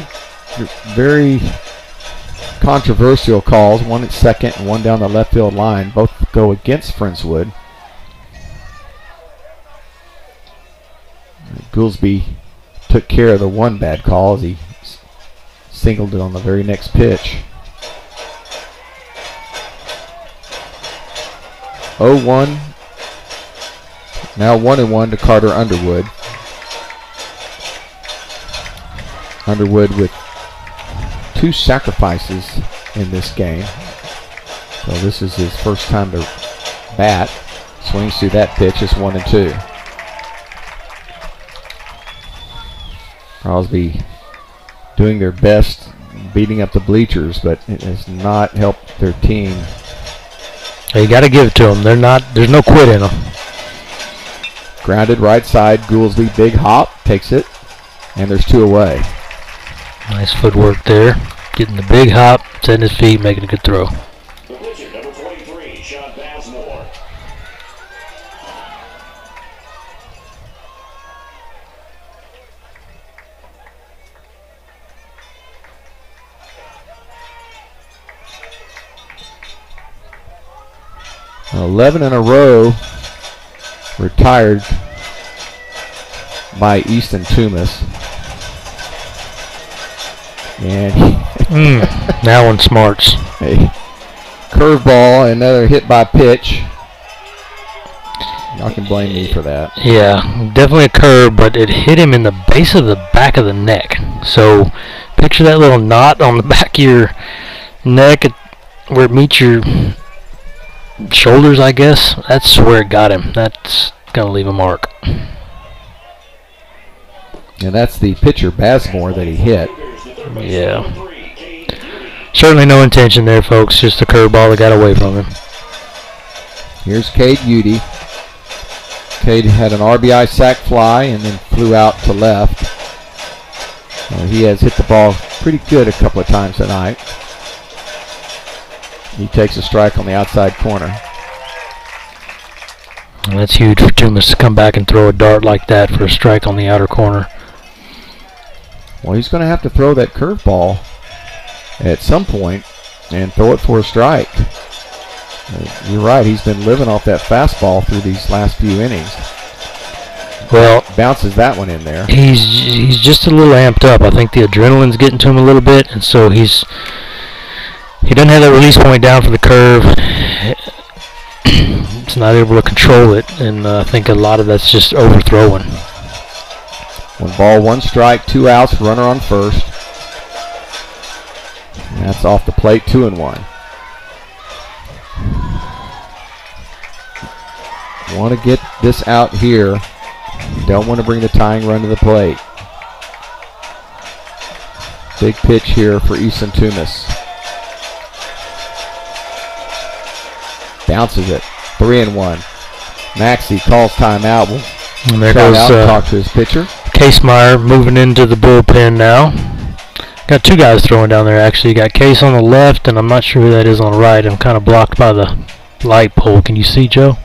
B: very controversial calls, one at second and one down the left field line. Both go against Friendswood. Goolsby took care of the one bad call as he singled it on the very next pitch. 0-1. Now 1-1 to Carter Underwood. Underwood with 2 sacrifices in this game. So this is his first time to bat. Swings through that pitch. It's 1-2. Crosby doing their best, beating up the bleachers, but it has not helped their team.
C: You got to give it to them. There's no quit in them.
B: Grounded right side. Goolsby, big hop, takes it, and there's 2 away.
C: Nice footwork there. Getting the big hop, setting his feet, making a good throw.
A: The pitcher, number 23, Sean Bazemore.
B: Well, 11 in a row retired by Easton Toomas. And
C: that one smarts.
B: A curveball, another hit by pitch. Y'all can blame me for that.
C: Yeah, definitely a curve, but it hit him in the base of the back of the neck. So picture that little knot on the back of your neck where it meets your shoulders, I guess. That's where it got him. That's going to leave a mark.
B: And that's the pitcher, Bazemore, that he hit.
C: Yeah. Certainly no intention there, folks. Just a curveball that got away from him.
B: Here's Cade Udy. Cade had an RBI sac fly and then flew out to left. He has hit the ball pretty good a couple of times tonight. He takes a strike on the outside corner.
C: And that's huge for Toomas to come back and throw a dart like that for a strike on the outer corner.
B: Well, he's going to have to throw that curveball at some point and throw it for a strike. You're right, he's been living off that fastball through these last few innings.
C: Well,
B: bounces that one in there.
C: He's just a little amped up. I think the adrenaline's getting to him a little bit, and so he doesn't have that release point down for the curve. He's not able to control it, and I think a lot of that's just overthrowing.
B: 1 ball, 1 strike, 2 outs, runner on first. And that's off the plate, 2-1. Want to get this out here. Don't want to bring the tying run to the plate. Big pitch here for Easton Toomas. Bounces it. 3-1. Maxey calls timeout.
C: And there goes
B: talk to his pitcher.
C: Casemeyer moving into the bullpen now. Got 2 guys throwing down there, actually. You got Case on the left, and I'm not sure who that is on the right. I'm kind of blocked by the light pole. Can you see, Joe?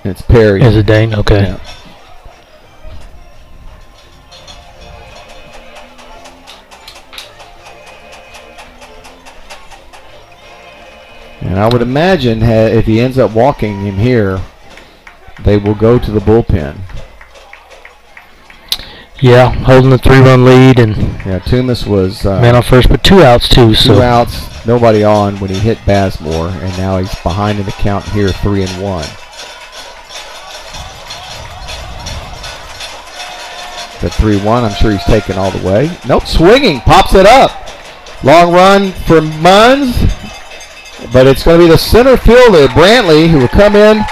B: It's Perry.
C: Is it Dane? Okay.
B: Yeah. And I would imagine if he ends up walking him here, they will go to the bullpen.
C: Yeah, holding the 3-run lead, and
B: yeah, Toomas was
C: man on first, but 2 outs too.
B: 2 outs, nobody on when he hit Bazemore, and now he's behind in the count here, 3-1. The 3-1, I'm sure he's taken all the way. Nope, swinging, pops it up. Long run for Munns, but it's going to be the center fielder, Brantley, who will come in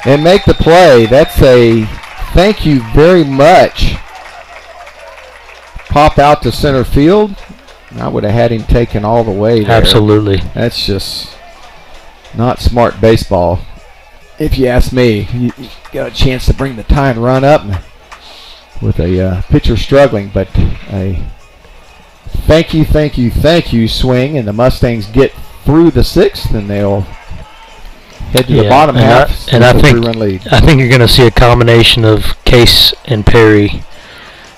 B: and make the play. That's a thank you very much. Pop out to center field. I would have had him taken all the way there.
C: Absolutely.
B: That's just not smart baseball, if you ask me. You got a chance to bring the tying run up and with a pitcher struggling, but a thank you swing, and the Mustangs get through the 6th, and they'll head to the bottom half.
C: And I think
B: 3-run lead.
C: I think you're going to see a combination of Case and Perry,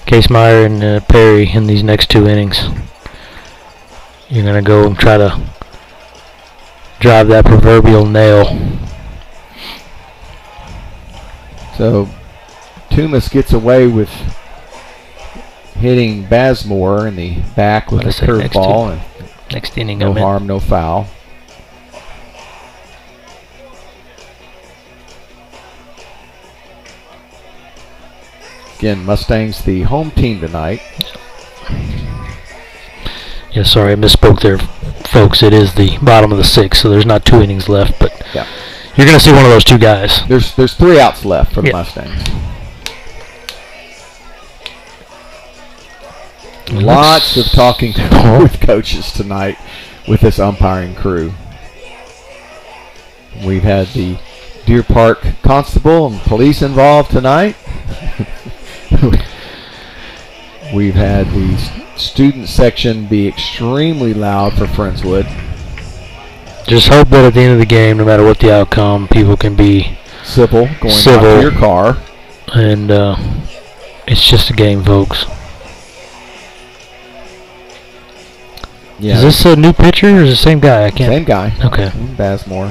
C: Case Meyer and Perry in these next 2 innings. You're going to go and try to drive that proverbial nail.
B: So Toomas gets away with hitting Bazemore in the back with a curveball, and
C: next inning,
B: no harm, no foul. Again, Mustangs the home team tonight.
C: Yeah, sorry, I misspoke there, folks. It is the bottom of the 6th, so there's not 2 innings left, but you're going to see one of those 2 guys.
B: There's 3 outs left for the Mustangs. Lots of talking with coaches tonight with this umpiring crew. We've had the Deer Park Constable and police involved tonight. We've had the student section be extremely loud for Friendswood.
C: Just hope that at the end of the game, no matter what the outcome, people can be
B: civil going out to your car.
C: And it's just a game, folks.
B: Yeah.
C: Is this a new pitcher or is it the same guy? I can't.
B: Same guy.
C: Okay.
B: Bazemore.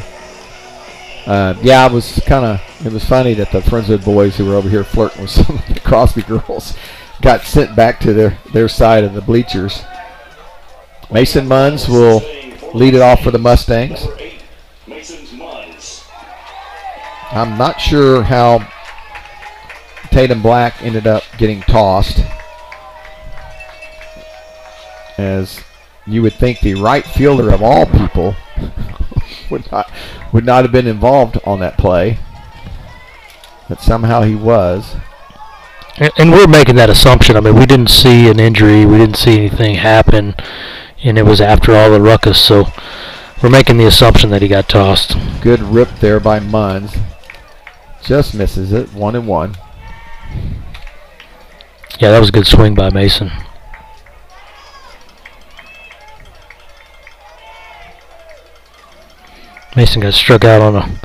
B: Yeah, it was funny that the Friendswood boys who were over here flirting with some of the Crosby girls got sent back to their side of the bleachers. Mason Munns will lead it off for the Mustangs. I'm not sure how Tatum Black ended up getting tossed, as you would think the right fielder of all people would not have been involved on that play, but somehow he was.
C: And we're making that assumption. I mean, we didn't see an injury, we didn't see anything happen, and it was after all the ruckus, so we're making the assumption that he got tossed.
B: Good rip there by Munns. Just misses it, 1-1.
C: Yeah, that was a good swing by Mason. Mason got struck out on a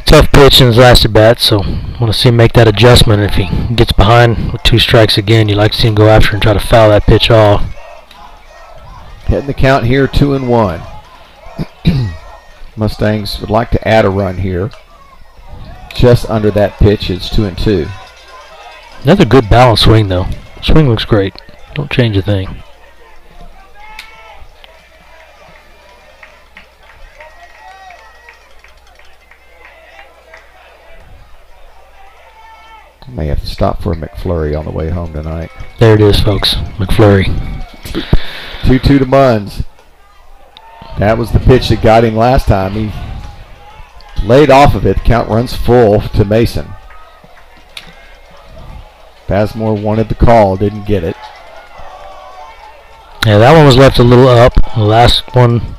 C: tough pitch in his last at bat, so I want to see him make that adjustment. If he gets behind with 2 strikes again, you'd like to see him go after and try to foul that pitch off.
B: Hitting the count here, 2-1. Mustangs would like to add a run here. Just under that pitch, it's 2-2.
C: Another good balanced swing, though. Swing looks great. Don't change a thing.
B: May have to stop for a McFlurry on the way home tonight.
C: There it is, folks. McFlurry.
B: 2-2 to Munns. That was the pitch that got him last time. He laid off of it. Count runs full to Mason. Bazemore wanted the call, didn't get it.
C: Yeah, that one was left a little up. The last one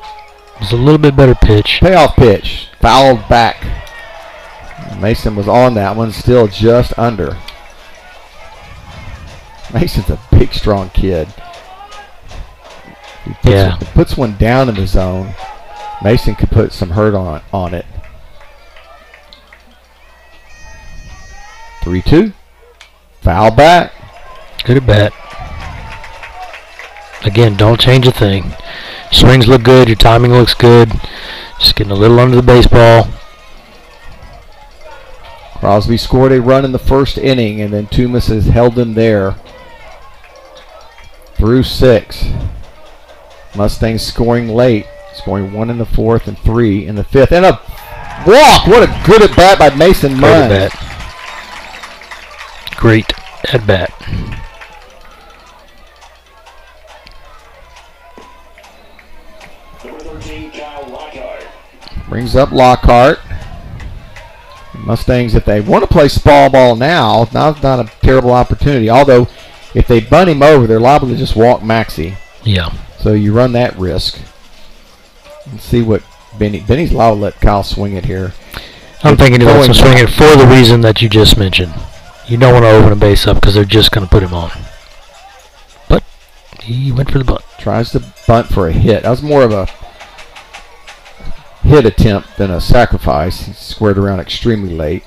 C: was a little bit better pitch.
B: Payoff pitch. Fouled back. Mason was on that one, still just under. Mason's a big, strong kid. He puts one down in the zone. Mason could put some hurt on it. 3-2. Foul back.
C: Good at bat. Again, don't change a thing. Swings look good. Your timing looks good. Just getting a little under the baseball.
B: Crosby scored a run in the first inning, and then Toomas has held him there through 6. Mustangs scoring late, scoring 1 in the 4th and 3 in the 5th. And a walk! What a good at bat by Mason Munns.
C: Great at bat.
B: Brings up Lockhart. Mustangs, if they want to play small ball now, now's not a terrible opportunity. Although, if they bunt him over, they're liable to just walk Maxey.
C: Yeah.
B: So you run that risk. Let's see what Benny's liable to let Kyle swing it here.
C: I'm thinking he wants to swing it for the reason that you just mentioned. You don't want to open a base up because they're just going to put him on. But he went for the bunt.
B: Tries to bunt for a hit. That was more of a hit attempt than a sacrifice. He squared around extremely late.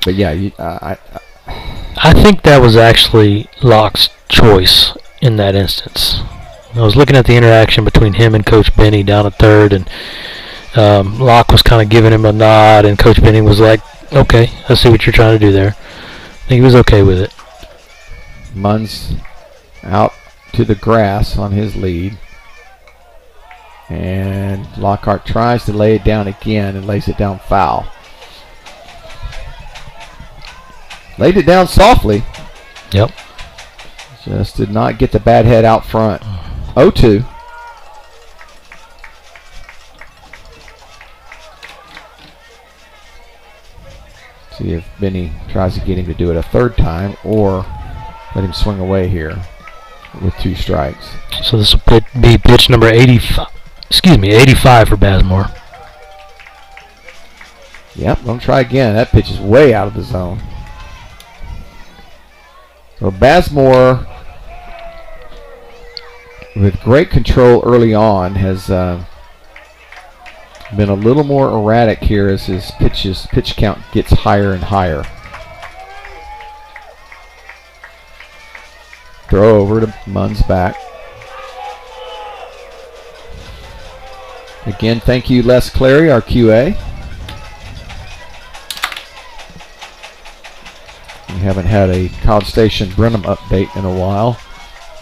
B: But yeah,
C: I think that was actually Locke's choice in that instance. I was looking at the interaction between him and Coach Benny down at third, and Locke was kind of giving him a nod, and Coach Benny was like, okay, I see what you're trying to do there. I think he was okay with it.
B: Munn's out to the grass on his lead. And Lockhart tries to lay it down again and lays it down foul. Laid it down softly.
C: Yep.
B: Just did not get the bad head out front. 0-2. See if Benny tries to get him to do it a third time or let him swing away here with 2 strikes.
C: So this will be pitch number 85. Excuse me, 85 for Bazemore.
B: Yep, don't try again. That pitch is way out of the zone. So Bazemore, with great control early on, has been a little more erratic here as his pitch count gets higher and higher. Throw over to Munn's back. Again, thank you, Les Clary, our QA. We haven't had a College Station Brenham update in a while.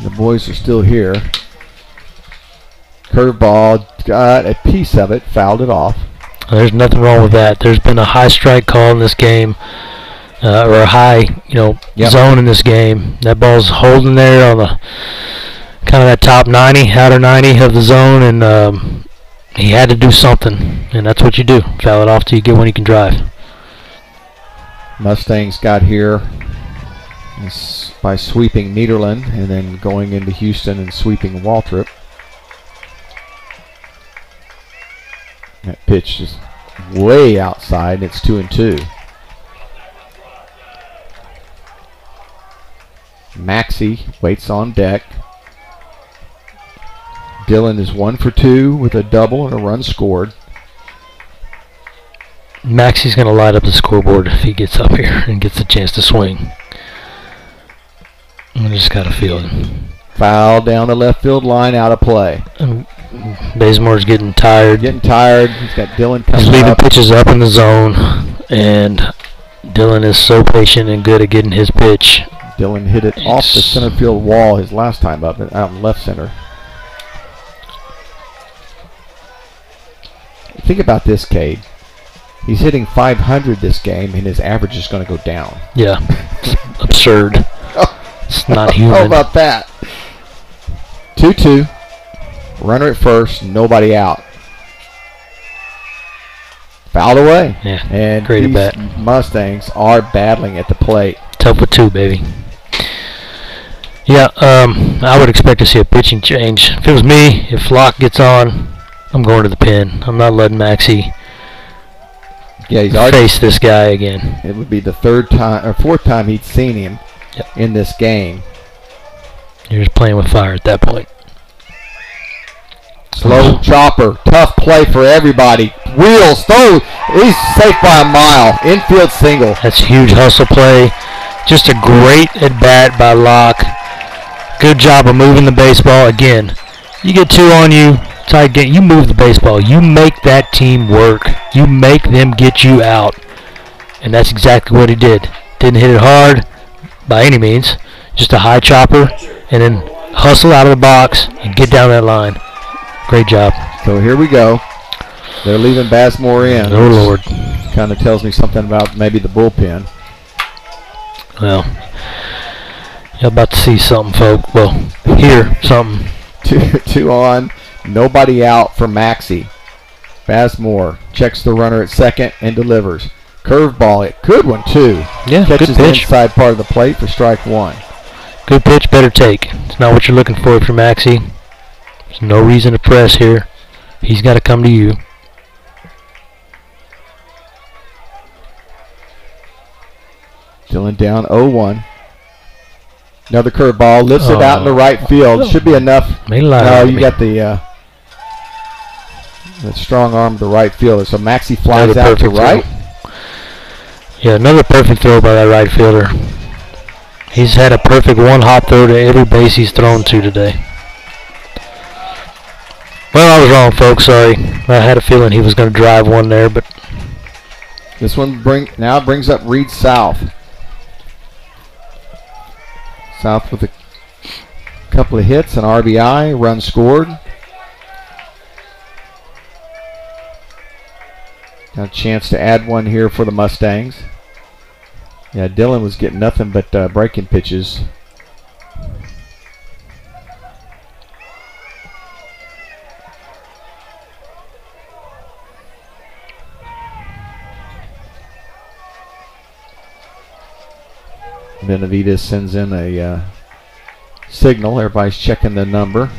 B: The boys are still here. Curveball, got a piece of it, fouled it off.
C: There's nothing wrong with that. There's been a high strike call in this game, or a high, zone in this game. That ball's holding there on the kind of that top 90, outer 90 of the zone, and he had to do something, and that's what you do. Foul it off till you get one you can drive.
B: Mustangs got here by sweeping Nederland and then going into Houston and sweeping Waltrip. That pitch is way outside, and it's 2-2. Maxey waits on deck. Dylan is 1 for 2 with a double and a run scored.
C: Maxey's going to light up the scoreboard if he gets up here and gets a chance to swing. I just got a feeling.
B: Foul down the left field line, out of play.
C: Bazemore's getting tired.
B: He's got Dylan coming
C: He's leaving
B: up.
C: pitches up in the zone, and Dylan is so patient and good at getting his pitch.
B: Dylan hit it off the center field wall his last time up, out in left center. Think about this, Cade. He's hitting 500 this game, and his average is going to go down.
C: Yeah, it's absurd. It's not human.
B: How about that? 2-2. Runner at first, nobody out. Fouled away.
C: Yeah,
B: and
C: great
B: these
C: at bat.
B: Mustangs are battling at the plate.
C: Tough with 2, baby. Yeah, I would expect to see a pitching change. If it was me, if Locke gets on, I'm going to the pen. I'm not letting Maxey
B: he's already
C: face this guy again.
B: It would be the 4th time he'd seen him in this game.
C: You're just playing with fire at that point.
B: Slow chopper, tough play for everybody. Wheels, throw. He's safe by a mile. Infield single.
C: That's a huge hustle play. Just a great at bat by Locke. Good job of moving the baseball. Again, you get 2 on you. Tight game. You move the baseball. You make that team work. You make them get you out. And that's exactly what he did. Didn't hit it hard by any means. Just a high chopper and then hustle out of the box and get down that line. Great job.
B: So here we go. They're leaving Bazemore in.
C: Oh, Lord.
B: Kind of tells me something about maybe the bullpen.
C: Well, you're about to see something, folk. Well, hear something.
B: 2 on. Nobody out for Maxey. Bazemore checks the runner at second and delivers. Curveball, good one too.
C: Yeah,
B: catches
C: good
B: the
C: pitch.
B: inside part of the plate for strike 1.
C: Good pitch, better take. It's not what you're looking for if you're Maxey. There's no reason to press here. He's got to come to you.
B: Dillon down 0-1. Another curveball. Lifts it out in the right field. Should be enough. No, you got the strong arm of the right fielder. So Maxey flies out to right.
C: Yeah, another perfect throw by that right fielder. He's had a perfect one-hop throw to every base he's thrown to today. Well, I was wrong, folks. Sorry. I had a feeling he was going to drive one there, but
B: this one now brings up Reed South. South with a couple of hits, an RBI, run scored. Got a chance to add one here for the Mustangs. Yeah, Dillon was getting nothing but breaking pitches. Benavides sends in a signal. Everybody's checking the number.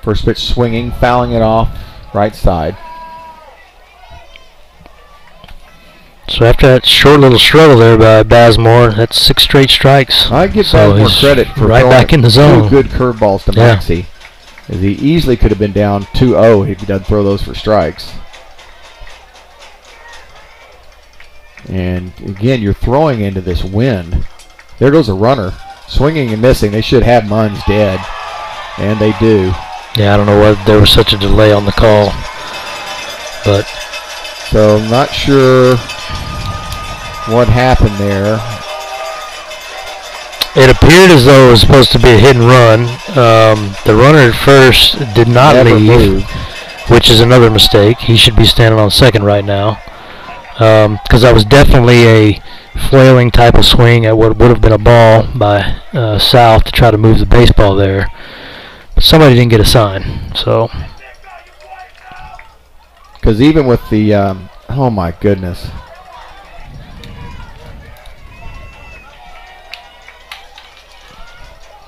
B: First pitch swinging, fouling it off right side.
C: So after that short little struggle there by Bazemore, that's 6 straight strikes.
B: I give Bazemore credit for
C: right back in the zone.
B: 2 good curveballs to Maxey. As he easily could have been down 2-0 if he doesn't throw those for strikes. And again, you're throwing into this wind. There goes a runner. Swinging and missing. They should have Munns dead. And they do.
C: Yeah, I don't know why there was such a delay on the call. But
B: so I'm not sure what happened there.
C: It appeared as though it was supposed to be a hit and run. The runner at first did not leave, which is another mistake. He should be standing on second right now. Because that was definitely a flailing type of swing at what would have been a ball by South to try to move the baseball there. But somebody didn't get a sign, so.
B: Because even with the, oh my goodness.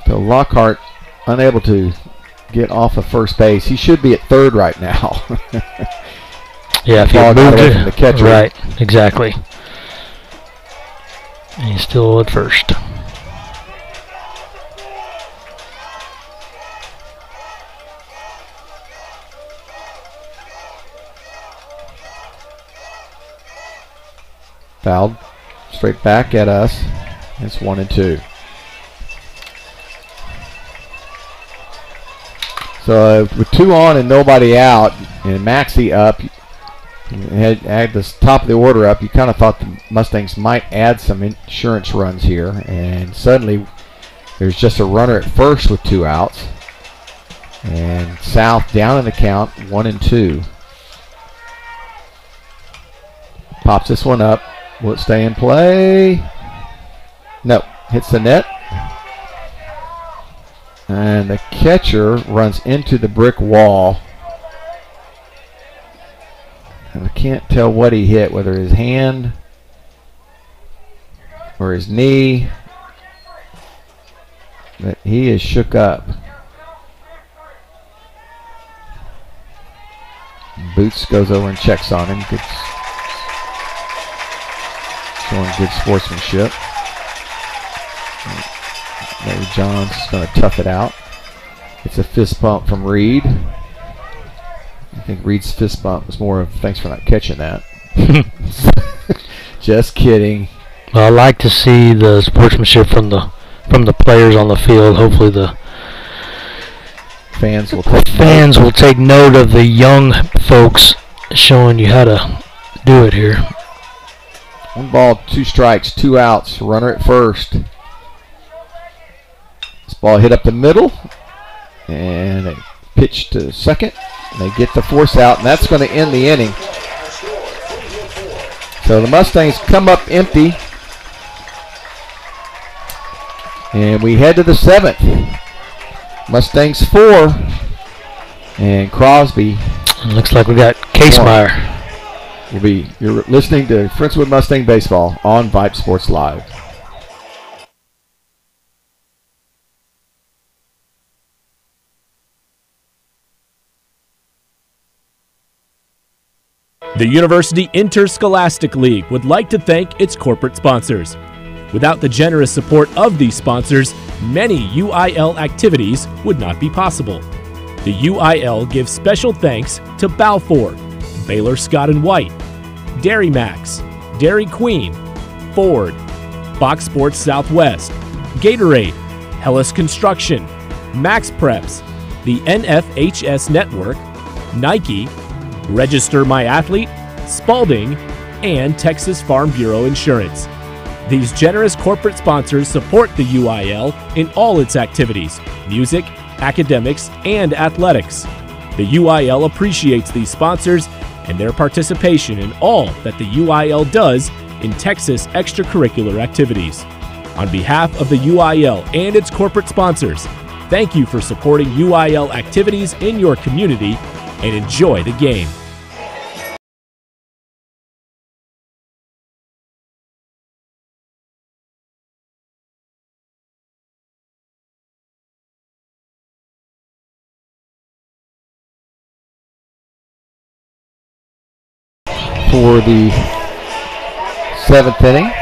B: So Lockhart unable to get off of first base. He should be at third right now.
C: Yeah, if he moved it
B: from the catcher.
C: Right, exactly. And he's still at first.
B: Fouled straight back at us. It's 1-2. So with 2 on and nobody out, and Maxey up, had the top of the order up, you kind of thought the Mustangs might add some insurance runs here, and suddenly there's just a runner at first with 2 outs, and South down in the count, 1-2. Pops this one up. Will it stay in play? No. Hits the net. And the catcher runs into the brick wall. And I can't tell what he hit, whether his hand or his knee. But he is shook up. Boots goes over and checks on him. Showing good sportsmanship. Larry Johns is going to tough it out. It's a fist bump from Reed. I think Reed's fist bump was more of thanks for not catching that. Just kidding.
C: Well, I like to see the sportsmanship from the players on the field. Hopefully the
B: fans will take
C: note of the young folks showing you how to do it here.
B: 1 ball, 2 strikes, 2 outs. Runner at first. This ball hit up the middle, and a pitch to second. And they get the force out, and that's going to end the inning. So the Mustangs come up empty, and we head to the 7th. Mustangs 4, and Crosby.
C: It looks like we got Casemeyer.
B: You're listening to Friendswood Mustang Baseball on Vype Sports Live.
J: The University Interscholastic League would like to thank its corporate sponsors. Without the generous support of these sponsors, many UIL activities would not be possible. The UIL gives special thanks to Balfour, Baylor Scott & White, Dairy Max, Dairy Queen, Ford, Fox Sports Southwest, Gatorade, Hellas Construction, Max Preps, the NFHS Network, Nike, Register My Athlete, Spalding, and Texas Farm Bureau Insurance. These generous corporate sponsors support the UIL in all its activities, music, academics, and athletics. The UIL appreciates these sponsors and their participation in all that the UIL does in Texas extracurricular activities. On behalf of the UIL and its corporate sponsors, thank you for supporting UIL activities in your community and enjoy the game.
B: For the 7th inning.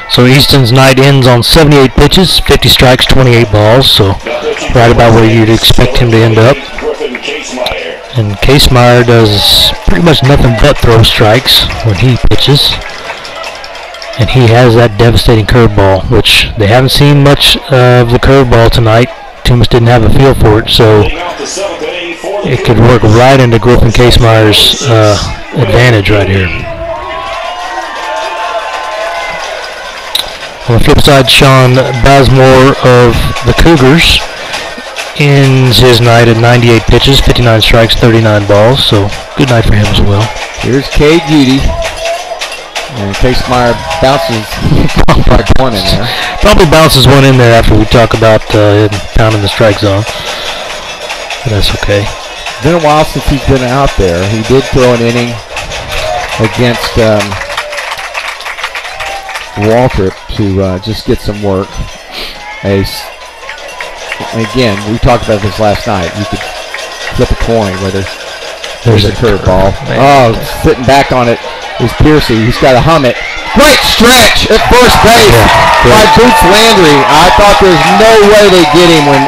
C: So Easton's night ends on 78 pitches, 50 strikes, 28 balls, so right about where you'd expect him to end up. And Casemeyer does pretty much nothing but throw strikes when he pitches. And he has that devastating curveball, which they haven't seen much of the curveball tonight. Toomas didn't have a feel for it, so it could work right into Griffin Casemeyer's advantage right here. On the flip side, Sean Bazemore of the Cougars ends his night at 98 pitches, 59 strikes, 39 balls, so good night for him as well.
B: Here's Cade Udy. And Casemeyer bounces one in there.
C: Probably bounces one in there after we talk about him pounding the strike zone. But that's okay.
B: It's been a while since he's been out there. He did throw an inning against Waltrip to just get some work. Again, we talked about this last night. You could flip a coin whether there's a curveball. Oh, sitting back on it is Piercy. He's got to hum it. Great stretch at first base by Boots Landry. I thought there was no way they'd get him when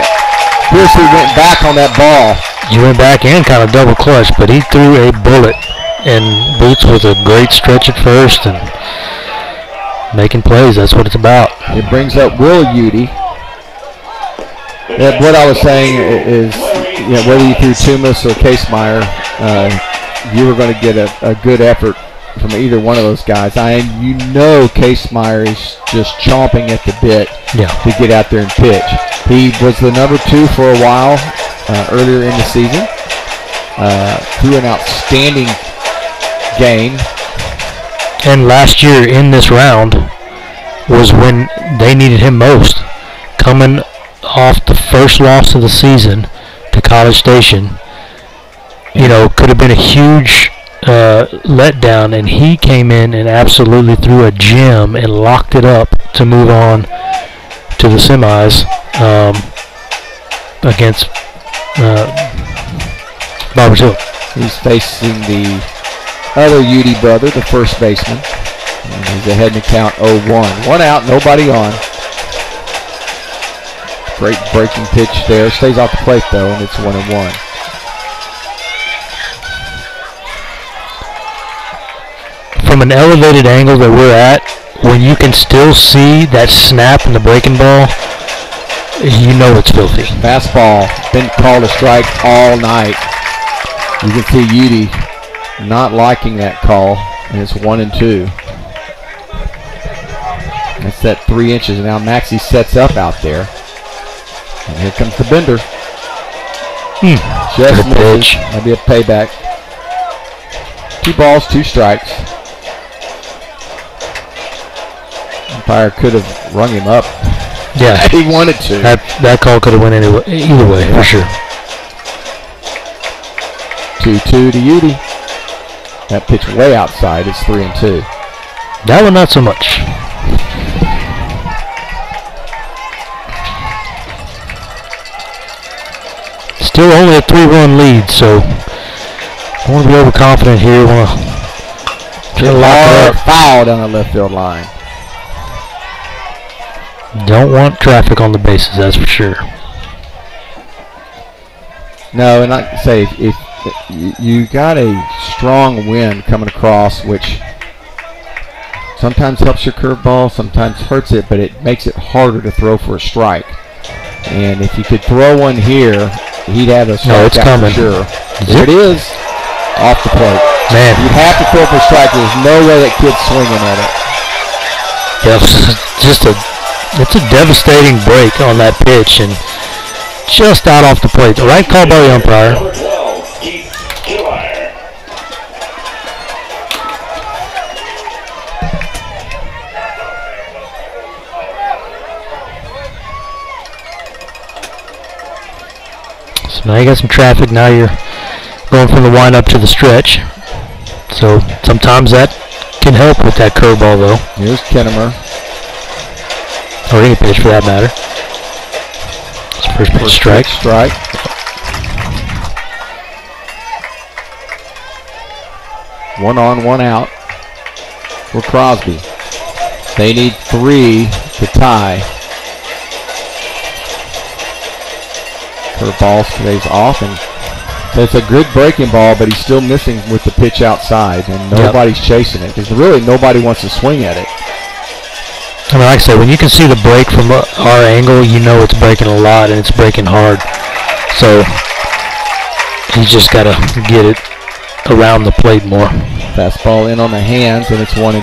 B: Piercy went back on that ball.
C: He went back and kind of double clutch, but he threw a bullet. And Boots with a great stretch at first and making plays. That's what it's about.
B: It brings up Will Udy. What I was saying is, whether you threw Toomas or Casemeyer, you were going to get a good effort from either one of those guys. Casemeyer is just chomping at the bit to get out there and pitch. He was the number 2 for a while earlier in the season. Threw an outstanding game.
C: And last year in this round was when they needed him most. Coming off the first loss of the season to College Station, could have been a huge letdown, and he came in and absolutely threw a gem and locked it up to move on to the semis against Barbers Hill.
B: He's facing the other Udy brother, the first baseman. And he's ahead in the count 0-1. 1 out, nobody on. Great breaking pitch there. Stays off the plate though, and it's 1-1.
C: From an elevated angle that we're at, when you can still see that snap in the breaking ball, you know it's filthy.
B: Fastball, been called a strike all night. You can see Udy not liking that call, and it's 1-2. That's that 3 inches, and now Maxey sets up out there. And here comes the bender. Just misses. Maybe a payback. 2 balls, 2 strikes. Umpire could have rung him up.
C: Yeah,
B: he wanted to.
C: That call could have went either way, for sure.
B: 2-2 to Udy. That pitch way outside. It's 3-2.
C: That one not so much. Still only a 3-run lead, so want to be overconfident here. Want to lock it up.
B: Foul down the left field line.
C: Don't want traffic on the bases, that's for sure.
B: No, and like I say, if you got a strong wind coming across, which sometimes helps your curveball, sometimes hurts it, but it makes it harder to throw for a strike. And if you could throw one here, he'd have a strike.
C: No, it's coming.
B: For sure. There it is, off the plate.
C: Man,
B: you have to throw for a strike. There's no way that kid's swinging at it.
C: Yeah, it's a devastating break on that pitch, and just out off the plate. The right call by the umpire. So now you got some traffic. Now you're going from the windup to the stretch. So sometimes that can help with that curveball, though.
B: Here's Kinnemer.
C: Or any pitch for that matter. It's first pitch strike.
B: Strike. One on, one out for Crosby. They need 3 to tie. Curveball stays off, and so it's a good breaking ball, but he's still missing with the pitch outside, and nobody's chasing it because really nobody wants to swing at it.
C: I mean, like I said, when you can see the break from our angle, you know it's breaking a lot and it's breaking hard. So he's just got to get it around the plate more.
B: Fastball in on the hands, and it's 1-2.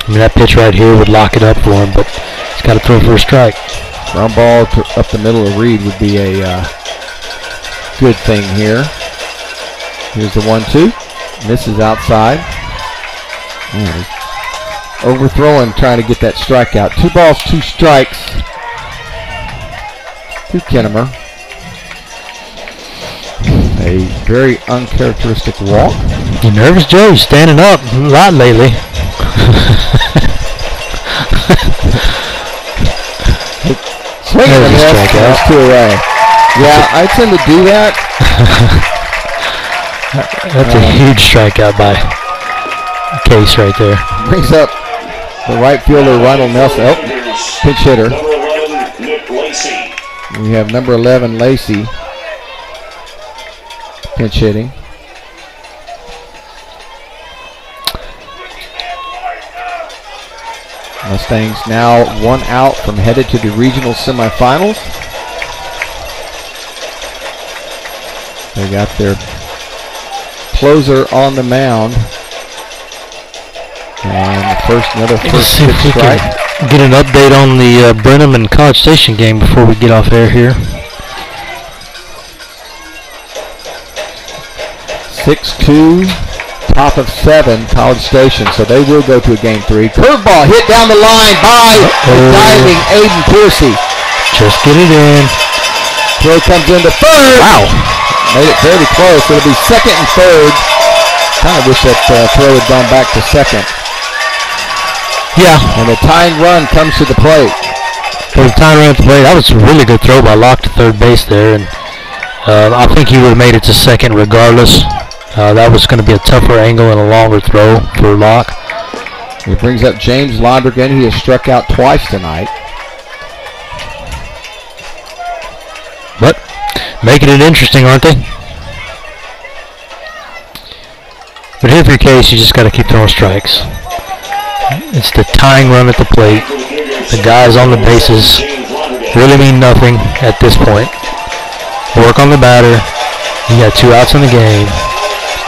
C: I mean, that pitch right here would lock it up for him, but he's got to throw for a strike.
B: Ground ball up the middle of Reed would be a good thing here. Here's the 1-2. Misses outside. Overthrowing, trying to get that strikeout. 2 balls, 2 strikes to Kinnemer. A very uncharacteristic walk.
C: You nervous, Joe? You're standing up a lot lately.
B: Swinging and miss. That's 2 away. Yeah, I tend to do that.
C: That's a huge strikeout by Case right there.
B: Brings up the right fielder, Ronald Nelson. Oh, pinch hitter. We have number 11, Lacey, pinch hitting. Mustangs now 1 out from headed to the regional semifinals. They got their closer on the mound. And another first pitch strike.
C: Get an update on the Brenham and College Station game before we get off air here.
B: 6-2, top of 7, College Station. So they will go to a game 3. Curveball hit down the line by the diving Aiden Piercy.
C: Just get it in.
B: Throw comes into third.
C: Wow.
B: Made it fairly close. It'll be second and third. Kind of wish that throw had gone back to second.
C: Yeah.
B: And the tying run comes to the plate.
C: For the tying run at the plate, that was a really good throw by Locke to third base there. And I think he would have made it to second regardless. That was going to be a tougher angle and a longer throw for Locke.
B: It brings up James Londrigan. He has struck out twice tonight.
C: But making it interesting, aren't they? But here for your case, you just got to keep throwing strikes. It's the tying run at the plate. The guys on the bases really mean nothing at this point. Work on the batter. You got 2 outs in the game.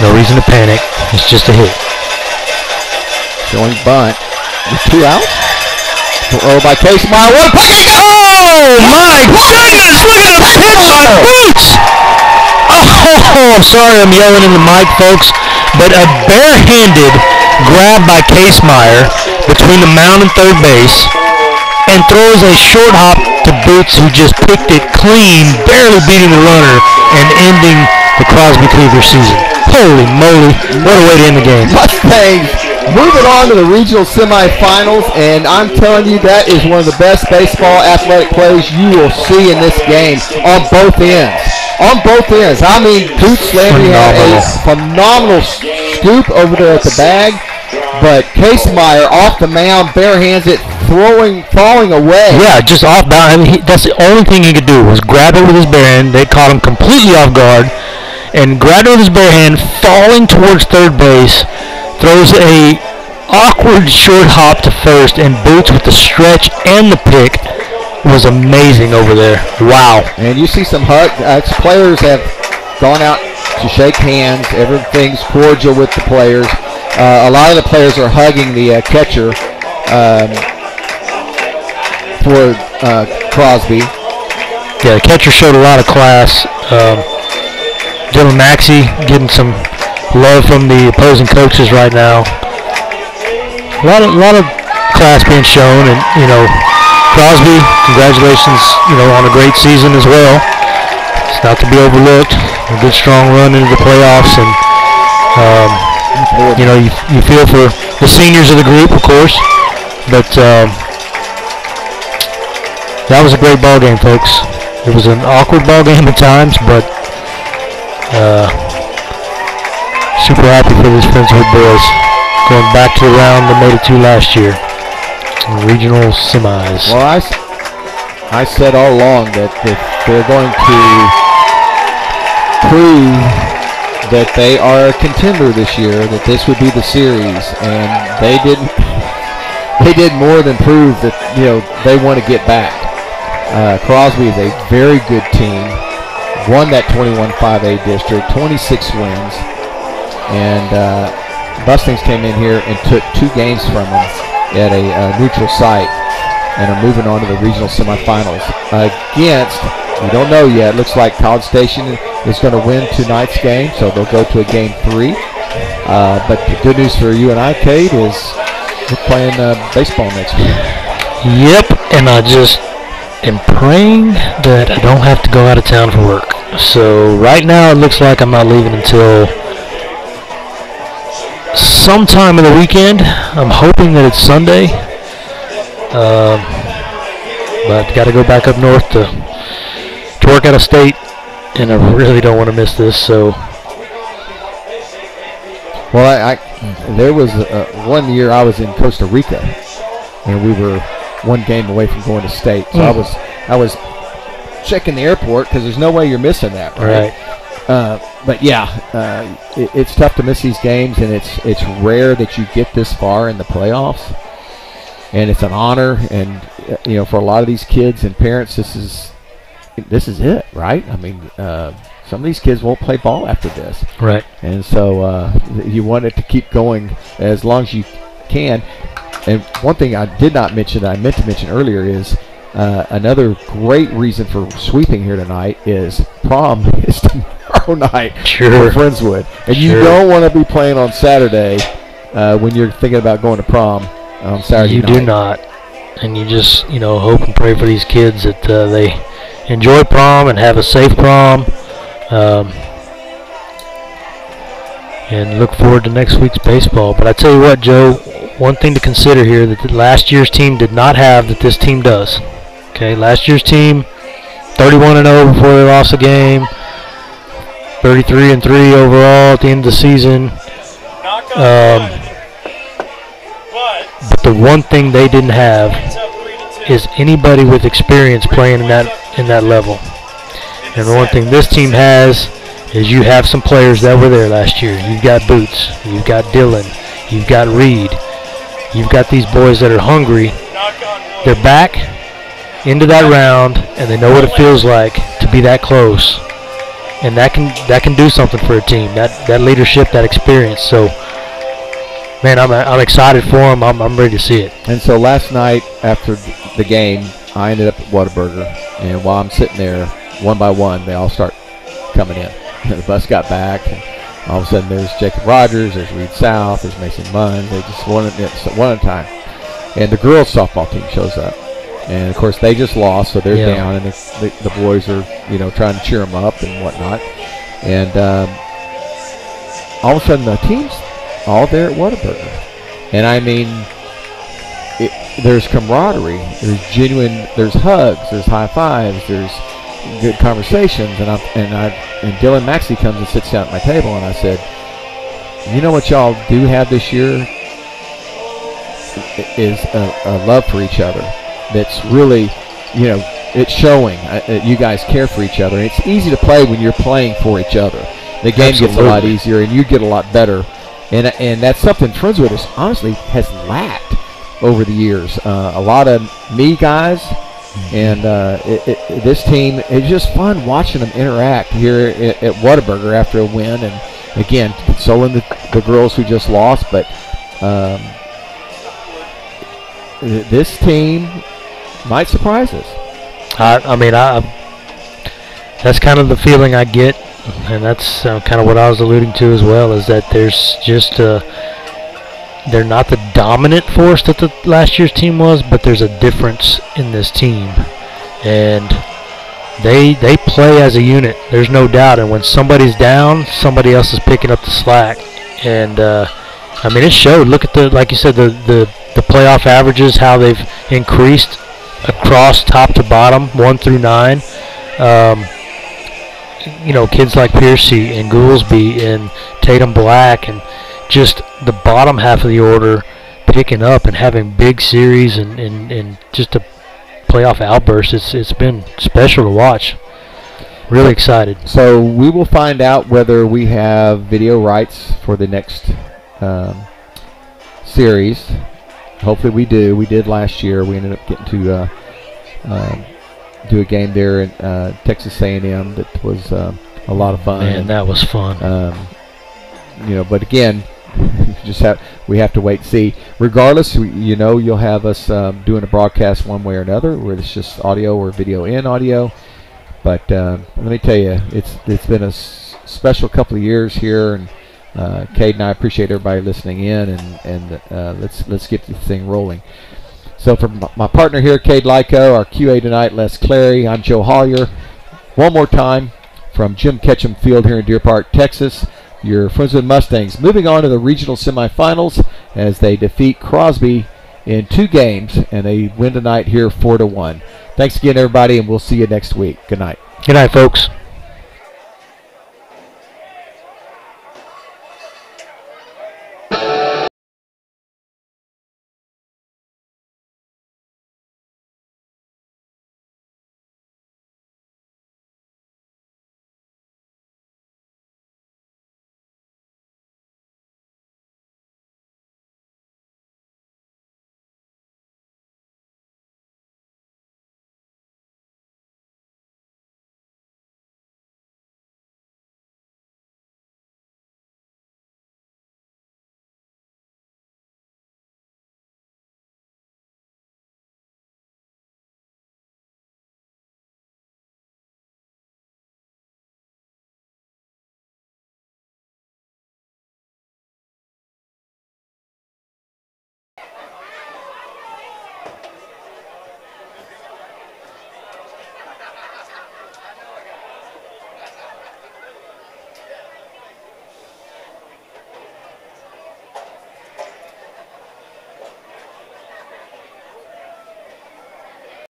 C: No reason to panic. It's just a hit.
B: Showing bunt. With 2 outs. Throw by Case Meyer. One play.
C: Oh my goodness! Look at the pitch on Boots! Oh, I'm sorry I'm yelling in the mic, folks, but a barehanded grab by Case Meyer between the mound and third base, and throws a short hop to Boots, who just picked it clean, barely beating the runner and ending the Crosby Cleaver season. Holy moly, what a way to end the game.
B: Mustangs moving on to the regional semifinals, and I'm telling you, that is one of the best baseball athletic plays you will see in this game on both ends. on both ends. I mean, Boots Landry had a phenomenal scoop over there at the bag, but Casemeyer off the mound, bare hands it, falling away.
C: Yeah, just off bound. I mean, that's the only thing he could do was grab it with his bare hand. They caught him completely off guard, and grabbed it with his bare hand, falling towards third base, throws a awkward short hop to first, and Boots with the stretch and the pick was amazing over there. Wow.
B: And you see some players have gone out to shake hands. Everything's cordial with the players. A lot of the players are hugging the catcher for Crosby.
C: Yeah, the catcher showed a lot of class. Dylan Maxey getting some love from the opposing coaches right now. A lot of class being shown, and Crosby, congratulations, on a great season as well. It's not to be overlooked. A good strong run into the playoffs, and you feel for the seniors of the group, of course, but that was a great ball game, folks. It was an awkward ball game at times, but super happy for these Friendswood boys. Going back to the round they made it to last year. Regional semis.
B: Well, I said all along that if they're going to prove that they are a contender this year, that this would be the series, and they didn't. They did more than prove that they want to get back. Crosby is a very good team. Won that 21-5A district, 26 wins, and Mustangs came in here and took 2 games from them at a neutral site and are moving on to the regional semifinals against, we don't know yet, looks like College Station is going to win tonight's game, so they'll go to a game 3. But the good news for you and I, Cade, is we're playing baseball next week.
C: Yep, and I just am praying that I don't have to go out of town for work. So right now it looks like I'm not leaving until sometime in the weekend. I'm hoping that it's Sunday, but got to go back up north to work out of state, and I really don't want to miss this. So,
B: well, there was one year I was in Costa Rica, and we were 1 game away from going to state. So I was checking the airport because there's no way you're missing that, right? But yeah, it's tough to miss these games, and it's rare that you get this far in the playoffs, and it's an honor. And for a lot of these kids and parents, this is it, right? I mean, some of these kids won't play ball after this,
C: right?
B: And so you want it to keep going as long as you can. And one thing I did not mention that I meant to mention earlier is another great reason for sweeping here tonight is prom is tomorrow night for Friendswood. And you don't want to be playing on Saturday when you're thinking about going to prom on Saturday night.
C: You do not. And you just, hope and pray for these kids that they enjoy prom and have a safe prom. And look forward to next week's baseball. But I tell you what, Joe, one thing to consider here that last year's team did not have that this team does. Okay, last year's team, 31-0 before they lost a game, 33-3 overall at the end of the season. But the one thing they didn't have is anybody with experience playing in that level. And the one thing this team has is you have some players that were there last year. You've got Boots, you've got Dylan, you've got Reed, you've got these boys that are hungry. They're back into that round, and they know what it feels like to be that close, and that can do something for a team. That leadership, that experience. So, man, I'm excited for them. I'm ready to see it.
B: And so last night after the game, I ended up at Whataburger, and while I'm sitting there, one by one, they all start coming in. The bus got back, and all of a sudden there's Jacob Rogers, there's Reed South, there's Mason Munn. They just one at a time. And the girls softball team shows up. And, of course, they just lost, so they're down, and the boys are, trying to cheer them up and whatnot. And all of a sudden the team's all there at Whataburger. And, I mean, there's camaraderie, there's hugs, there's high fives, there's good conversations, and Dylan Maxey comes and sits down at my table, and I said, you know what y'all do have this year is a love for each other. That's really, it's showing. You guys care for each other. And it's easy to play when you're playing for each other. The game gets a lot easier, and you get a lot better. And that's something Friendswood has lacked over the years. A lot of me guys, and this team, it's just fun watching them interact here at Whataburger after a win. And again, consoling the girls who just lost, but this team might surprise us.
C: That's kind of the feeling I get, and that's kind of what I was alluding to as well, is that there's just they're not the dominant force that the last year's team was, but there's a difference in this team, and they play as a unit. There's no doubt, and when somebody's down, somebody else is picking up the slack, and it showed. Look at like you said, the playoff averages, how they've increased across top to bottom, 1 through 9. Kids like Piercy and Goolsby and Tatum Black, and just the bottom half of the order picking up and having big series and just a playoff outburst. It's been special to watch. Really excited.
B: So we will find out whether we have video rights for the next series. Hopefully we do. We did last year. We ended up getting to do a game there in Texas A&M that was a lot of fun.
C: Man, that was fun.
B: But again, we have to wait and see. Regardless, you'll have us doing a broadcast one way or another, where it's just audio or video and audio. But let me tell you, it's been a special couple of years here, and Cade and I appreciate everybody listening in, and let's get this thing rolling. So for my partner here, Cade Lyko, our QA tonight, Les Clary, I'm Joe Hollier. One more time from Jim Ketchum Field here in Deer Park, Texas, your Friendswood Mustangs moving on to the regional semifinals as they defeat Crosby in 2 games, and they win tonight here 4-1. Thanks again, everybody, and we'll see you next week. Good night.
C: Good night, folks.